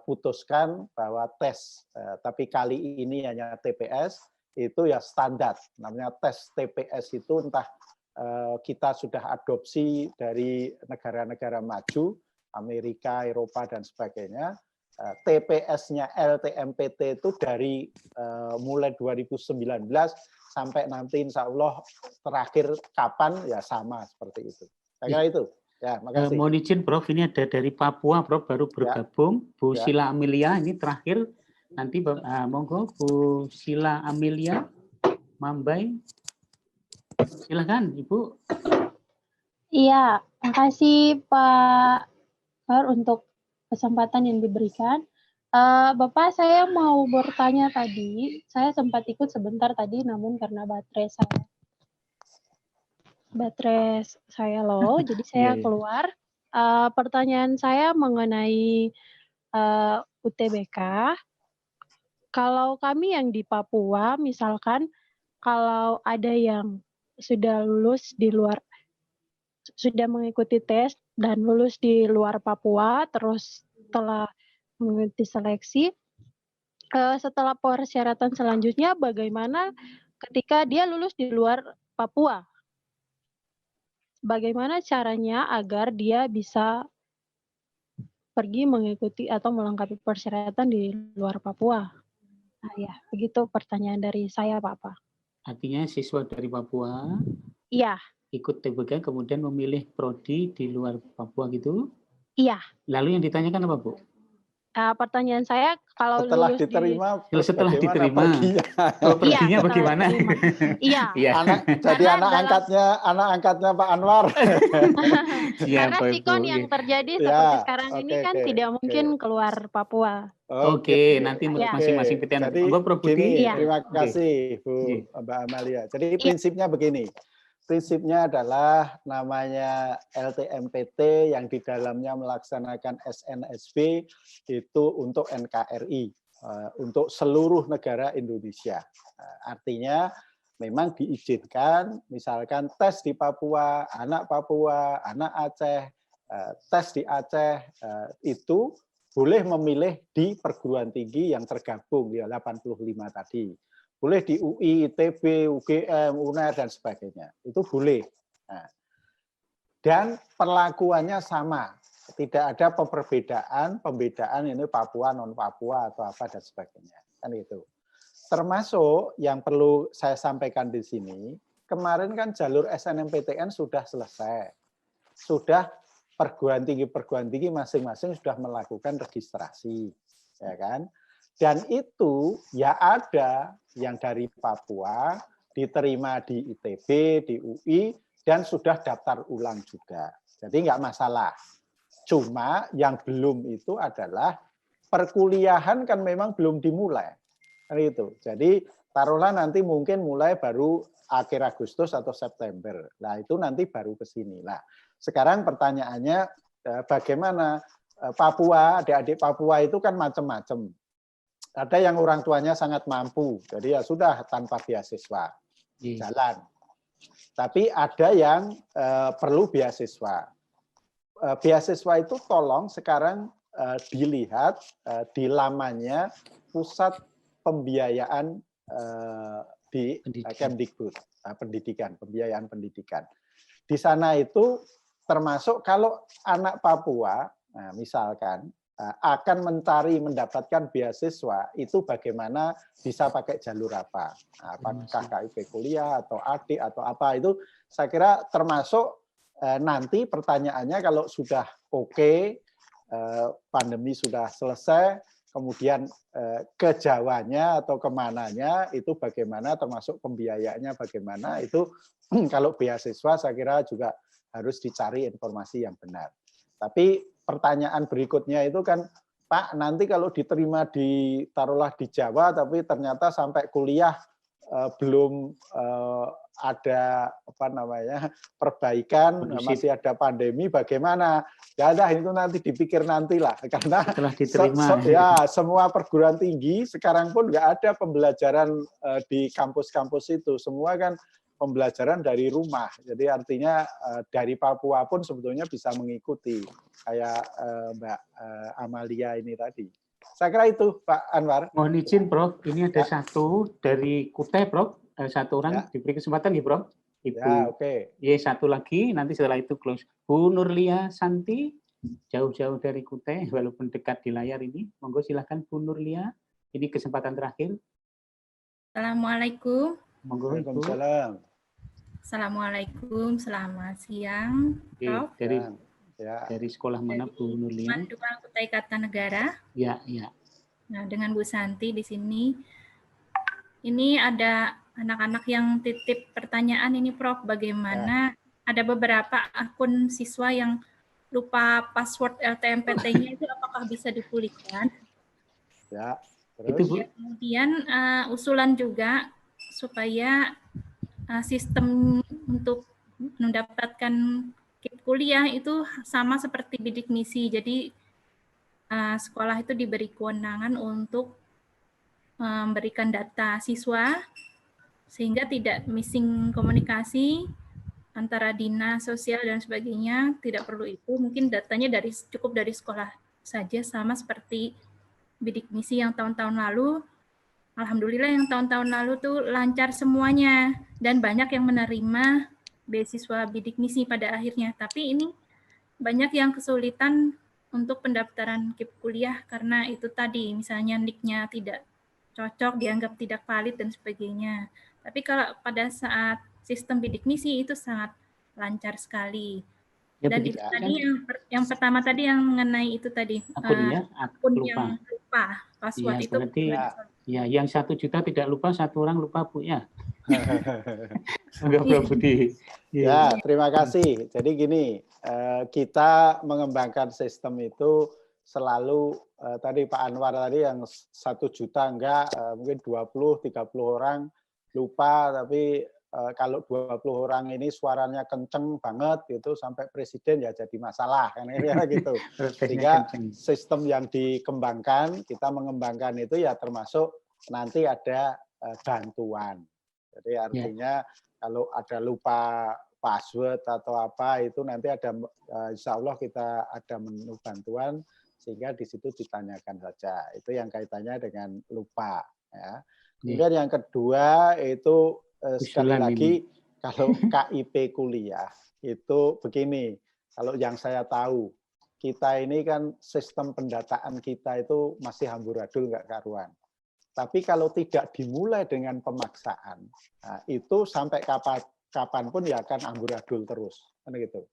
putuskan bahwa tes, tapi kali ini hanya TPS, itu ya standar. Namanya tes TPS itu entah kita sudah adopsi dari negara-negara maju, Amerika, Eropa, dan sebagainya. TPS-nya LTMPT itu dari mulai 2019 sampai nanti insya Allah terakhir kapan ya sama seperti itu. Saya kira itu. Ya, makasih. Mohon izin Prof, ini ada dari Papua, Prof, baru bergabung. Bu Sila Amelia, ini terakhir. Nanti monggo Bu Sila Amelia, Mambai. Silakan, Ibu. Iya, makasih Pak Far untuk kesempatan yang diberikan. Bapak, saya mau bertanya tadi, saya sempat ikut sebentar tadi, namun karena baterai saya low, jadi saya keluar. Pertanyaan saya mengenai UTBK. Kalau kami yang di Papua, misalkan kalau ada yang sudah lulus di luar, sudah mengikuti tes dan lulus di luar Papua, terus setelah mengikuti seleksi, setelah persyaratan selanjutnya bagaimana ketika dia lulus di luar Papua? Bagaimana caranya agar dia bisa pergi mengikuti atau melengkapi persyaratan di luar Papua? Nah, ya, begitu pertanyaan dari saya, Pak. Artinya siswa dari Papua Iya. ikut TBK kemudian memilih prodi di luar Papua gitu? Iya. Lalu yang ditanyakan apa, Bu? Pertanyaan saya kalau setelah lulus diterima, setelah diterima, perginya? Oh, perginya bagaimana? Iya. Jadi anak angkatnya Pak Anwar. Karena sikon yang terjadi seperti sekarang ini kan tidak mungkin keluar Papua. Oke, nanti masing-masing PTN. Jadi gini, terima kasih Bu Mbak Amalia. Jadi prinsipnya begini. Prinsipnya adalah namanya LTMPT yang di dalamnya melaksanakan SNSB itu untuk NKRI, untuk seluruh negara Indonesia. Artinya memang diizinkan, misalkan tes di Papua, anak Aceh, tes di Aceh, itu boleh memilih di perguruan tinggi yang tergabung, ya 85 tadi. Boleh di UI, ITB, UGM, UNER, dan sebagainya. Itu boleh. Nah, dan perlakuannya sama. Tidak ada pembedaan ini Papua, non-Papua, atau apa, dan sebagainya. Kan itu. Termasuk yang perlu saya sampaikan di sini, kemarin kan jalur SNMPTN sudah selesai. Sudah perguruan tinggi masing-masing sudah melakukan registrasi. Ya kan? Dan itu ya ada yang dari Papua diterima di ITB, di UI, dan sudah daftar ulang juga. Jadi nggak masalah. Cuma yang belum itu adalah perkuliahan kan memang belum dimulai. Itu. Jadi taruhlah nanti mungkin mulai baru akhir Agustus atau September. Nah itu nanti baru ke sini. Nah sekarang pertanyaannya bagaimana Papua, adik-adik Papua itu kan macam-macam. Ada yang orang tuanya sangat mampu, jadi ya sudah tanpa beasiswa jalan. Tapi ada yang perlu beasiswa. Beasiswa itu tolong sekarang dilihat di lamannya Pusat Pembiayaan di Kemdikbud, pendidikan, pembiayaan pendidikan. Di sana itu termasuk kalau anak Papua, nah misalkan akan mendapatkan beasiswa itu bagaimana bisa pakai jalur apa, apakah KIP kuliah atau adik atau apa, itu saya kira termasuk nanti pertanyaannya kalau sudah oke, pandemi sudah selesai, kemudian ke Jawanya atau kemananya itu bagaimana, termasuk pembiayaannya bagaimana, itu kalau beasiswa saya kira juga harus dicari informasi yang benar. Tapi pertanyaan berikutnya itu kan, Pak, nanti kalau diterima taruhlah di Jawa, tapi ternyata sampai kuliah belum ada apa namanya perbaikan, Kondusif. masih ada pandemi, bagaimana? Ya dah itu nanti dipikir nantilah, karena Setelah diterima. ya semua perguruan tinggi sekarang pun nggak ada pembelajaran di kampus-kampus itu, semua kan pembelajaran dari rumah. Jadi artinya dari Papua pun sebetulnya bisa mengikuti kayak Mbak Amalia ini tadi. Saya kira itu Pak Anwar. Mohon izin Prof, ini ada satu dari Kutai Prof, satu orang diberi kesempatan ya Prof. Ibu. Ya, oke. Ya, satu lagi, nanti setelah itu close. Bu Nurlia Santi, jauh-jauh dari Kutai, walaupun dekat di layar ini. Monggo silahkan Bu Nurlia, ini kesempatan terakhir. Assalamualaikum. Monggo Ibu. Waalaikumsalam. Assalamualaikum, selamat siang, Prof. Dari sekolah mana Bu Nurlia? Panduan Kutai Kartanegara. Ya, ya. Nah, dengan Bu Santi di sini. Ini ada anak-anak yang titip pertanyaan ini Prof, bagaimana ada beberapa akun siswa yang lupa password LTMPT-nya itu apakah bisa dipulihkan? Ya, terus. Kemudian usulan juga supaya sistem untuk mendapatkan KIP kuliah itu sama seperti bidik misi. Jadi sekolah itu diberi kewenangan untuk memberikan data siswa sehingga tidak missing komunikasi antara dinas sosial dan sebagainya, tidak perlu itu. Mungkin datanya cukup dari sekolah saja, sama seperti bidik misi yang tahun-tahun lalu. Alhamdulillah yang tahun-tahun lalu tuh lancar semuanya dan banyak yang menerima beasiswa bidik misi pada akhirnya. Tapi ini banyak yang kesulitan untuk pendaftaran KIP kuliah karena itu tadi, misalnya NIK-nya tidak cocok, dianggap tidak valid dan sebagainya. Tapi kalau pada saat sistem bidik misi itu sangat lancar sekali. Ya, dan itu tadi yang pertama tadi yang mengenai itu tadi akun yang lupa password Ya, itu. berarti ya yang 1 juta tidak lupa, 1 orang lupa Bu ya. Enggak Budi. Ya, terima kasih. Jadi gini, kita mengembangkan sistem itu selalu tadi Pak Anwar tadi yang 1 juta enggak, mungkin 20-30 orang lupa, tapi kalau 20 orang ini suaranya kenceng banget gitu sampai presiden ya jadi masalah kan gitu. Sehingga sistem yang dikembangkan, kita mengembangkan itu ya termasuk nanti ada bantuan. Jadi artinya kalau ada lupa password atau apa itu nanti ada insya Allah kita ada menu bantuan sehingga di situ ditanyakan saja. Itu yang kaitannya dengan lupa ya. Kemudian yang kedua itu sekali lagi kalau KIP kuliah itu begini, kalau yang saya tahu kita ini kan sistem pendataan kita itu masih amburadul nggak karuan. Tapi kalau tidak dimulai dengan pemaksaan, nah itu sampai kapanpun ya akan amburadul terus, kan gitu.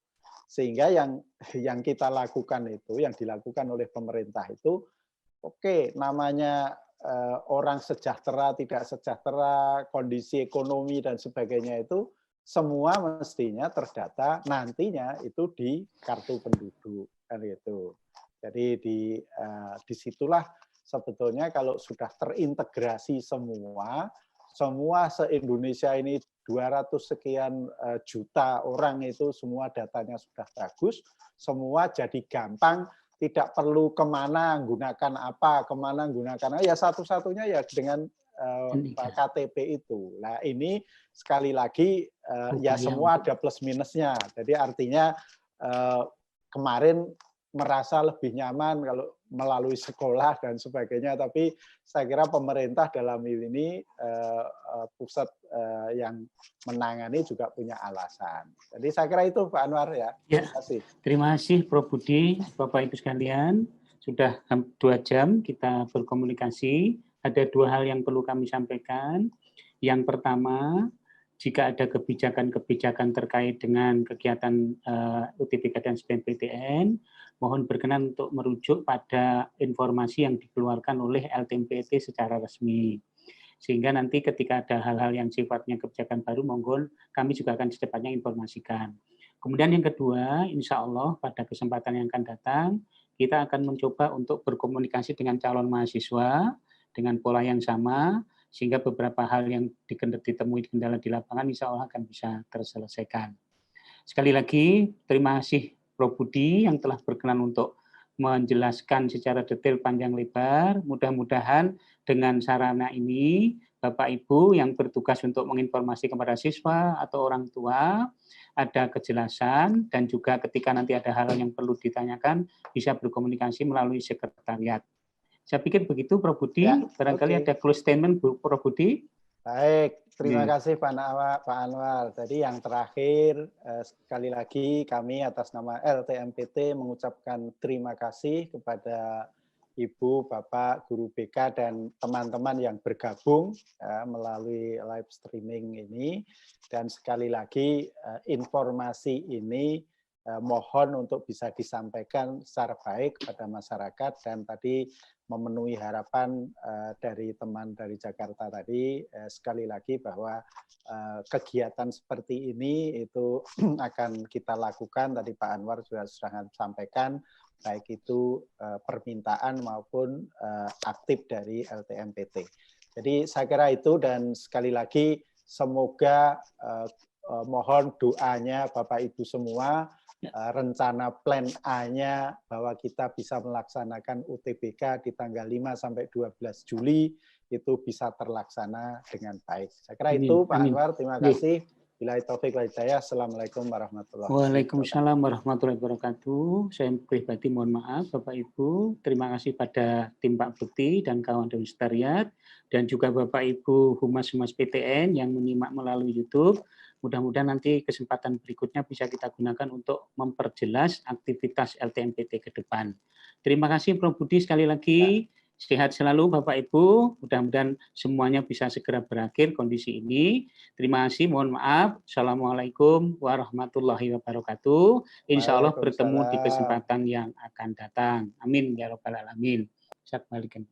Sehingga yang kita lakukan itu, yang dilakukan oleh pemerintah itu, oke, namanya orang sejahtera, tidak sejahtera, kondisi ekonomi dan sebagainya itu semua mestinya terdata nantinya itu di kartu penduduk kan gitu. Jadi disitulah sebetulnya kalau sudah terintegrasi semua se-Indonesia ini 200 sekian juta orang itu semua datanya sudah bagus, semua jadi gampang. Tidak perlu kemana gunakan apa, kemana gunakan ya satu-satunya ya dengan KTP itu. Nah ini sekali lagi ya semua ada plus minusnya. Jadi artinya kemarin merasa lebih nyaman kalau melalui sekolah dan sebagainya. Tapi saya kira pemerintah dalam ini pusat yang menangani juga punya alasan. Jadi saya kira itu Pak Anwar ya. Terima kasih. Terima kasih Prof. Budi, Bapak Ibu sekalian. Sudah 2 jam kita berkomunikasi. Ada 2 hal yang perlu kami sampaikan. Yang pertama, jika ada kebijakan-kebijakan terkait dengan kegiatan UTBK dan SBMPTN, mohon berkenan untuk merujuk pada informasi yang dikeluarkan oleh LTMPT secara resmi. Sehingga nanti ketika ada hal-hal yang sifatnya kebijakan baru, monggo kami juga akan secepatnya informasikan. Kemudian yang kedua, insya Allah pada kesempatan yang akan datang, kita akan mencoba untuk berkomunikasi dengan calon mahasiswa dengan pola yang sama, sehingga beberapa hal yang ditemui kendala di lapangan insya Allah akan bisa terselesaikan. Sekali lagi, terima kasih Prof. Budi yang telah berkenan untuk menjelaskan secara detail panjang lebar. Mudah-mudahan dengan sarana ini, Bapak Ibu yang bertugas untuk menginformasi kepada siswa atau orang tua, ada kejelasan, dan juga ketika nanti ada hal yang perlu ditanyakan, bisa berkomunikasi melalui sekretariat. Saya pikir begitu, Prof. Budi. Ya, Barangkali oke. ada close statement, Prof. Budi. Baik, terima kasih Pak Anwar. Jadi yang terakhir, sekali lagi kami atas nama LTMPT mengucapkan terima kasih kepada Ibu, Bapak, Guru BK, dan teman-teman yang bergabung melalui live streaming ini. Dan sekali lagi informasi ini mohon untuk bisa disampaikan secara baik kepada masyarakat, dan tadi memenuhi harapan dari teman dari Jakarta tadi, sekali lagi bahwa kegiatan seperti ini itu akan kita lakukan, tadi Pak Anwar sudah sampaikan, baik itu permintaan maupun aktif dari LTMPT. Jadi saya kira itu, dan sekali lagi semoga mohon doanya Bapak Ibu semua, rencana plan A-nya bahwa kita bisa melaksanakan UTBK di tanggal 5 sampai 12 Juli itu bisa terlaksana dengan baik. Saya kira itu Pak Anwar, terima kasih. Billahi taufiq wal hidayah. Assalamualaikum warahmatullahi wabarakatuh. Waalaikumsalam warahmatullahi wabarakatuh. Saya pribadi mohon maaf Bapak Ibu. Terima kasih pada tim Pak Bekti dan kawan dari sekretariat, dan juga Bapak Ibu Humas-Humas PTN yang menyimak melalui YouTube. Mudah-mudahan nanti kesempatan berikutnya bisa kita gunakan untuk memperjelas aktivitas LTMPT ke depan. Terima kasih Prof. Budi sekali lagi. Sehat selalu Bapak Ibu. Mudah-mudahan semuanya bisa segera berakhir kondisi ini. Terima kasih. Mohon maaf. Assalamualaikum warahmatullahi wabarakatuh. Insya Allah bertemu di kesempatan yang akan datang. Amin ya rabbal alamin. Saya kembalikan.